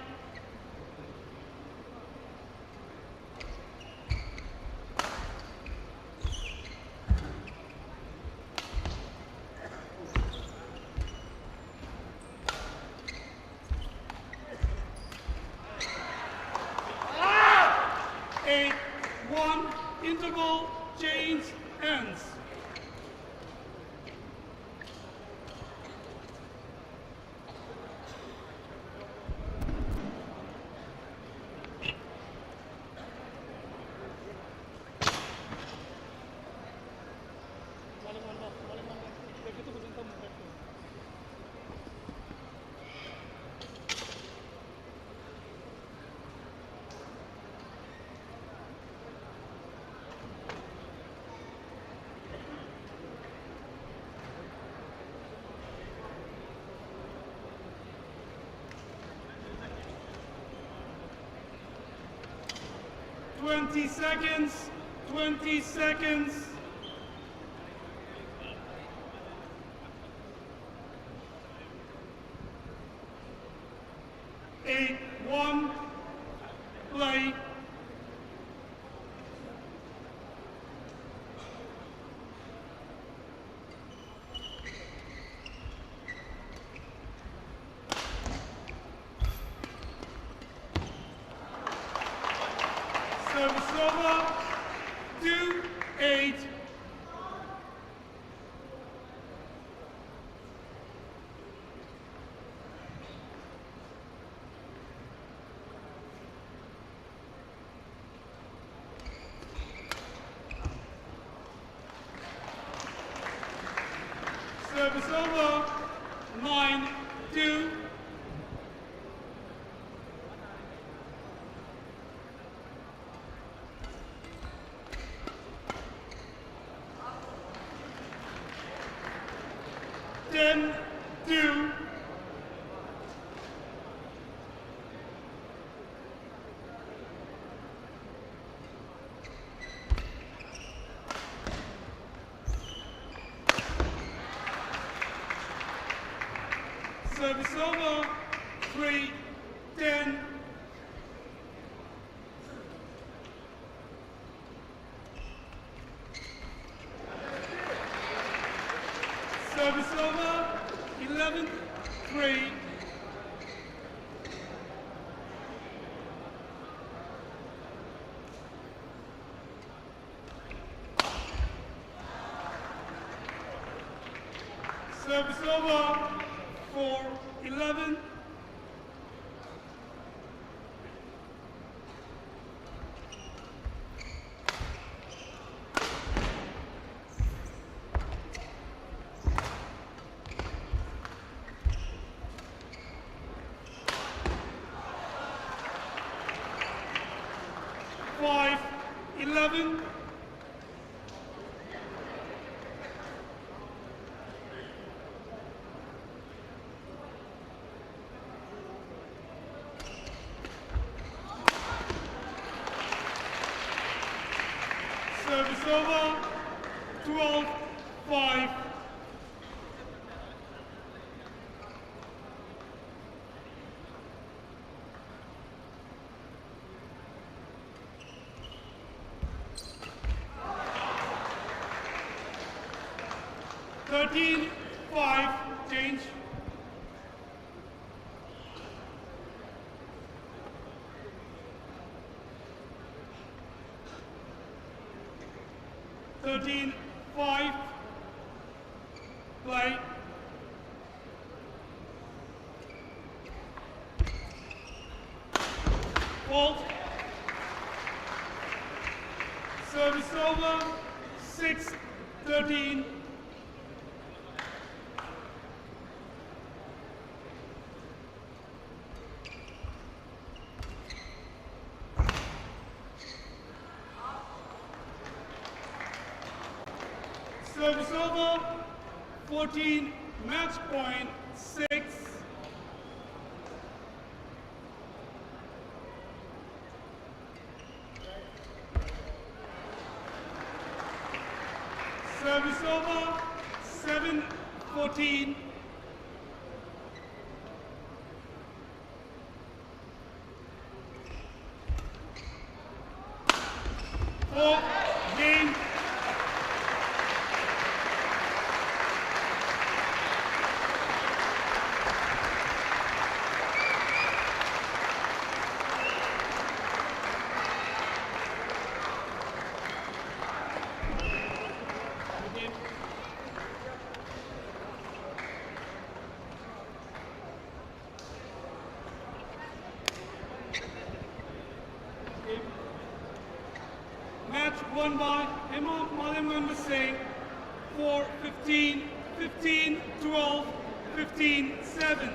Eight, one, interval, change, ends. Twenty seconds, 20 seconds. Eight, one, play. Service over, 2-8. Service over, 9-2. Ten, two. Service over, 3-10. Service over, 11-3. Service over, 4-11. Five, 11. Service over, 12-5. Thirteen, 5, change. Thirteen, 5. Play. Fault. Service over. 6-13. Service over. 14. Match point. 6. Service over. 7-14. Four. Game. Match won by M.S.B.A. 4-15, 15-12, 15-7.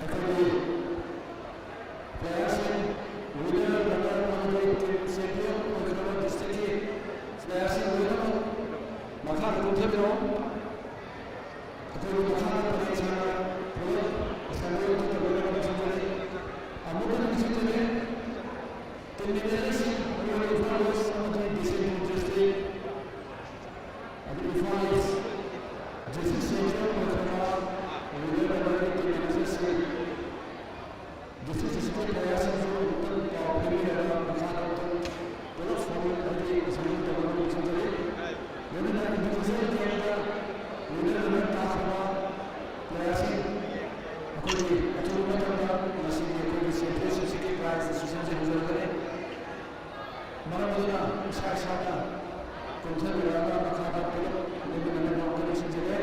Thank you. ꯃꯔꯝꯗꯨꯅ ꯏꯁꯥ ꯏꯁꯥꯅ ꯀꯣꯝꯊꯕꯤꯔꯛꯑꯒ ꯃꯈꯥꯗ ꯄꯨꯂꯞ ꯂꯩꯃꯤꯟꯅꯅꯕ ꯍꯣꯠꯅꯁꯤꯡꯖꯒꯦ.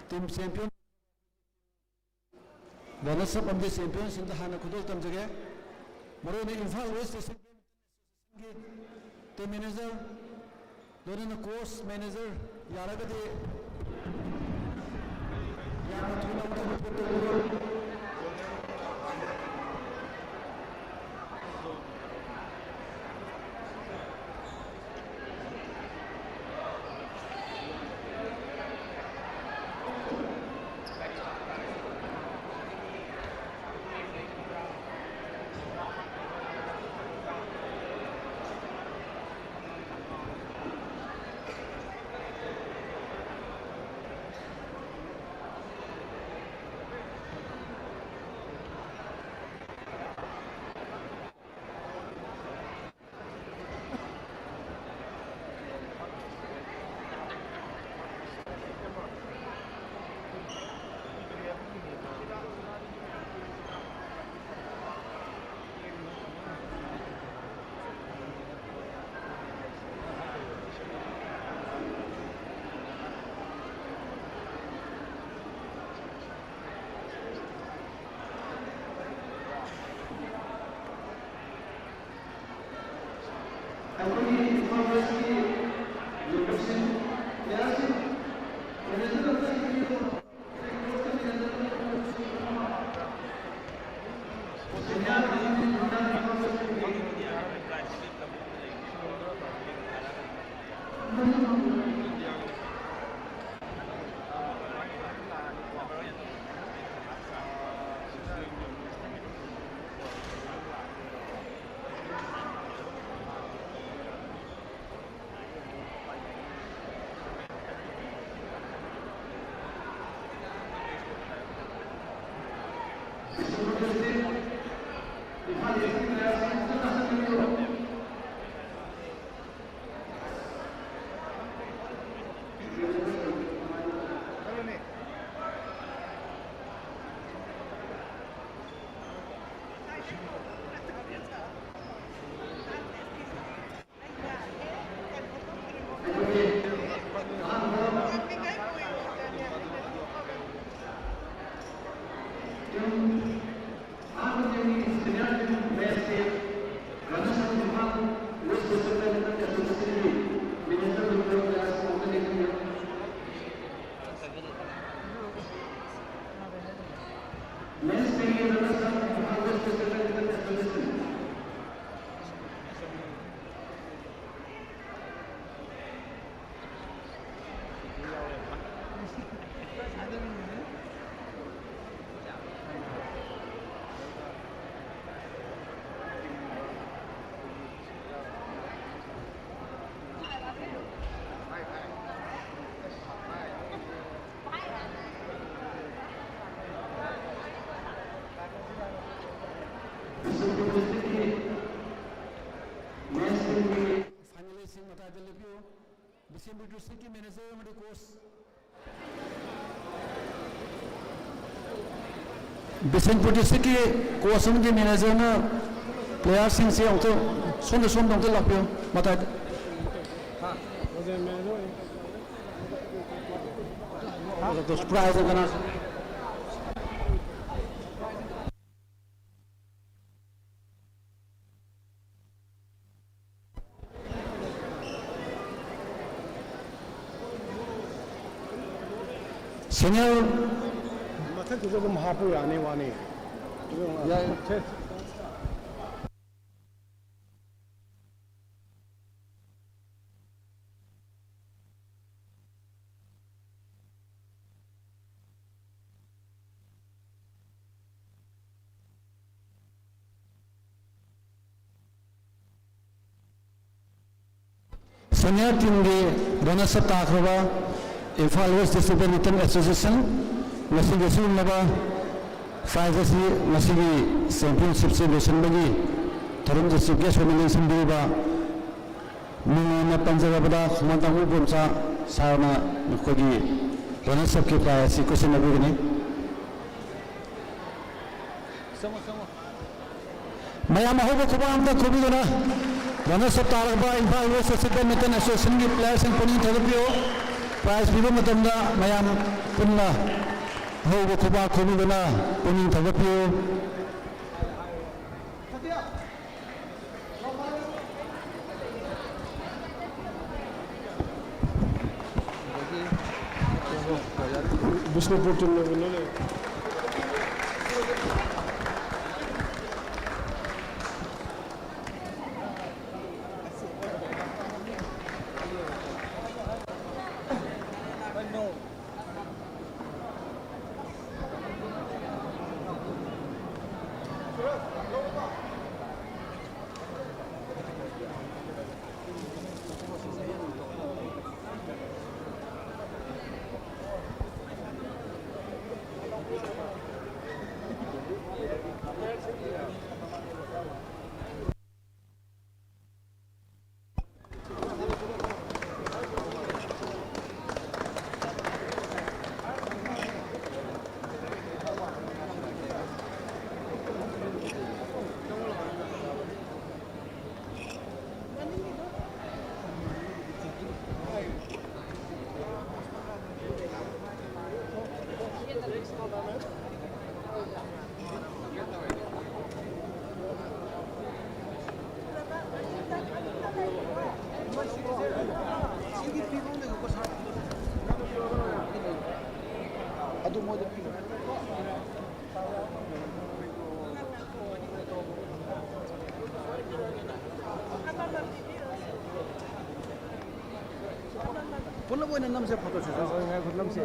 Team champion. Runners-up of the champions in the Hana Kudol Tamjage. Marone Imphal West team manager, Dorina course manager, Yaragade Yamatuna. Bishenpur district ki manager amadi coach Bishenpur district ki coach amadi manager na players sing se ong to som dong to lakpyo matai those prize organizers senior mathak tu jab mahapu aane wani senior team ge runners up takraba Imphal West District Badminton Association ngasigi sinaba prize si ngasigi championship celebration bagi tharum district ge someling simbiba mungna panjabada khmantamu bomcha sauna nkogi runners up ke prize si question abugini mayam hobo khobam ta khobidona runners up taraba Imphal West District Badminton Association ge players and poni thagpio prize bibo matamda mayam punna hobo khoba khobidona poni thagpio Bishnupur team ne punna boy nam se photo chu nam se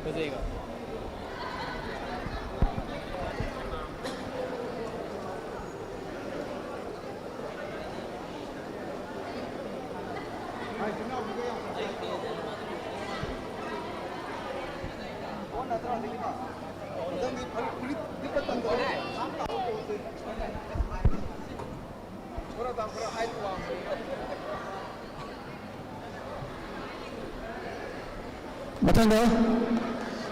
बजेगा matanga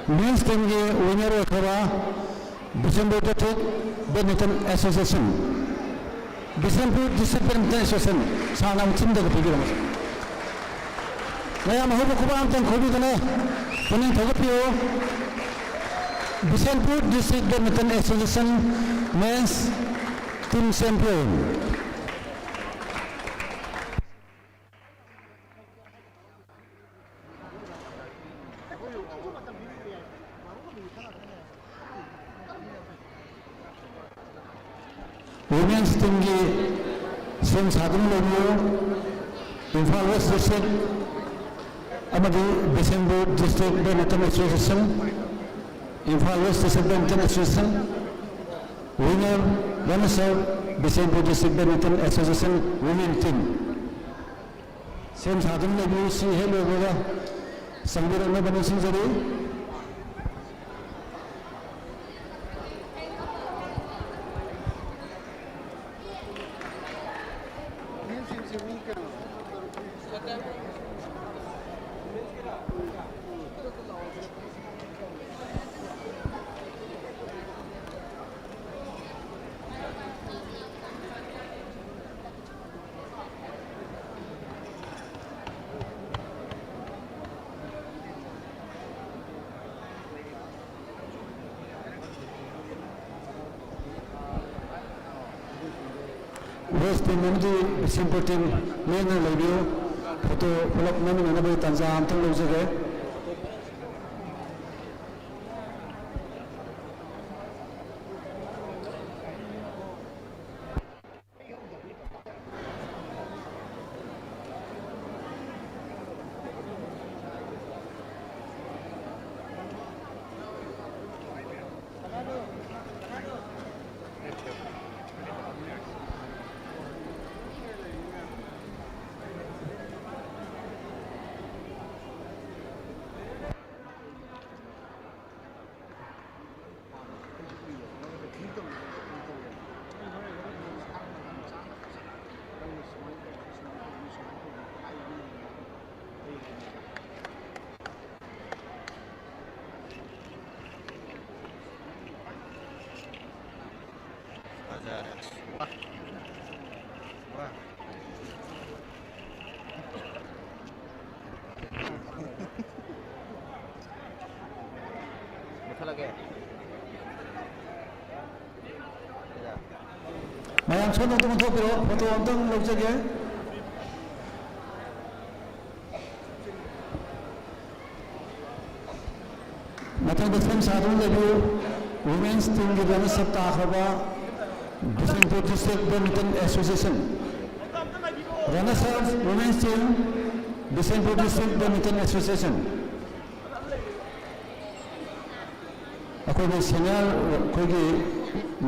men's team ge winner khara Bishenpur District Badminton Association Bishenpur District Badminton Association sana chim da pigi ram naya mahob khubam tan khobi dane puning thagapio Bishenpur District Badminton Association men's team champion Women's team की same साधन लोगों Imphal West District अमदी December District Badminton Association Imphal West District Badminton Association winner Manipur December District Badminton Association women team same साधन लोगों सी है लोगों का संगीत में बने सिंजरी West team memdi simple team lena lagyo photo pull-up namin na nabai tanza amtang lojage Mayang sono tong topiro photo ontong logjage Matang Basem Sadhu Lebu Women's Team की run सप्ताह खबा December District Badminton Association Runners of Women's Team December District Badminton Association अकोई के senior कोई के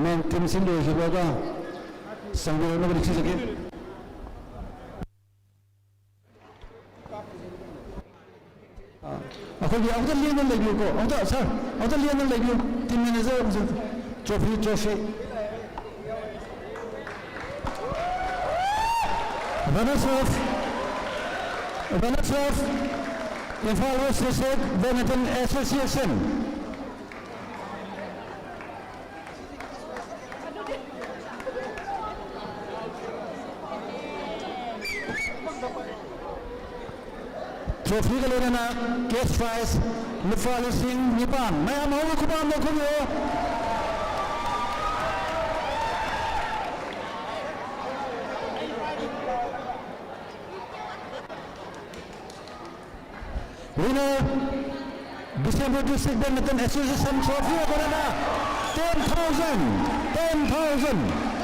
main team से लोग हिबागा संगठन में लिखी सके अकोई के अवधि लिया नहीं लगी को अवधि सर अवधि लिया नहीं लगी team manager trophy runners of Imphal West District Badminton Association Trophy ka lena na cash prize lupa lising nipan maya mau kupam mo kuyo winner December District Badminton Association trophy ka lena 10,000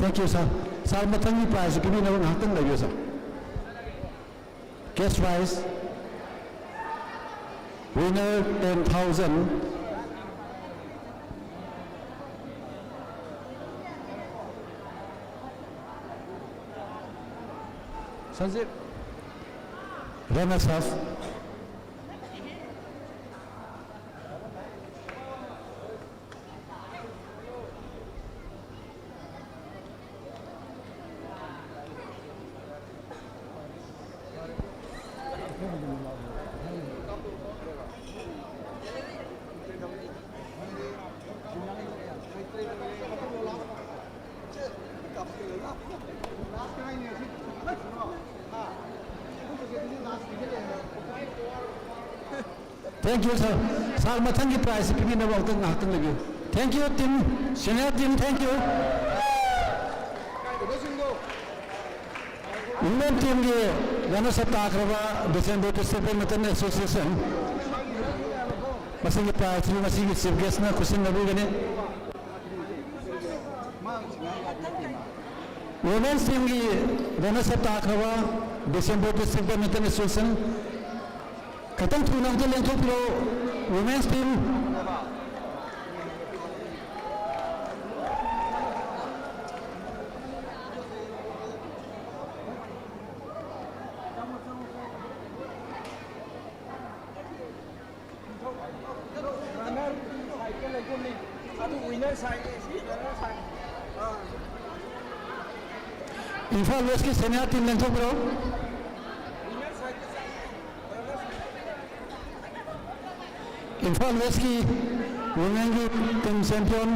Thank you, sir. Sir, matang prize kini na hatang lagyo, sir. Cash prize. Winner 10,000. Sanjay. Runners up. Thank you, sir. Sir, matang ki prize kini na wag tang hatang lagi. Thank you, team. Senior team, thank you. Women team ge runners-up takraba December District Badminton Association masih prize masih chief guest na kusin nabi gani women's team ge runners-up takraba December District Badminton Association katang tunang je lengkap lo women's team Imphal West की senior team lengkap bro Imphal West की women की team champion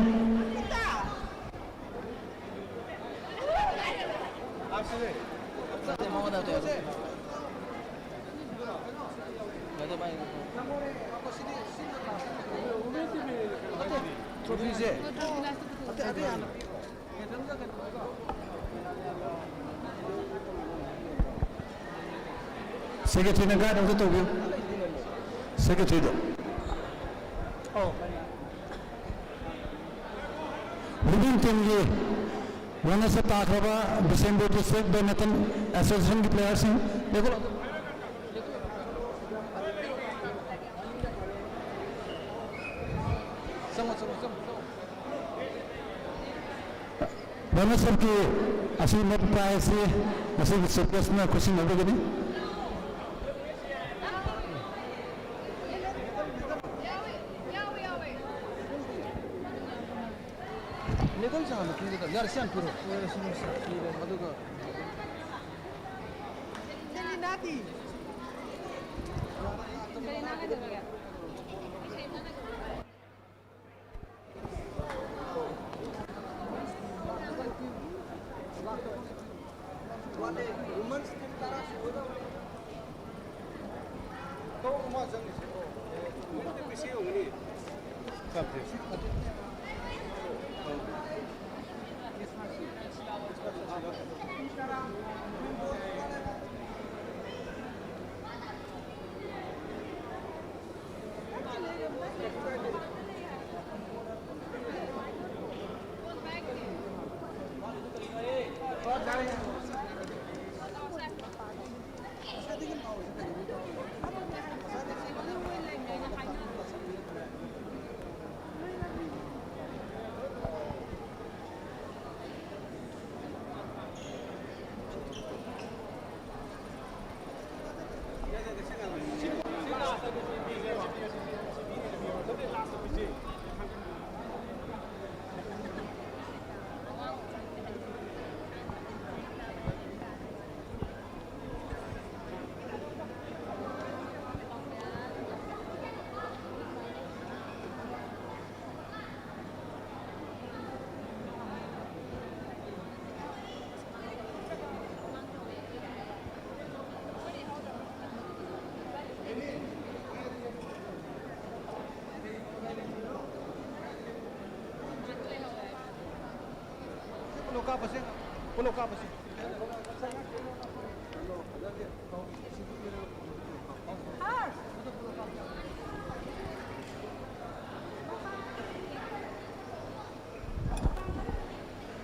Secretary na guard ang totoo Secretary do women team ye wana sa takraba December District Badminton Association के players हैं देखो wana सबके असली मत प्राय से असली सर्कस में खुशी न होगी नहीं निकल जाओ निकल यार शांत करो अदुगा नाती Pulau ka sih?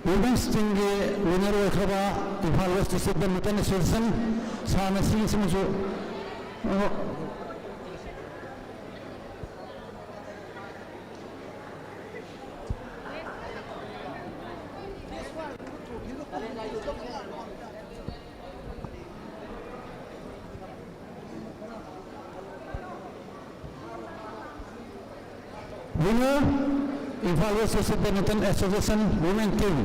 women's team के winner रखा Imphal West District Badminton Association सामने सिंह से मुझे winner Imphal West District Badminton Association women team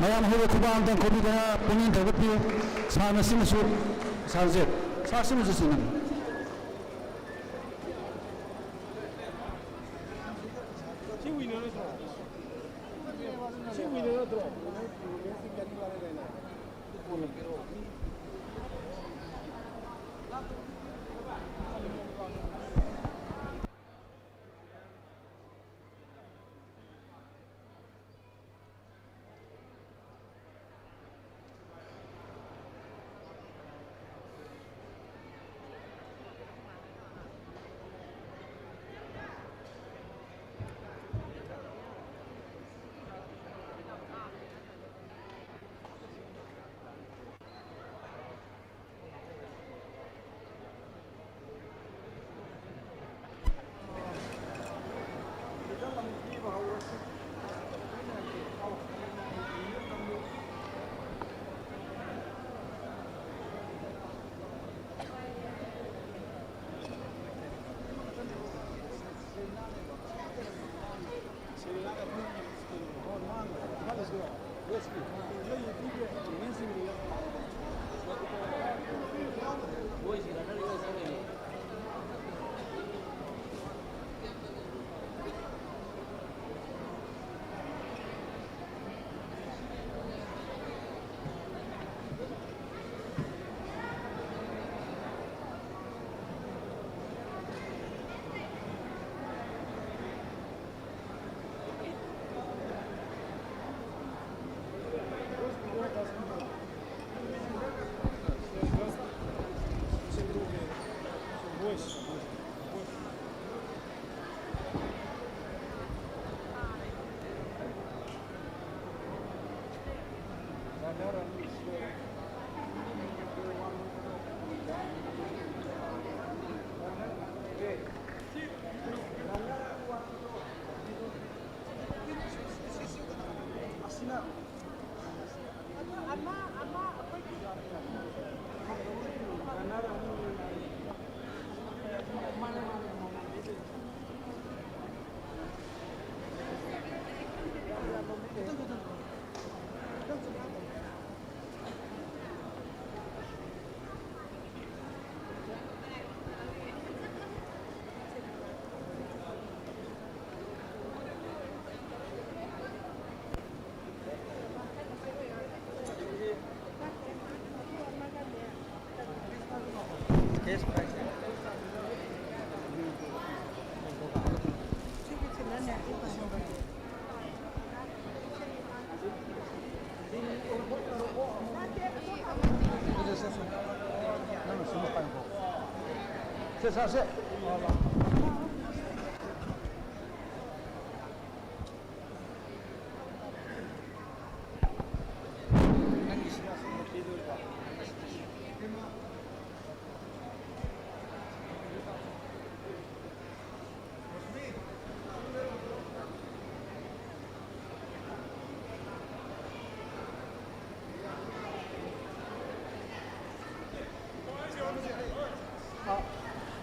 mayam ho kubang tang kobi da punin da piu sa na sim su sa je sa sim su sin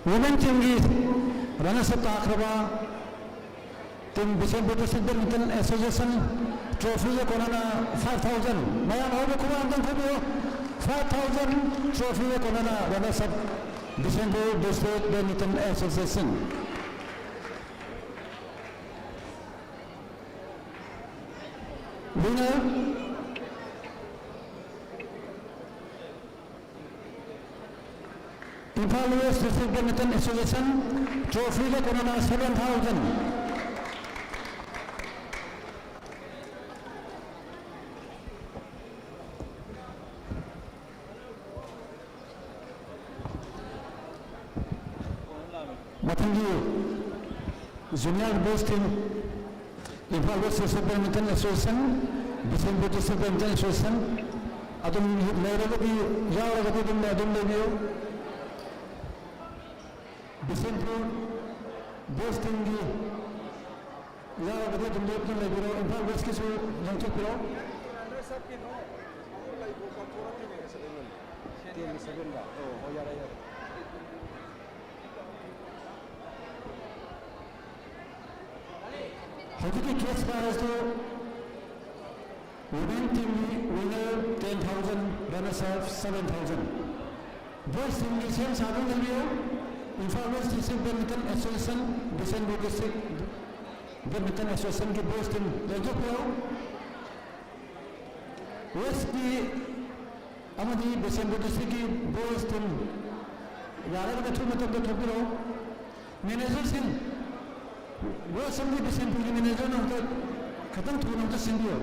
Women team की runners up ताकरवा team December Badminton Association trophy ये कोना 5,000 मैं यहाँ और भी कुमार अंदर खोलो 5,000 trophy ये कोना runners up December Badminton Association winner Imphal West District Badminton Association trophy le korana 7,000 Mathangi junior boys team Imphal West District Badminton Association December District Badminton Association adum leiragadi yawaragadi adum lebiyo December boys team की यार अगर तुम लोग अपने लेबिरो Imphal waste के सो junction पिरो होती की केस बारे तो women team winner 10,000 runners up 7,000 boys team की सेम साधन लेबिरो Imphal West District Badminton Association, December District Badminton Association की boys team लेजो पियो West की अमदी December District की boys team यार अगर तुम मतलब तो पियो manager सिंह वो समझे December की manager ना तो खत्म थोड़ा ना तो सिंह पियो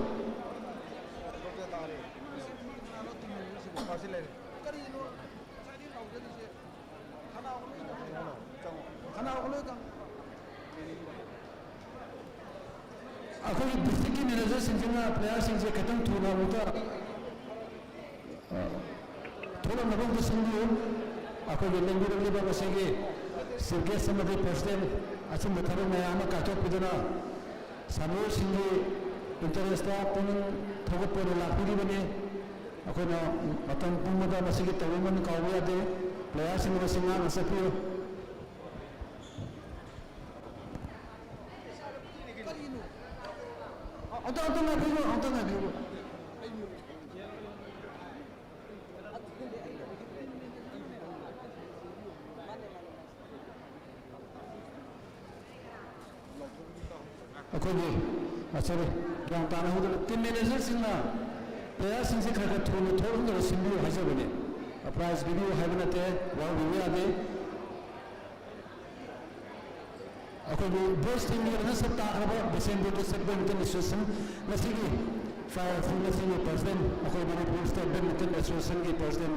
अखोई डिस्ट्रिक्ट की मैनेजर सिंचना प्लेयर सिंचे खत्म थोड़ा होता थोड़ा नबंग तो संगी अखोई बिल्डिंग भी बाबा सेंगे सिर्के समझे प्रेसिडेंट अच्छे मथारों में आमा काटो पिदना सामूर सिंगे इंटरनेशनल पुन थोड़ा पर लाखुरी बने अखोई ना मतन पुमदा मसीके तवेमन कावया दे प्लेयर सिंगे मसींगा नसपियो अंतर ना भिगो Sorry, yang tanah itu tim manager sihna, player sih kerja thun dari simbiu haja bene. Prize video haja nate, wah video ada. Aku ni boys team ni kan sebab apa besen itu Badminton Association masih ni fire full masih ni president. Aku ni Manipur State Badminton Association ni president.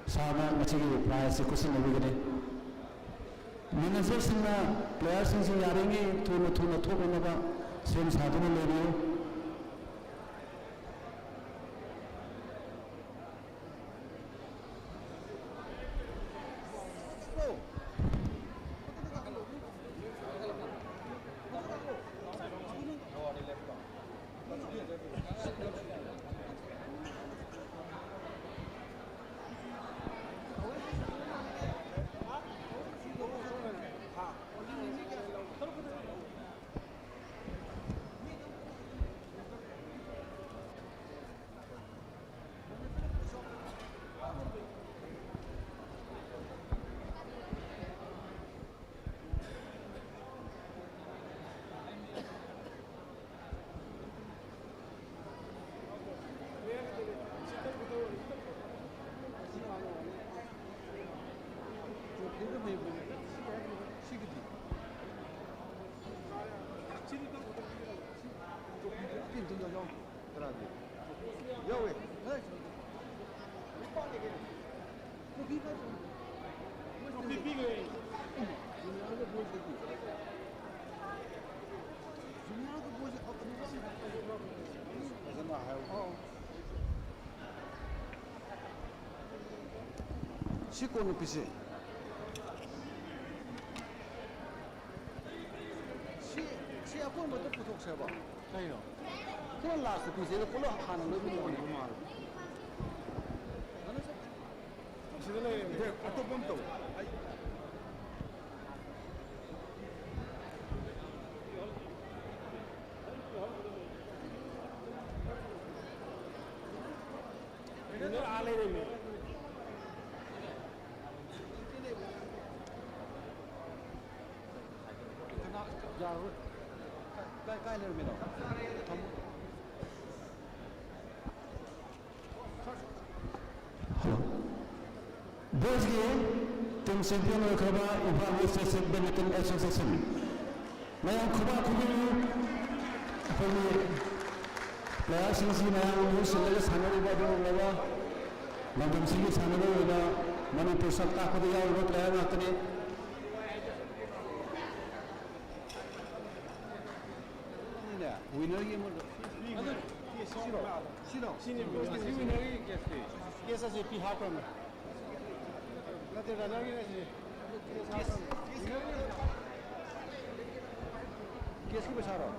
Sama masih ni prize kusin lagi ni. Manager sihna player sih yaringi thun thuk ni apa. Same satu ni lagi. Siko no pise. Si ako mo to putok sa ba? Kayo. Kaya last pise ko lo hana lo ni mo mal. Ano sa? Sila le ato punto. Ini ale ni. Kai ler mi no. Boys game team champion Kabaw Imphal State Badminton Association. Mayang Kabaw kubi apni player sing mayang ni sila sana ni ba dong lawa. Langam sing sana ni na Manipur sakta ko dia ulo player natne. Winner game mo. Ano? Sino? Sino winner game कैसे? कैसा से P हाथ में? ना तो runner की नहीं case की बचा रहा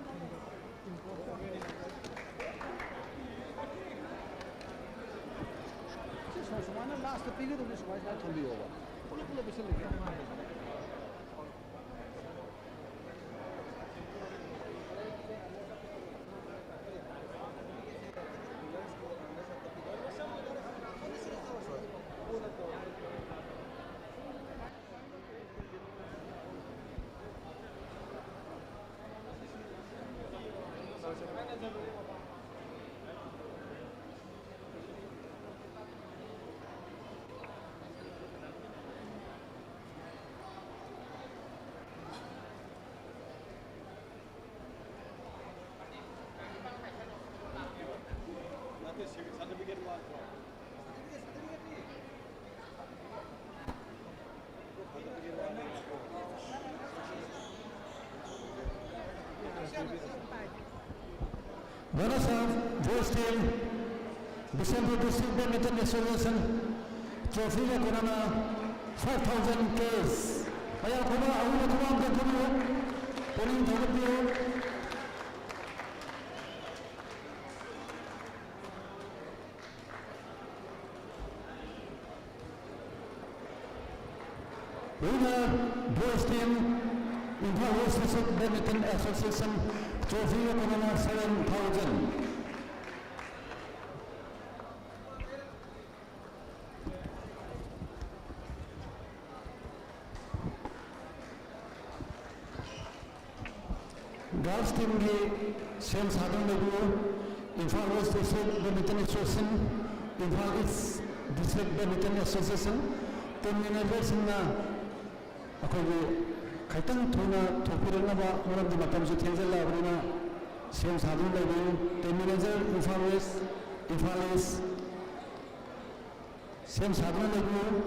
समाना लास्ट पीरियड में समाज का थोड़ी होगा पुलो बिसल लगे Yonex-Sunrise boys team December District Badminton Association trophy ka kuna 5,000 case. Kaya kuna awu na kuma ang kuno poling thawat diyo. Winner boys team Imphal District Badminton Association trophy ka kuna 7,000. Girls team की Same Southern Level, Imphal West District Badminton Association, Imphal East District Badminton Association, team managers in Kaitang Tuna Topiranaba, one of the Matamsu Tenzela, same Southern Level, team manager, Imphal West, Imphal East, same Southern Level,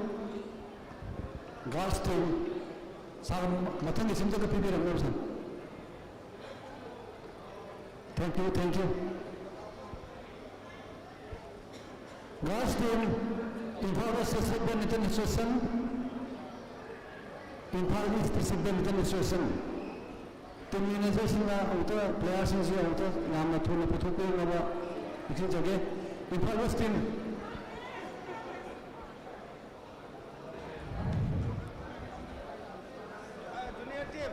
girls team, Sam Matan is in the PB. Thank you, thank you. Girls team, Imphal West District Badminton Association, Imphal East District Badminton Association. Team managers in the players in the outer Nama Tuna Putuku, Imphal West team. Junior team.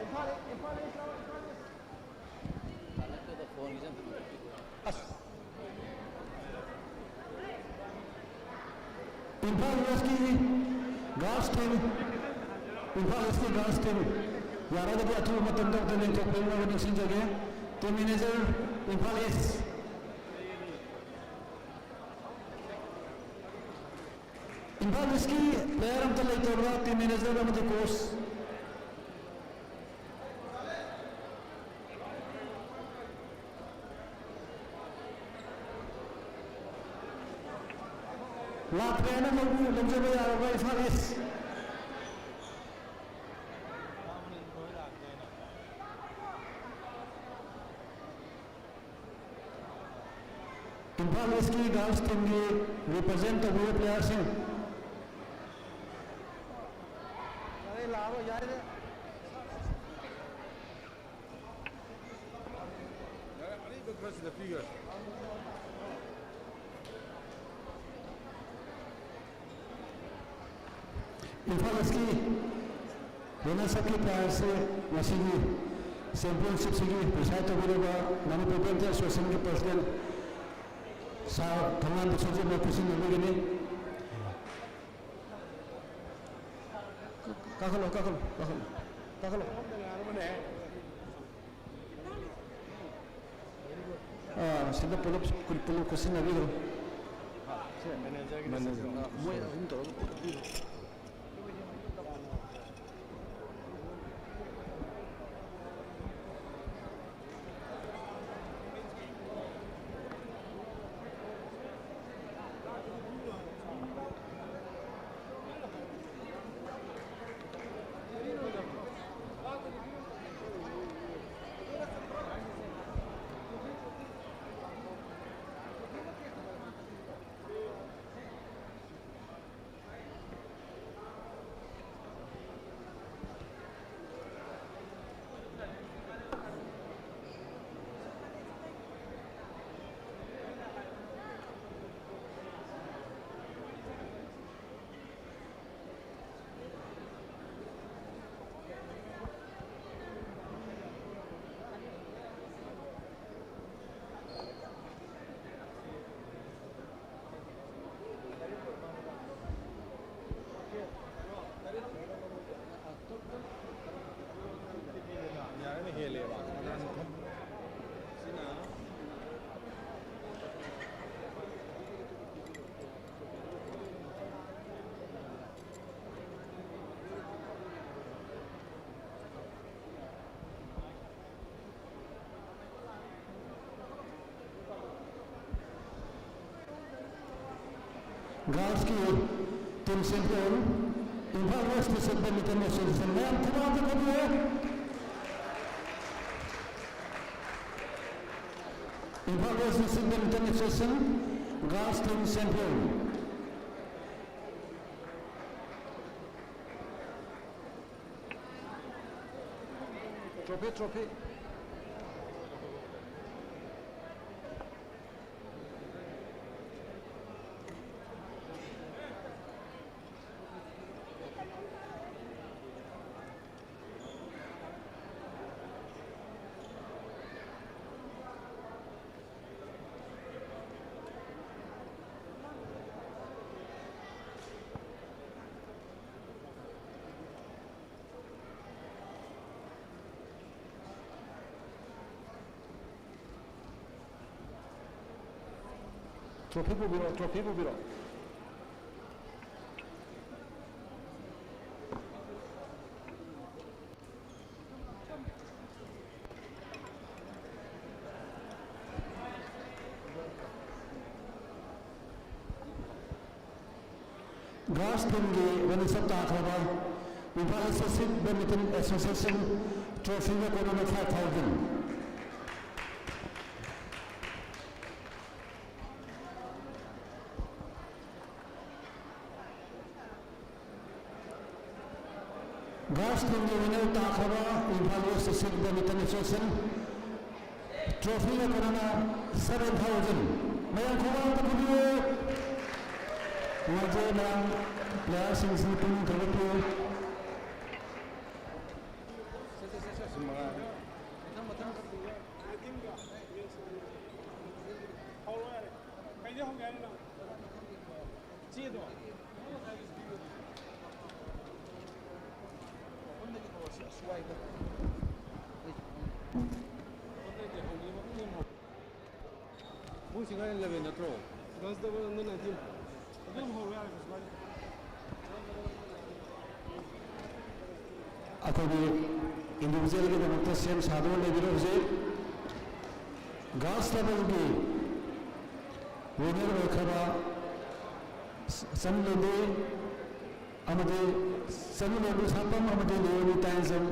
Imphal Imphal West girls team, Imphal West girls team. Yara the Atu Matanda the link of Pena team manager, Imphal East. Imphal West player of the later team manager of the course. La pena no se ve a la Imphal East. Imphal East girls team represent the way players in. The figure. Imphal East Yonex-Sunrise players Wasigi championship sigi preside over Manipur Badminton Association president Sa Thangan the Soji Makusin Nagini. Kakalo. Sila pulo kusin Nagino. Manager. Girls की team champion Imphal West District Badminton Association में हम कुमार को दिए Imphal West District Badminton Association girls team champion. Trophy. 트로피 뽑으러, 트로피 뽑으러. Grass team기 원석 다크바 Imphal District Badminton Association Trophy Economy 5,000. Grass team기 winner 다크바 Imphal District Badminton Association Trophy Economy 7,000. Mayang kuwang tapuyo. Wajah dan players yang sempurna terbetul. Aku di individual kita nanti same satu lagi berus. Gas level di winner berkara sambil amade sambil sampai amade leoni tanzam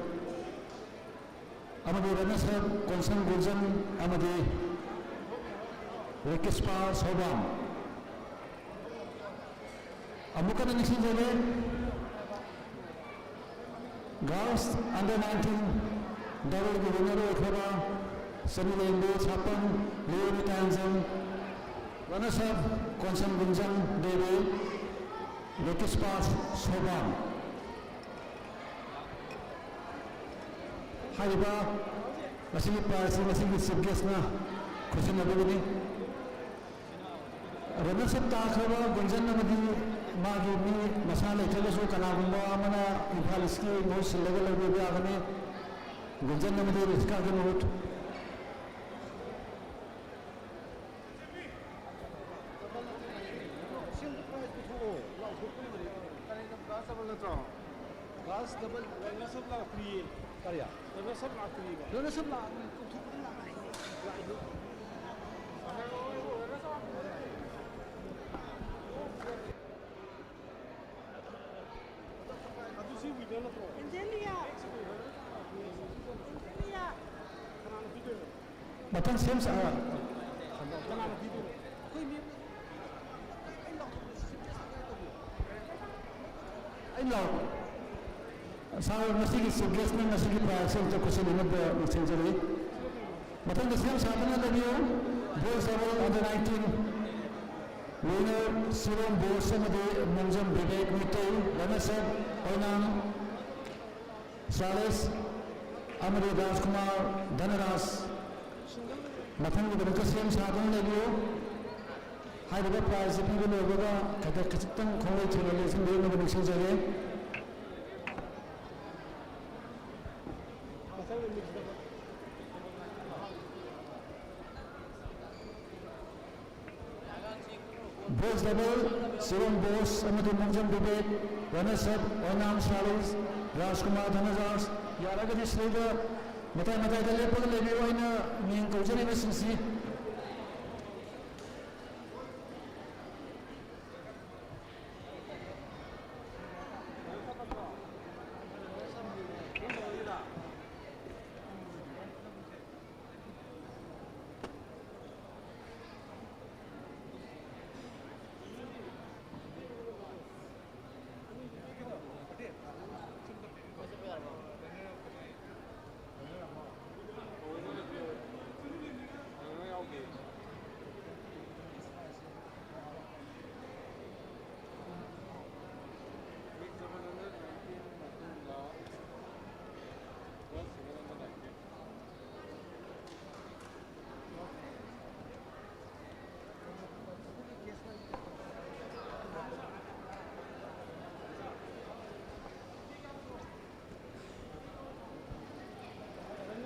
amade ranasab konsen gulzam amade rekispa sobam amukan ini sih jadi Girls under 19 double winner khara samile inde chapan leoni tanzam ranasab konsen gulzam devi rekispa sobam hariba masih prize masih subject na question na begini ranasab ta khara gunjan namadi magi ni masala thalasu kana gumba mana Imphal ski most level of be agane gunjan namadi riska ke note Gas double ranasab la free karya ranasab la free ranasab la Matan same sa ay law sa masih suggest na masih price to question na ba messenger matan the same sa na lagi boys level under 19 winner Sirom Bosamade Manjam Vivek Mittal Ranasab Onam Salis Amari Rajkumar Dhanaras Mathan की बरकत से हम साधन लगे हो high बड़ा price भी वो लोगों का कहते कितना खोले चले लेकिन देर में बनिश चले बोस डबल सिरोन बोस अमृत मंजम डिबेट वनसब ओनाम सालिस राजकुमार धनराज यार अगर इस लेगा Matai dale pag lebe wa ina ning kaujani na sinsi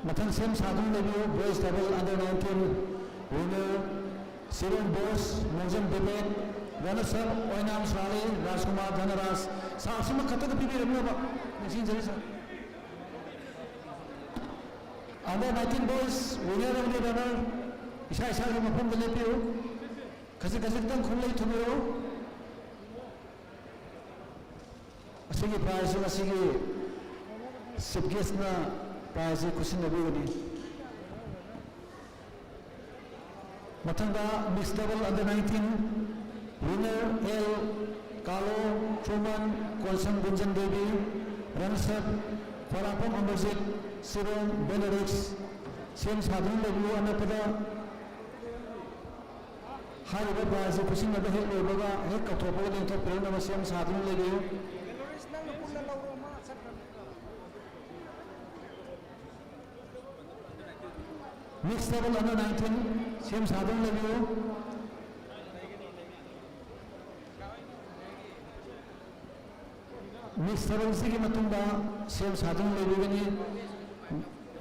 Matan same sadhun lagi boys double under 19 winner Siren Bose, Mojan Debet, Vanessa Oinam Srali, Rajkumar Dhanaras, Sasima Kataka Pibi Remova, Machine Jerisa. Under 19 boys, winner of the runner, Isha Mapum Lepio, Kazakazan Kulay Tomorrow. Asigi prize, Asigi Subgesna prize, Kusina Bugadi. Matanga mixed double under 19, winner L. Kalo, Truman, Kolson Gunjan Devi, runners-up, Farapam Amazit, Siron, Benedix, Siam Sadhun Levu, Anapada, Hariba prize, Kusin of the Hill, Baba, Hekatopo, and Topena, Siam Sadhun Levu. Mixed double under 19, Siam Sadhun Levu. Mixed double Sigi Matumba, Siam Sadhun Levu.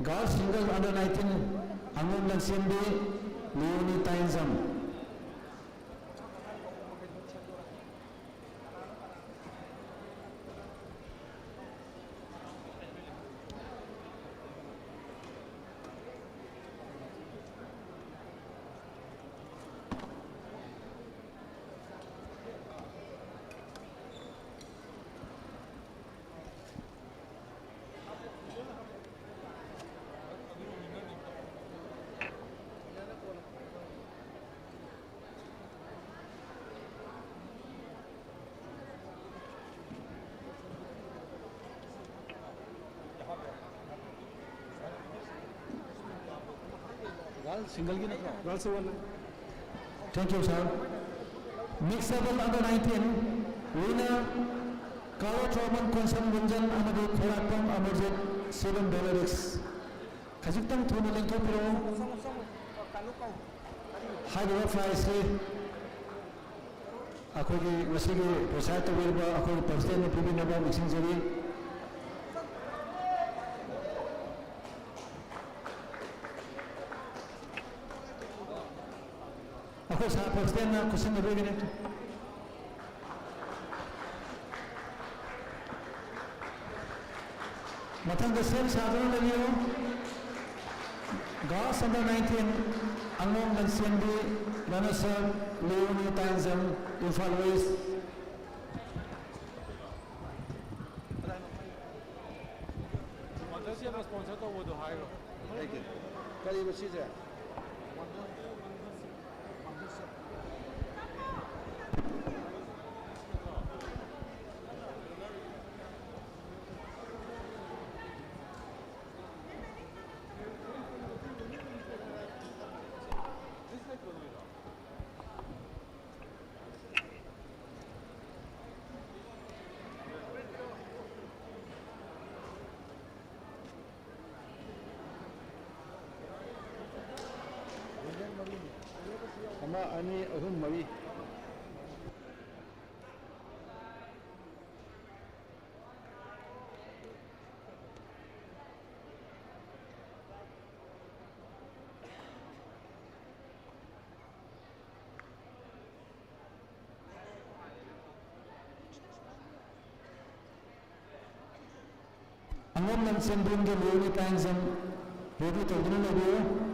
Girls single under 19, Angun Lansimbi, Leonie Tainzam. Single game. Thank you, sir. Mixed double under 19, winner Kalo Truman, Konsam Gunjan, Amadu Khorapam, Amazit, Sivan Benedix. Kaziktam Tunaling Topiro, Hydro Fly, Akogi, Vasigi, Posata Wilba, Akoi, Pastel, Pibinaba, Mixing Zeri. Ako sa Pastel na kusin na bigyan ito. Matang Siem Sadhun Levu, girls under 19, Angong Lansimbi, runners-up, Leonie Tainzam, Imphal West. Kali Rashid. Ama ani ahum mari. Angom Lansimbi, Leonie Tainzam, ready to do the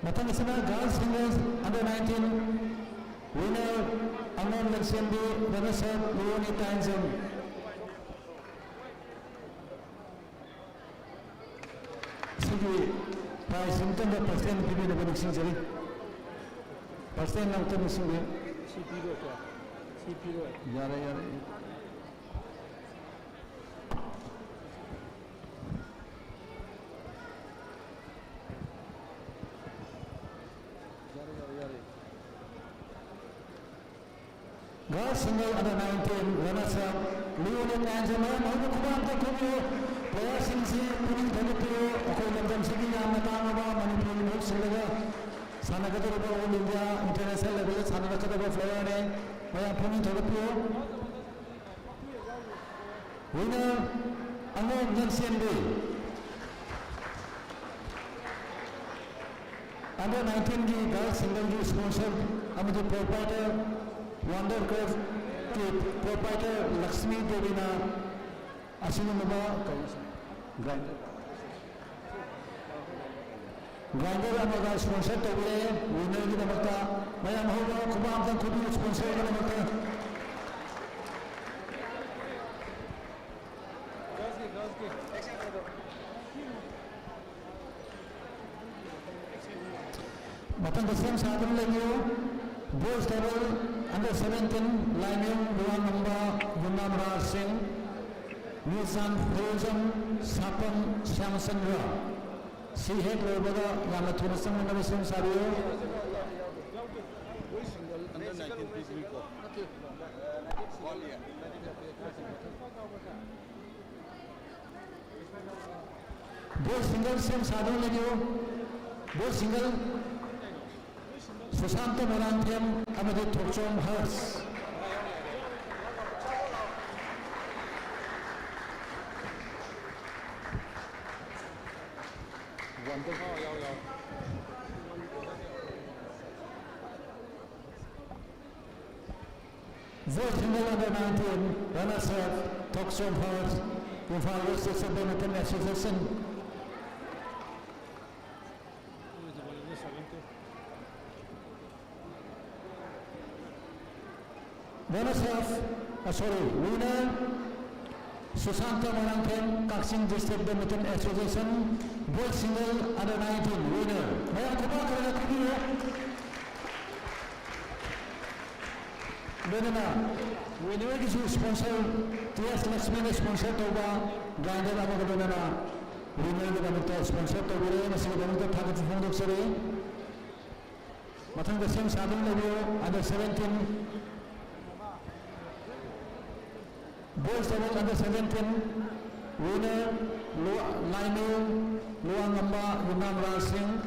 Matang Isana girls singles under 19, winner Angom Lansimbi, runners-up Leonie Tainzam. Sige, prize intan da persen pibi na mixing jari. Persen na utan mixing de. CP yara. Girls single under 19 runners up Leonid Angela Mahu Kumar Takubu players in C Puning Takubu Okolam Sigi Yamatama Manipur Silaga Sanakataba All India International level Sanakataba Florida Maya Puning Takubu winner Anand Jansiende under 19 की girls single की sponsored हमारे proprietor Wonder Curve के proprietor Lakshmi देवी ना असीम मुबा grinder हमारा sponsor तो हुए winner की नमकता मैं हम होगा कुमार तक खुद ही स्पॉन्सर का नमकता मतन दसम साधन लगियो boys double under 17 Lionel Luan Namba Yunamra Singh Nizam Hozam Sapam Shamsandra C head Lobaga Yamathunasam Navasim Sario boys single same साधन लगियो boys single Susanto Moranthem Amadi Turchom Hers Voice single under 19 runners up Turchom Hers Imphal versus Badminton Association runners up winner Susanta Moranthem Kaksing District Badminton Association boys single under 19 winner Maya Kumar Karana Kudiyo Benana winner ki sponsor TS Lakshmi sponsor toba grinder amaga benana winner ki damta sponsor tobure masiga damta thagat phondok sare mathang the same sadhan lagyo under 17 boys double under 17 winner Lionel Luang Namba Yunam Raj Singh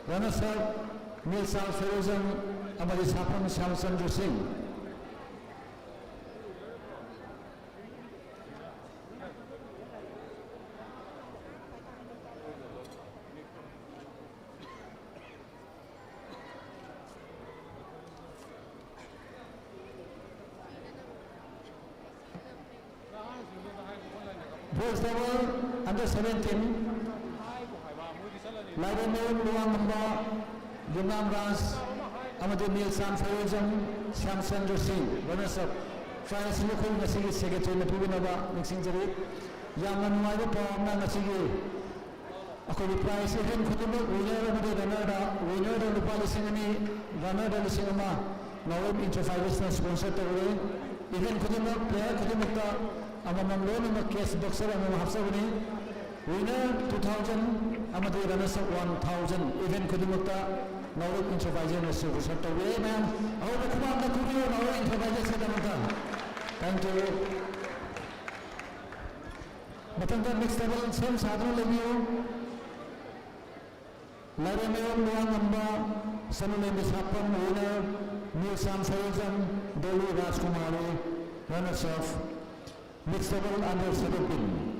runners up Nilsal Ferozam Amadi Sapam Shamsandra Singh boys double under 17 Lionel Luang Namba Yunam Raj Amadi Nilsal Ferozam Shamsandra Singh runners up France local Nasigi Secretary Napubinaba mixing Jari Yaman Maiba Pamna Nasigi Akoli prize event Kutubu winner Amadi winner Lupali Singani runner Singama Nawab Interfires sponsor Taway event Kutubu player Kutumukta Amamam Lona case boxer Amam Hafsabani winner 2000 Amadi runners up 1000 event Kutumukta Nawab Interfires sponsor Taway ma'am Aho Kumar Kudiyo Nawab Interfires Sedamata thank you Matanda next level same sadhan lagyo Lionel Luang Namba Sanule Misapam winner Nilsam Ferozam Dolu Rajkumari runners up mixed double under 17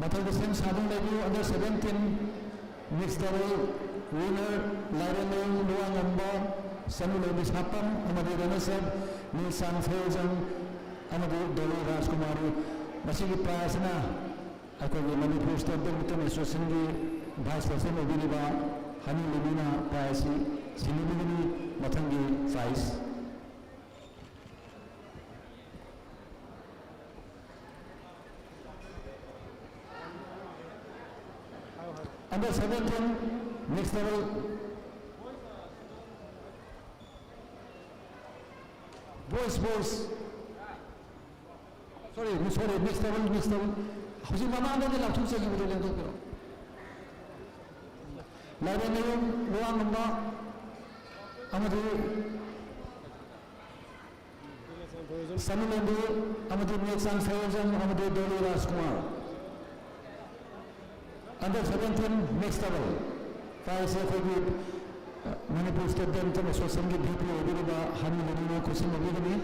Matal the same sadhan debut under 17 mixed double winner Lionel Luang Namba Sanule Misapam Amadi Ranasab Nilsan Ferozam Amadi Dolu Rajkumari Masigi Prasana Akoli Manipur State Badminton Association Vice President Obiriba Hani Limina Payasi Sinibini Matangi Prize. Under 17 mixed level. Boys. Sorry, mixed level. How's Mama under the Latu Sagi with the Lendo? Lavanayum, Luanamba, Amadu Samulandu, Amadu Matchesof, Amadu Doli Raskumar. Under 17 mixed level. Five Manipur State Badminton Association BP Obiriba Hani Limina Kusim Obiribi.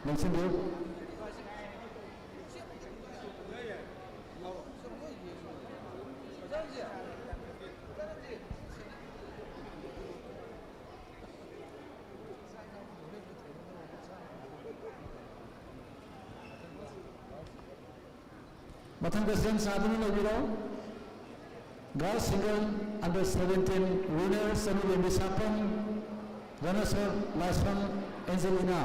Nelson Dev. Matang President Sadhana Nagiro, girls single under 17 winner Sanu Lembisapan, runners-up last one Angelia.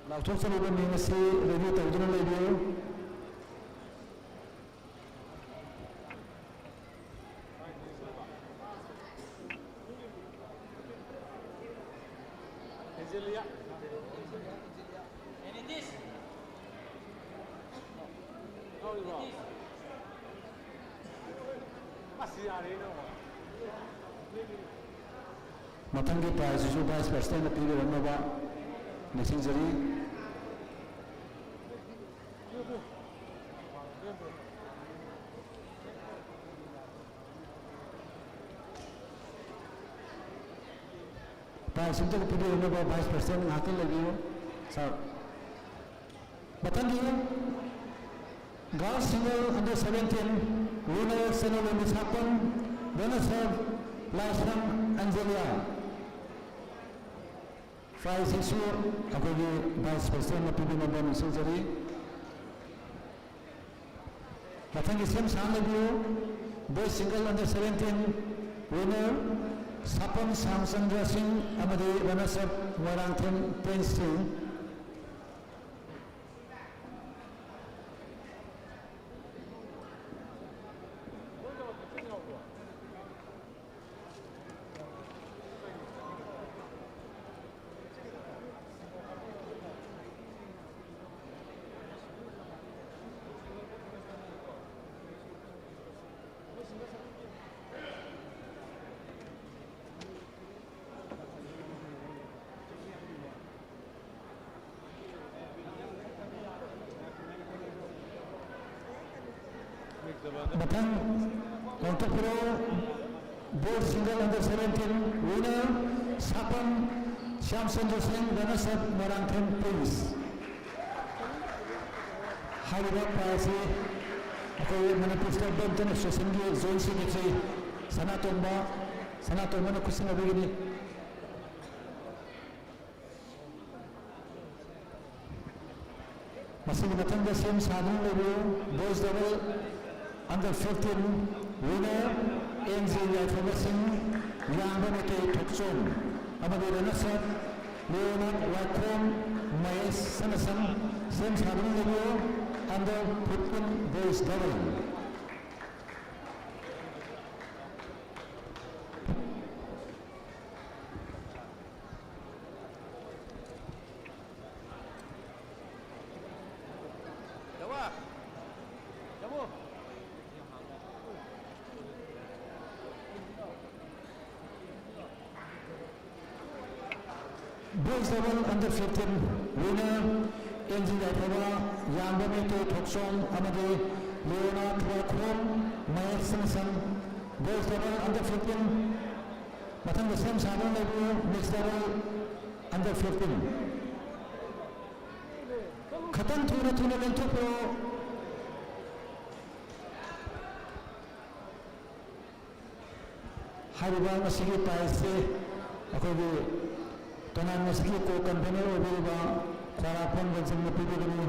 Now talk to me when say review the original review. Matangi prize is Vice President of Peter Nova Necessary. Prize into the Peter Nova Vice President Hakel Levio. So Matangi girls single under 17 winner Sanu Lembisapan, runners-up last one Angelia. Prize issue according Vice President of People Number Necessary. Matangi same sound review. Boys single under 17 winner Sapam Samsandra Singh Amadi runners-up Warangton Prince Singh. Batang untuk pro boys single under 17 winner Sapam Shamsundar Singh runners-up Warangton Prince. High work prize ako Manipur State Badminton Association की zone secretary Sanatomba ने कुछ न बिगड़ी. Masih batang the same sadhana level boys double under 15 winner Angelia Singh Yambamete Tokson Amadi runners-up Leonard Maes Sanasan same sadhana level under 15 boys double. Boys level under 15 winner Angelia Yambamete Tokson Amadi Leonard Maes Sanasan. Boys level under 15 Matang the same sadhana level mixed level under 15. Khatang thuna lento pro hariba masigi paise akogi tonan masigi ko convener obiriba khara phon ganjam na pibigani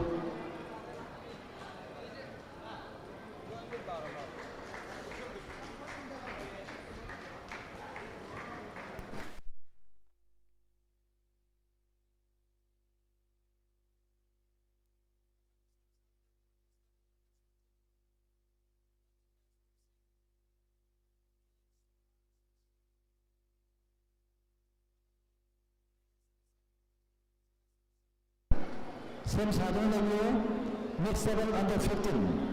Same Sadhana level, mixed double under 15.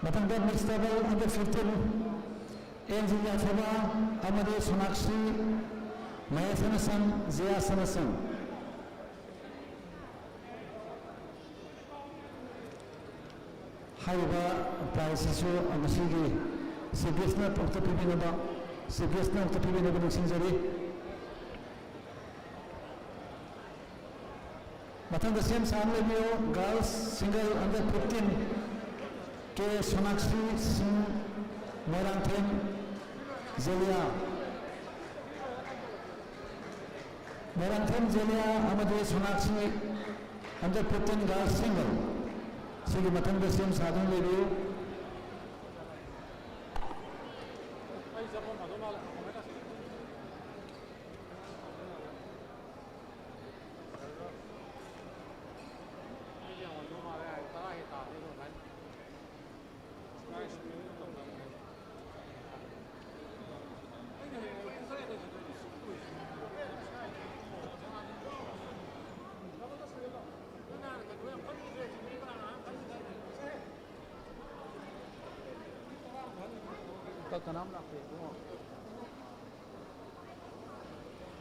Matangga mixed double under 15 Engineer Faba Amade Sonakshi Maya Sanasan Zia Sanasan Haiba Prices Amasigi Sigisna of the Pibinaba Sigisna of the Pibinaba Sinjari Matangga same Samlevio girls single under 15 K. Sonakshi Singh Moranthem Zelia Moranthem Zelia Amade Sonakshi under 15 girls single Sigi Matanga Sim Sadhan Levi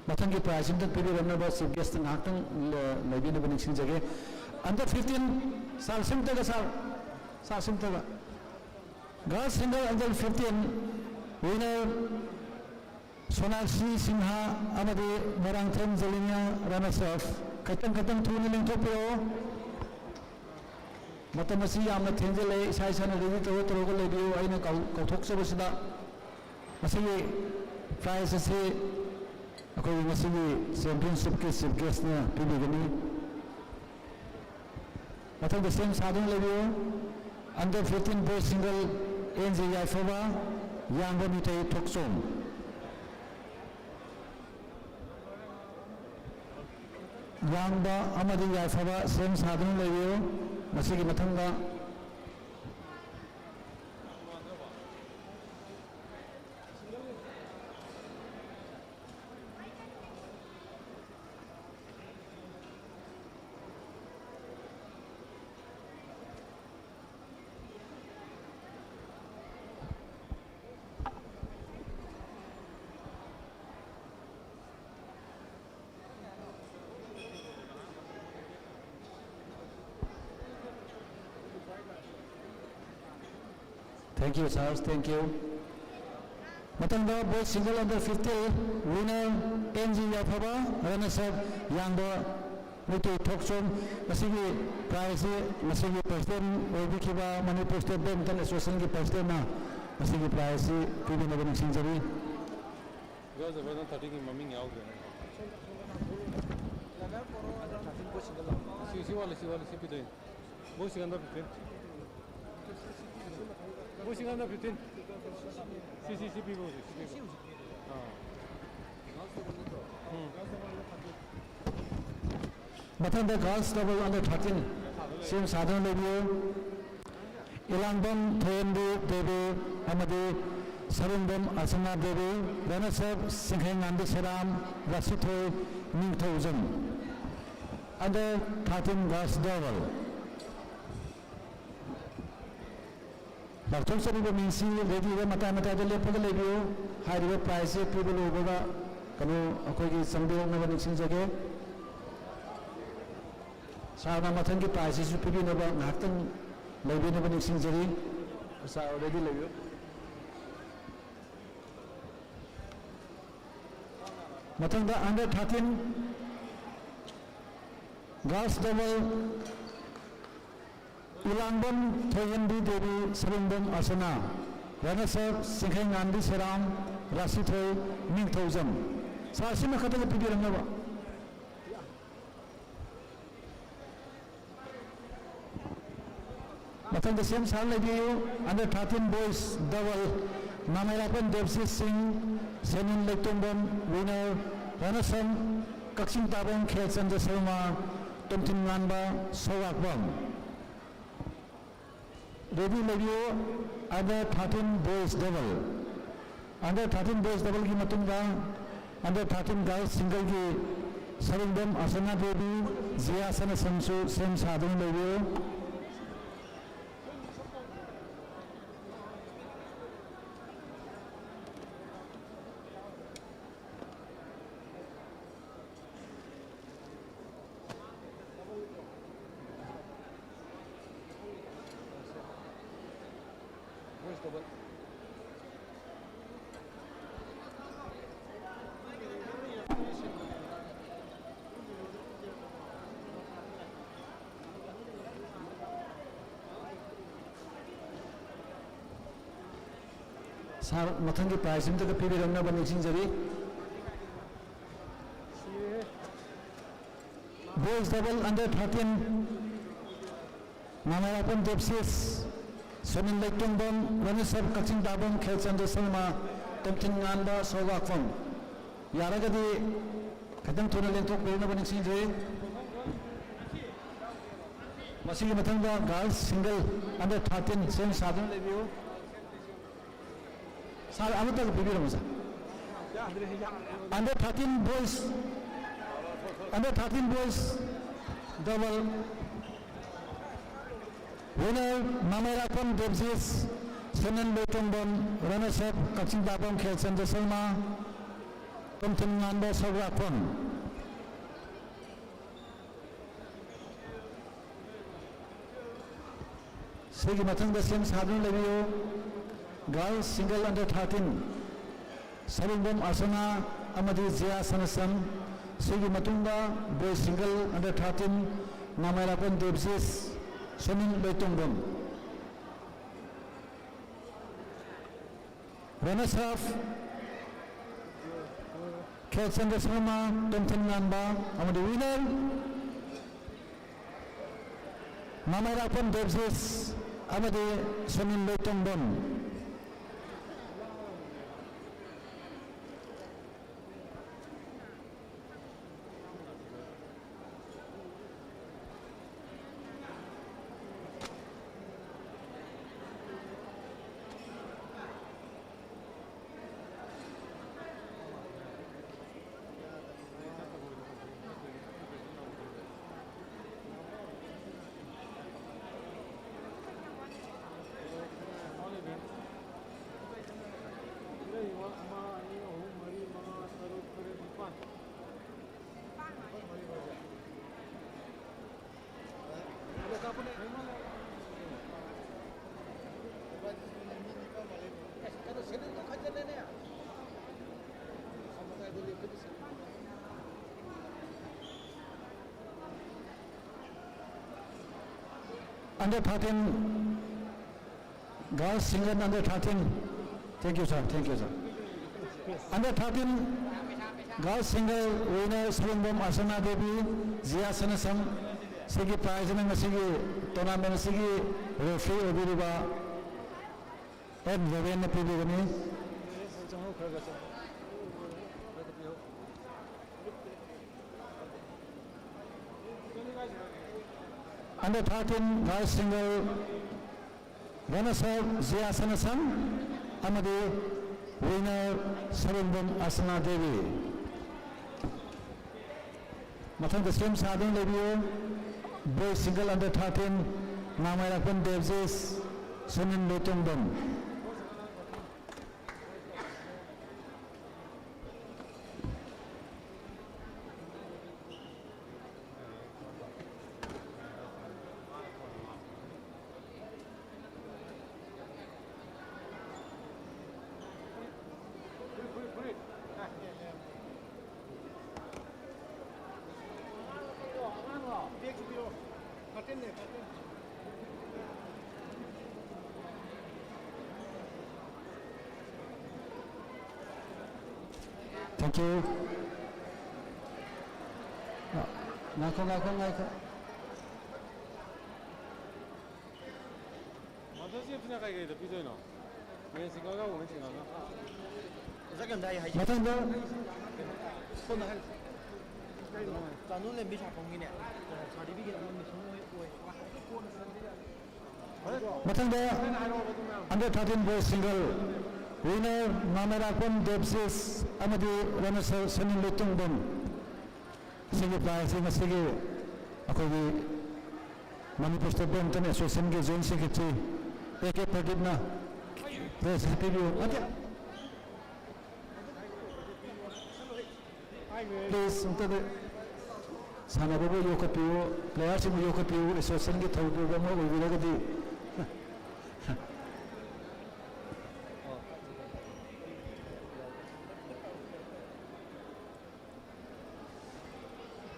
Matanggi prize in the period of Chief Guest and Hakan maybe the Benixin Jagge. Under 15, Sal Simtaga Sal Simtaga. Girls single under 15, winner Sonakshi Sinha Amade Morangthem Zelinia Ramesov. Katang Tuning Topio Matamasi Yama Tendele, Saisan, Lady Togo Lady, I know Kotoxabasida. Masigi prize Ako masigi championship ke chief guest na pibigani. Matang the same Sadhana level under 15 boys single NJ Yafova Yangbo Mitay Toksom. Yangba Amadi Yafova same Sadhana level masigi matanga. Thank you, Charles. Thank you. Matangba boys single under 50 winner NG Yafaba Ramesov Yangbo Mutu Toksom Masigi prize Masigi president Obikiba Manipur State Badminton Association president na Masigi prize Pibin Nagani Sinjari. Girls are 30 ki mummy out there. See pidin. Boys single under 15. Boys single under 15. See people. Matangba girls double under 13 same Sadhana level Ilangbam Thoyendu Devi Amade Sarundam Asana Devi Ramesov Singheng Nandi Saram Rasitho Mingthousand under 13 girls double. Barthol Sabi Minsi Lady Mata the Lepo Levio High River Price people over Kano Akogi Sunday Nova Nixon Jagge. Sana Matangi prices to be never Nathan, maybe never Nixon Jerry. So already leave you. Matangda under 13 girls double Ulangbon Thoyendi Devi Sarindam Asana Ranasab Singhai Nandi Saram Rasithoy Ming Thousand Sasima Khataka Pidi Ramava Matang the same Sal under 13 boys double Namarapan Devsi Singh Senin Lektombon winner Ranasam Kaksin Tabong Khelsan Sarma Tomtin Namba Sowakbam Ready Levio under 13 boys double. Under 13 boys double ki matunga under 13 girls single ki Sarindam Asana Devi Zia Sana Samsu Sem Sadhun Levio. Sar mathangi prize imta ka pibi ramna ban jari boys double under 13 Namarapan Depsis Sonin Lektongbon Ranasab Kaksin Dabon Khelchandra Salma Tomtin Nanda Sowakfam Yaragadi Kadang Tuna Lentok Berna ban jari Masigi mathanga girls single under 13 same sadhan review Sir, I will tell you, under 13 boys, double winner Namarapan Devsis, Senan Betonbon, runners-up Kaksin Dabon Khelsan Salma, Tomtin Nanda Sowakfam. Sigi Matanga same sadhan review. Girls single under 13 Sarindam Asana Amadi Zia Sanasam Sigi Matunga boys single under 13 Namarapan Devsis Sonin Betongbon runners-up Khelchandra Sharma Tomtin Namba Amadi winner Namarapan Devsis Amadi Sonin Betongbon Under 13 girls single under 13 thank you sir under 13 girls single winner Sarindam Asana Devi Zia Sanasam Sigi prize na sigi tournament sigi referee obiriba and Vivian Pibigani under 13 girls single runners-up Zia Sanasam Amadi winner Sarindam Asana Devi Mathang the same sadhan review boys single under 13 Namarapan Devsis Sonin Betongbon Thank you. Ngako. Matanda. Matanda under 13 boys single winner Namarakon Debsis Amadi Renaissance Sanin Lutung Bom Single prize in a sige Akogi Manipur State Badminton Association Zone Secretary AK Pradipna Press Review. Please, unto the Sanabu Yokapu, players in Yokapu, Association get out of the Mogo.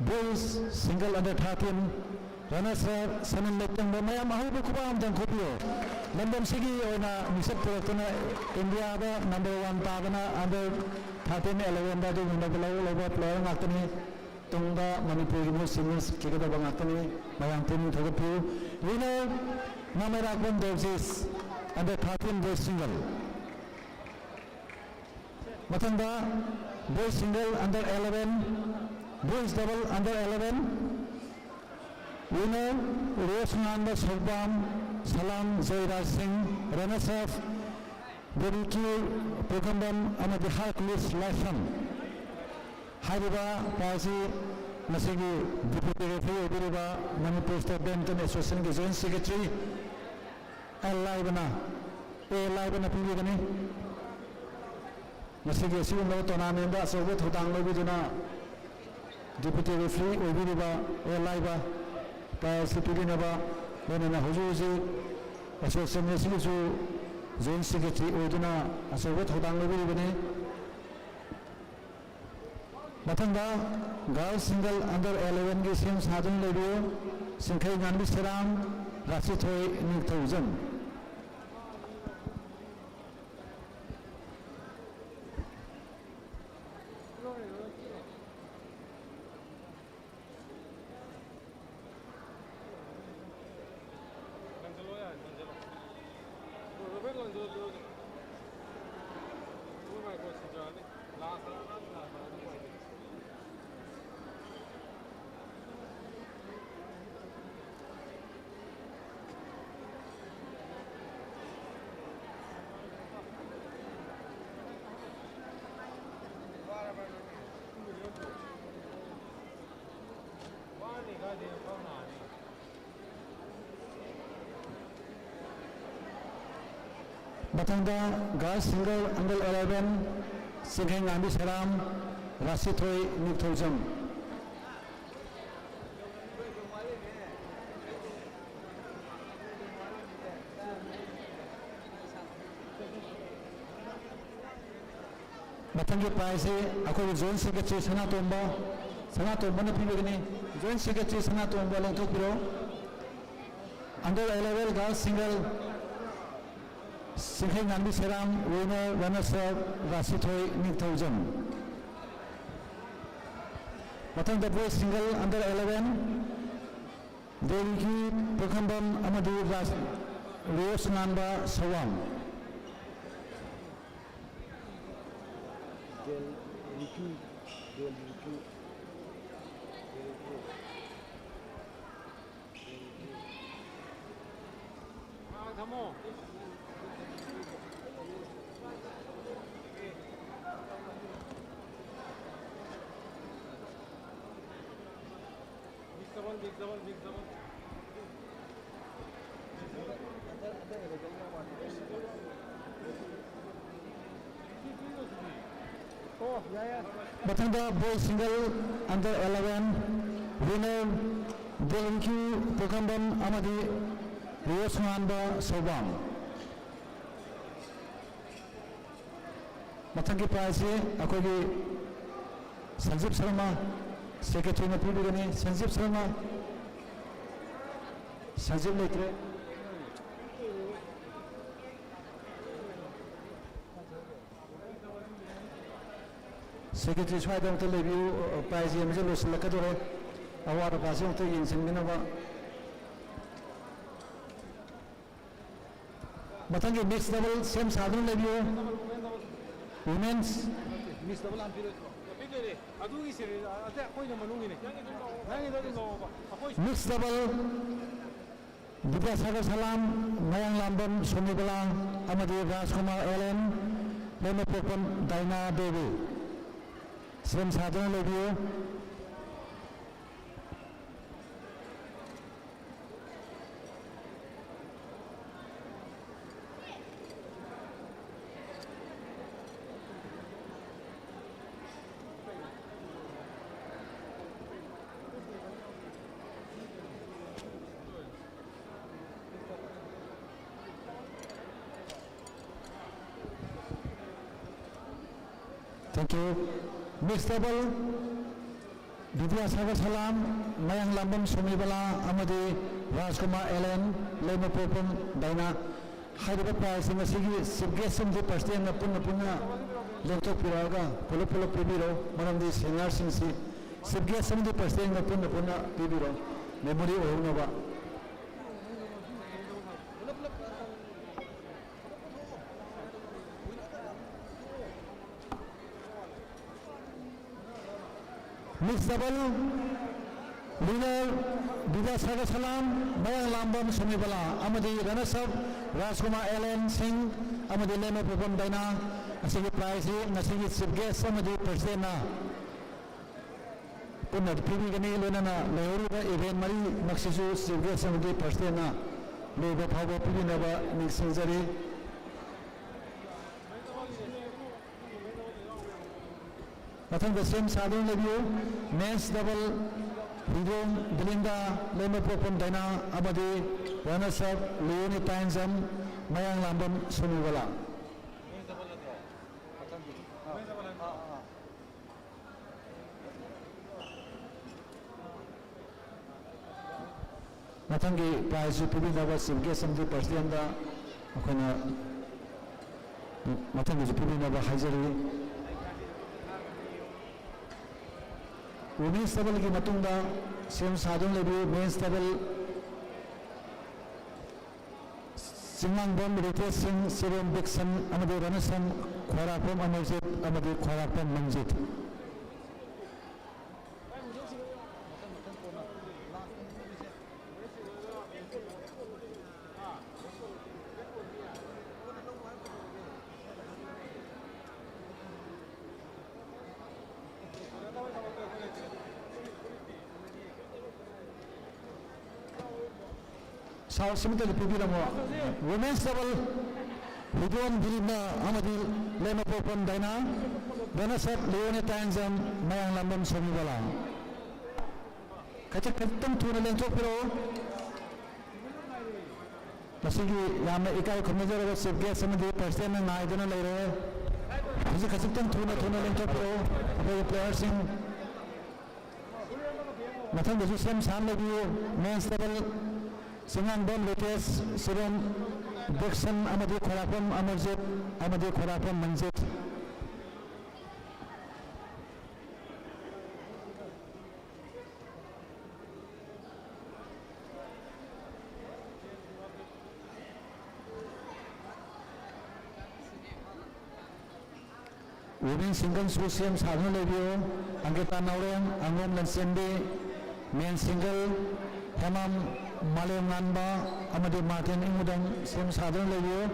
Boys single under 13 runners Sanin Lectung Maya Mahu Kubam than Kopio. London Sigi or Mr. Puratana India number 1 Pagana under 13 11 that is the lower player Atani Tunga Manipur singles Kikada Bangatani Mayang Tim to the Pew. Winner Namarakon Doses under 13 boys single. Matanda boys single under 11. Boys double under 11. Winner Rosnanda Sobam Salam Zairaj Singh. Runners-up Beriki Pogambam Amadi Harkless Lasham. Hariba Pazi Nasigi Deputy Referee Biriba Manipur State Badminton Association Joint Secretary Al-Laibana Al-Laibana Pugani Nasigi Simulo Tonamenda Soviet Hutang Lobiduna Deputy Referee Ubiriba Al-Laiba Pazipidinaba Benana Huzuzi Association Zone Secretary Uduna Soviet Hutang Lobidani Matanga girls single under 11 games Hadun Lebu Sinkai Nandi Saram Rasitoy Nilthousand. Batanga girls single under 11 Singhai Nandi Saram Rasitoy Nilthousand. Batangi prize ako Zone Secretary Sanatomba na pibigani Zone Secretary Sanatomba lang tukiro under 11 girls single Singhai Nandi Saram winner runners-up Rasitoy Nilthousand. Batanga boys single under 11 Delhi Pokambam Amadi Rios Nanda Sawam. Come on. Big double. Batanga boys single under 11 winner Delhi Pokambam Amadi Rios Nanda Sobam. Matangi prize akogi Sanjeev Sharma Secretary na pibigani Sanjeev Sharma Sanjeev Leikai Secretary Sweden to review prize MJ Lacadore, award of Basil to Yin Minova. Matangi mixed double, same Southern review, women's. Mixed double and Mixed double, Vidya Sagar Salam, Mayang Lambam, Sunibala, Amadi Rajkumar Ellen, Lema Popan, Daina Devi. Same Southern review. Thank you. Mixed double, Vidya Sagar Salam, Mayang Lambam Sumibala, Amadi, Rajkumar Ellen, Lema Popan, Daina, Hyderabad Prize in the Sigi, Sibgesum the Pastin, Puna, Lento Piraga, Polo Pibiro, one of these seniors in Sibgesum the Pastin, Puna Pibiro, Memory of Nova. Mixed double, winner, Vidya Sagar Salam, Mayang Lambam Sumibala, Amadi runners-up, Rajkumar Ellen Singh, Amadi Lema Pupam Daina, Asigi Prize, Nasigi Sibges, Amadi Persena. Puna Pibi Gani Lunana, Leoriba, Even Mari, Maxisu, Sibges, Amadi Persena, Leba Pabo Pibi Nava, Nixinzari. Nothing the same Southern review, men's double, Vidom, Belinda, Lema Popon Dana, Abadi, Runners-up, Leone Tanzam, Mayang Lambam, Suniwala. Natangi prize Pibi Nava Sibgesam the Persianda, Okana Matangi Pibi Nava Hazari. Women's double की मतुंगा सेम साधन लेबी men's double सिंगांग बम रितेश सिंह सिरोन Dickson अमदे रनसन खोरापम अमरजीत अमदे Khorapam Manjit Simple women's double, Vidwan Vilna, Amadi, Lema Popon Dana, Runners-up, Leone Tanzam, Mayang Lambam Sumibala. Kachakatam to the Lento Pro. Masigi Yama Ikai Commander of Sibga, some of the person and I don't know later. Is a Kachakatam to the Lento Pro, the players in Matan the Same Sam men's double. Singan Bom Lites, Siren, Dixon, Amadi Korapam, Amarjit, Amadi Korapam, Manjit. Women singles Lucian Sadhu Levio, Angeta Nauren, Angom Lansendi, men single, Hamam. Malayam Namba, Amadi Martin Imudang, same Southern Levio.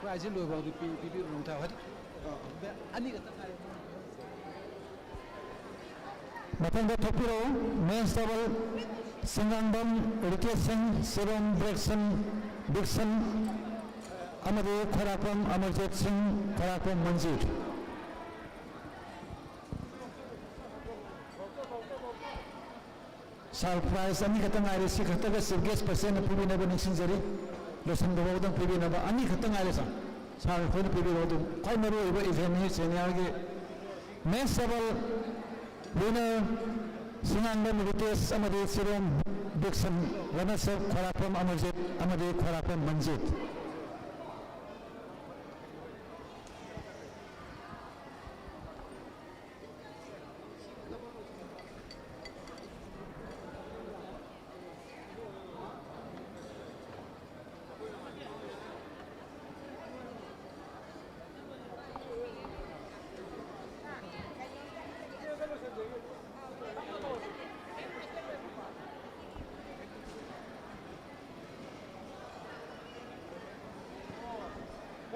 I didn't know about the people who don't have it. Matanga Topiro, men's double, Singangbam Rikesh Singh, Sirom Dixon, Amade Kharapam Amarjit Singh, Kharapam Manjit. Surprise, Ani Katang Iris, Kataga Sirges Percent of Pibina Nixinjari, Losan the Rodan Pibina, Ani Katang Iris, Sar Hon Pibino, Kaimaro, if any senior men several winner. Singangbam Rikesh Amade Sirom Dixon, runners of Kharapam Amarjit, Amade Kharapam Manjit.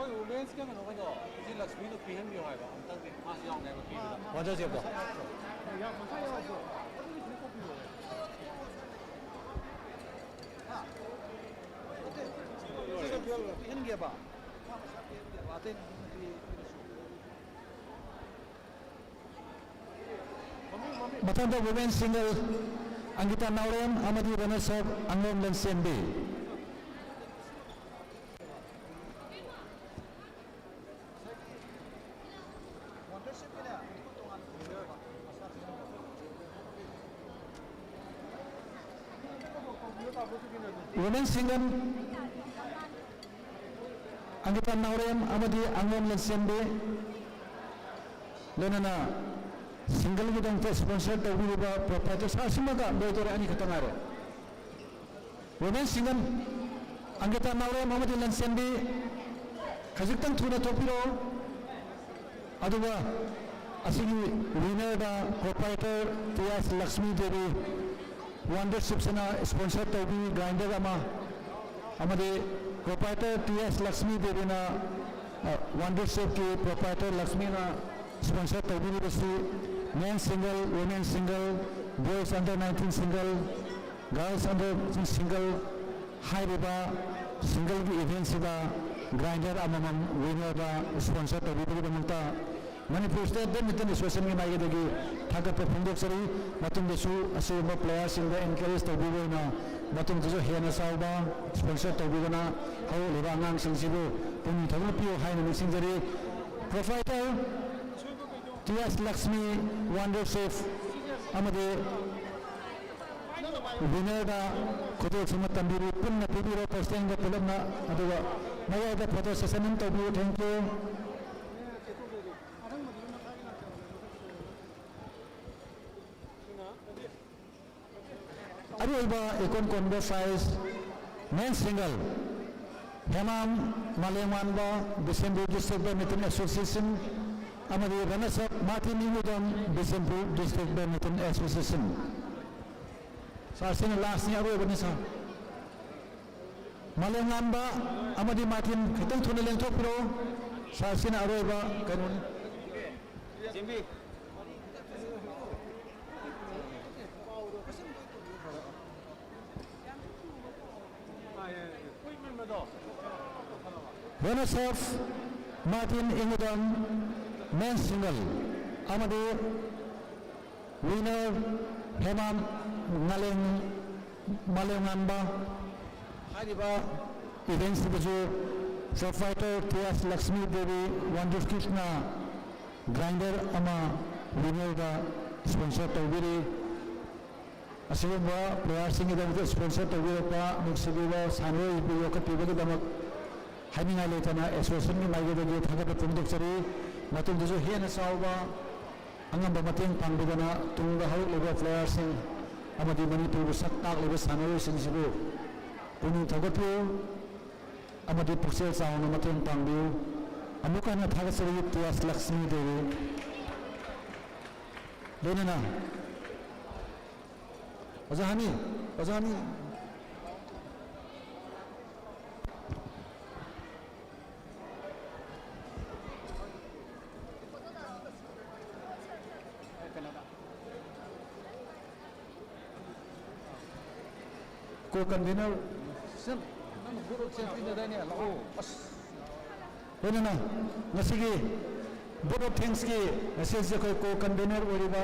我women's 今日我嗰度，唔知 Lakshmi 都變緊要係嘛？唔得嘅，馬上有嘅個變。我再接過。有，我睇有個。變嘅吧？Matanda women's single Angita Nauren Amadi runners of Angom Lensenbi. Women's single Angita Nauren Amadi Angom Lensenbi Lenana single gidang sponsor to Wiba proprietor Sasimaga Betor Ani Katamare. Women's single Angita Nauren Amadi Lensenbi Kaziktan Tuna Topiro Aduba Asigi winner the proprietor T.S. Lakshmi Devi Wonder Subsana sponsor to be grinder ama Amade proprietor T.S. Lakshmi Devi na Wonder Sub ki proprietor Lakshmi na sponsor to be men's single, women's single, boys under 19 single, girls under single, high riba single ki event siba grinder amamam winner da sponsor to be the Manipur State Badminton Association ni maigidagi thagat pundok sari matung desu asuma players in the encourage to be na matung desu hena sauba sponsor to be na ho leba ngang singsibu pun thagu pio haina mixinjari proprietor T.S. Lakshmi Wonder Safe Amade winner da kodo sumatambiru punna pibiro posting da pulamna aduga maya da photo session to be thank you. Aruba Ekon Kondo size men's single Hemam Malengwanba December District Badminton Association Amadi runners up Martin Ingudon December District Badminton Association. Sarsing last year Aruba Nisa Malengwanba Amadi Martin Kitang Tuneleng Topiro Sarsing Aruba Kanun Jimmy. Runners of Martin Ingudon men's single Amade winner Hemam Malengwanba Hariba events baju fighter T.S. Lakshmi Devi Wonder Krishna grinder ama winner da sponsor to biri asibwa players singi da sponsor to biri pa mixbiwa sanwe ibu ka tibagi da Haninga letana association ni maigidagi thagat pundok sari matung desu hena sauba angamba mateng pangbigana tungda hau leba players sing amadi Manipur saktak leba sanoi singsibu puning thagapyo amadi puksel sauna mateng pangbiu amuka na thagat sari T.S. Lakshmi Devi lenana Ozahani co-convener sim nang board of champion da ne lao as loina ngasigi board of things ki message ko co-convener oriba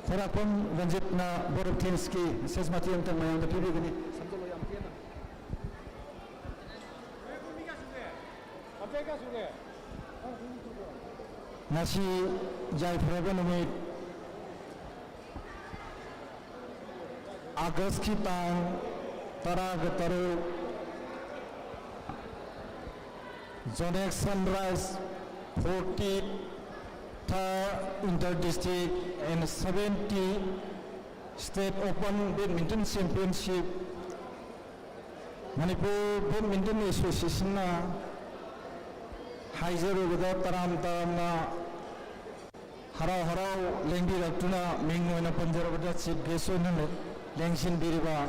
Khorakon Ranjit na board of things ki message mati ang tang mayang da pibi gani samjalo yam pena apeka sure ngasi jai phraga numit August ki tang Taragataru Yonex-Sunrise 40th Inter-District and 70 State Open Badminton Championship Manipur Badminton Association na Haijarubada taram na harau lengbi raktuna mingo na panjarabada chief guest na lengshin biriba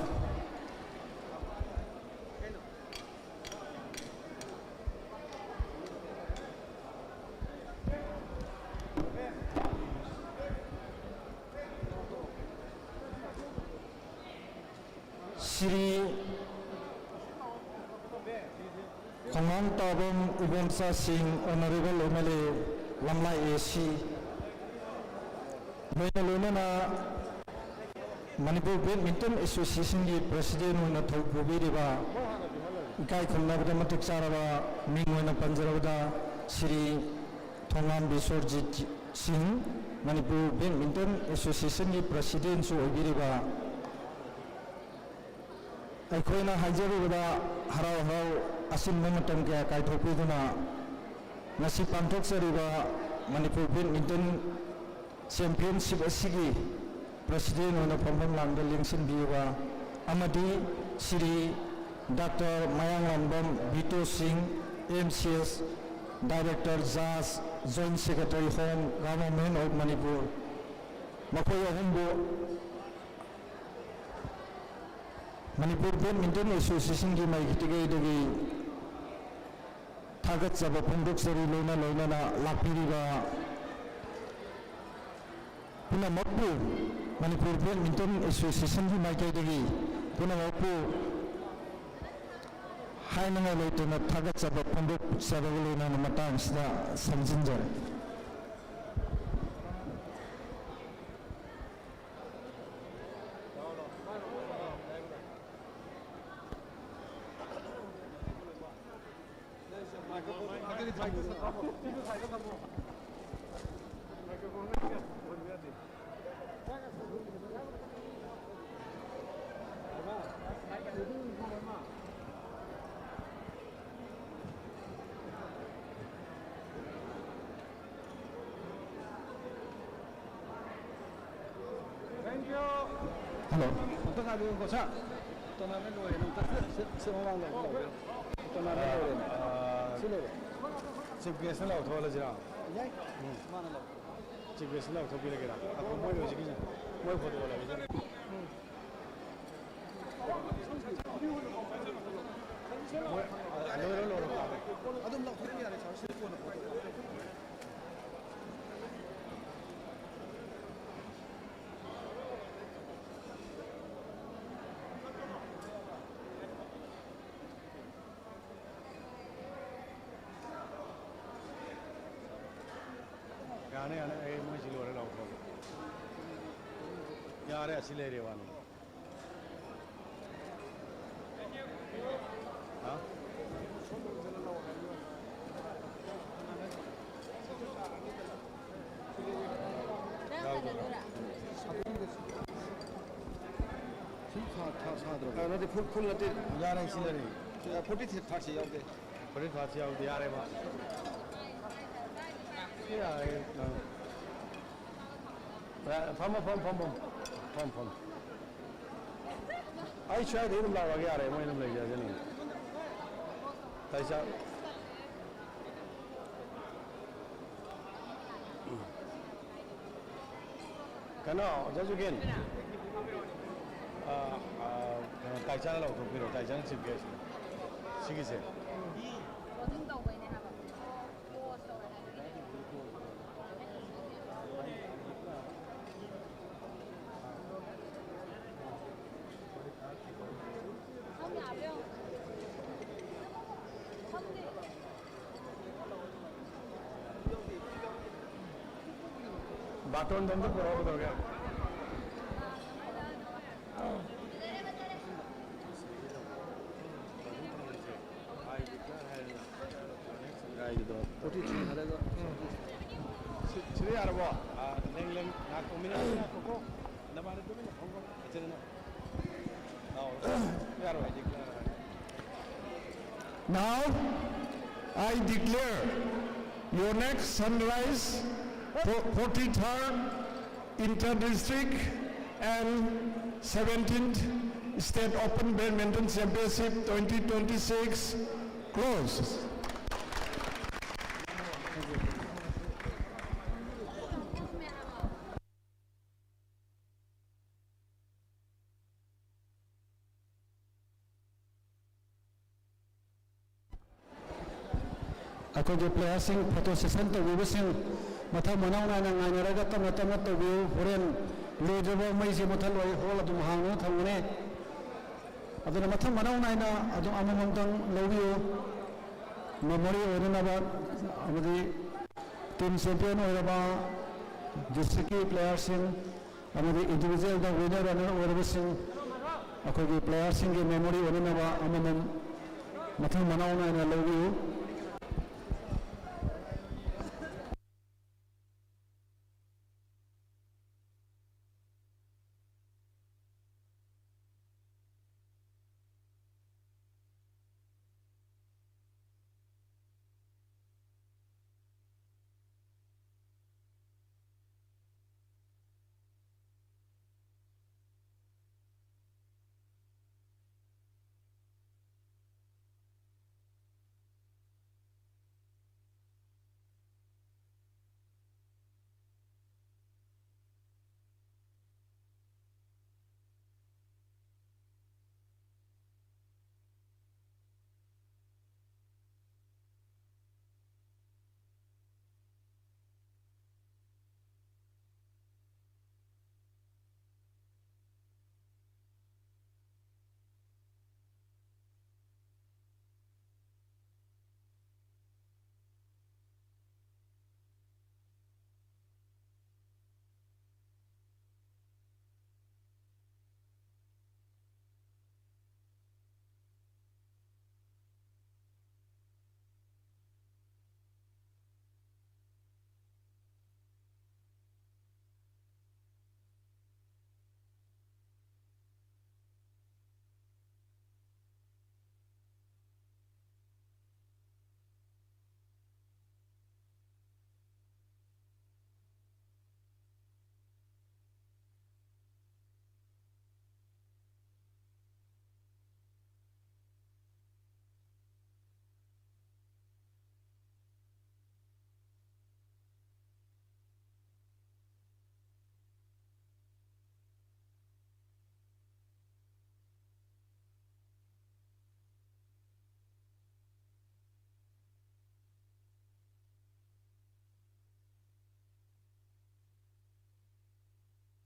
Shri Khongam Tabam Ibomsa Singh, Honorable MLA Lamlai AC, Luna Manipur Badminton Association ki President Una Thokbubiriba, Ikai Khumnabda Matik Saraba, Mingwena Panjarabda, Shri Thongam Bisorjit Singh, Manipur Badminton Association ki President Su Obiriba, ꯑꯩꯈꯣꯏꯅ ꯍꯥꯏꯖꯔꯤꯕꯗ ꯍꯔꯥꯎ ꯍꯔꯥꯎ ꯑꯁꯤꯟꯕ ꯃꯇꯝ ꯀꯌꯥ ꯀꯥꯏꯊꯣꯛꯄꯤꯗꯨꯅ ꯉꯁꯤ ꯄꯥꯡꯊꯣꯛꯆꯔꯤꯕ Manipur badminton championship ꯑꯁꯤꯒꯤ president ꯑꯣꯏꯅ ꯐꯝꯐꯝ ꯂꯥꯡꯗ ꯂꯦꯡꯁꯤꯟꯕꯤꯕ ꯑꯃꯗꯤ ꯁ꯭ꯔꯤ ꯗꯥꯛꯇꯔ ꯃꯌꯥꯡꯂꯥꯡꯕꯝ ꯕꯤꯇꯣ ꯁꯤꯡ MCS ꯗꯥꯏꯔꯦꯛꯇꯔ ꯖꯥꯖ joint secretary home government of Manipur ꯃꯈꯣꯏ ꯑꯍꯨꯝꯕꯨ Manipur Badminton Association ki maikitigai thagat jaba phongdoksari loina na lakpiriba puna mappu Manipur Badminton Association ki maikitigai puna mappu hainanga loituna thagat jaba phongdoksari loina na matang sida samjinjare Hello. Untuk ada yang kosa, tonamen loe, untuk semua orang loe, tonamen loe, sila. Chief guest lah, thau lah jira. Yai, mana lah? Chief guest lah, thau pilih kira. Aku mau loe sikit, mau photo lah bisa. Loe loe. Adum lah photo ni ada, saya photo. Gane ane ay mo silo re law ko. Yare asile re wani. Ha? Ano de full late yare asile re. Poti thak se yaw de. Poti thak se yaw de yare ma. Fom. I try to even love again. I'm going to play again. Taisa. Kano, just again. Taisa lo to piro. Taisa ni chip guest. Sige se. बातों दंड पुरो हो गया Sini ada apa? Leng nak komina nak koko, nama ada tu mana? Hongkong, macam mana? Biar awak declare. Now, I declare Yonex-Sunrise 43rd Inter-District and 17th State Open Badminton Championship 2026 closed. अकोजे प्लेयर्सिंग photo session तो विवसिंग मथा मनाउना ना ngainaraga tamna tamna to view horen lojabo mai se motha loi hol adum hangno thangune aduna mथा manauna ina adum amamam tang lobiyo memory orina ba amadi team champion oraba district playersing amadi individual da winner runner orabasing akoge playersing ge memory orina ba amamam mथा manauna ina lobiyo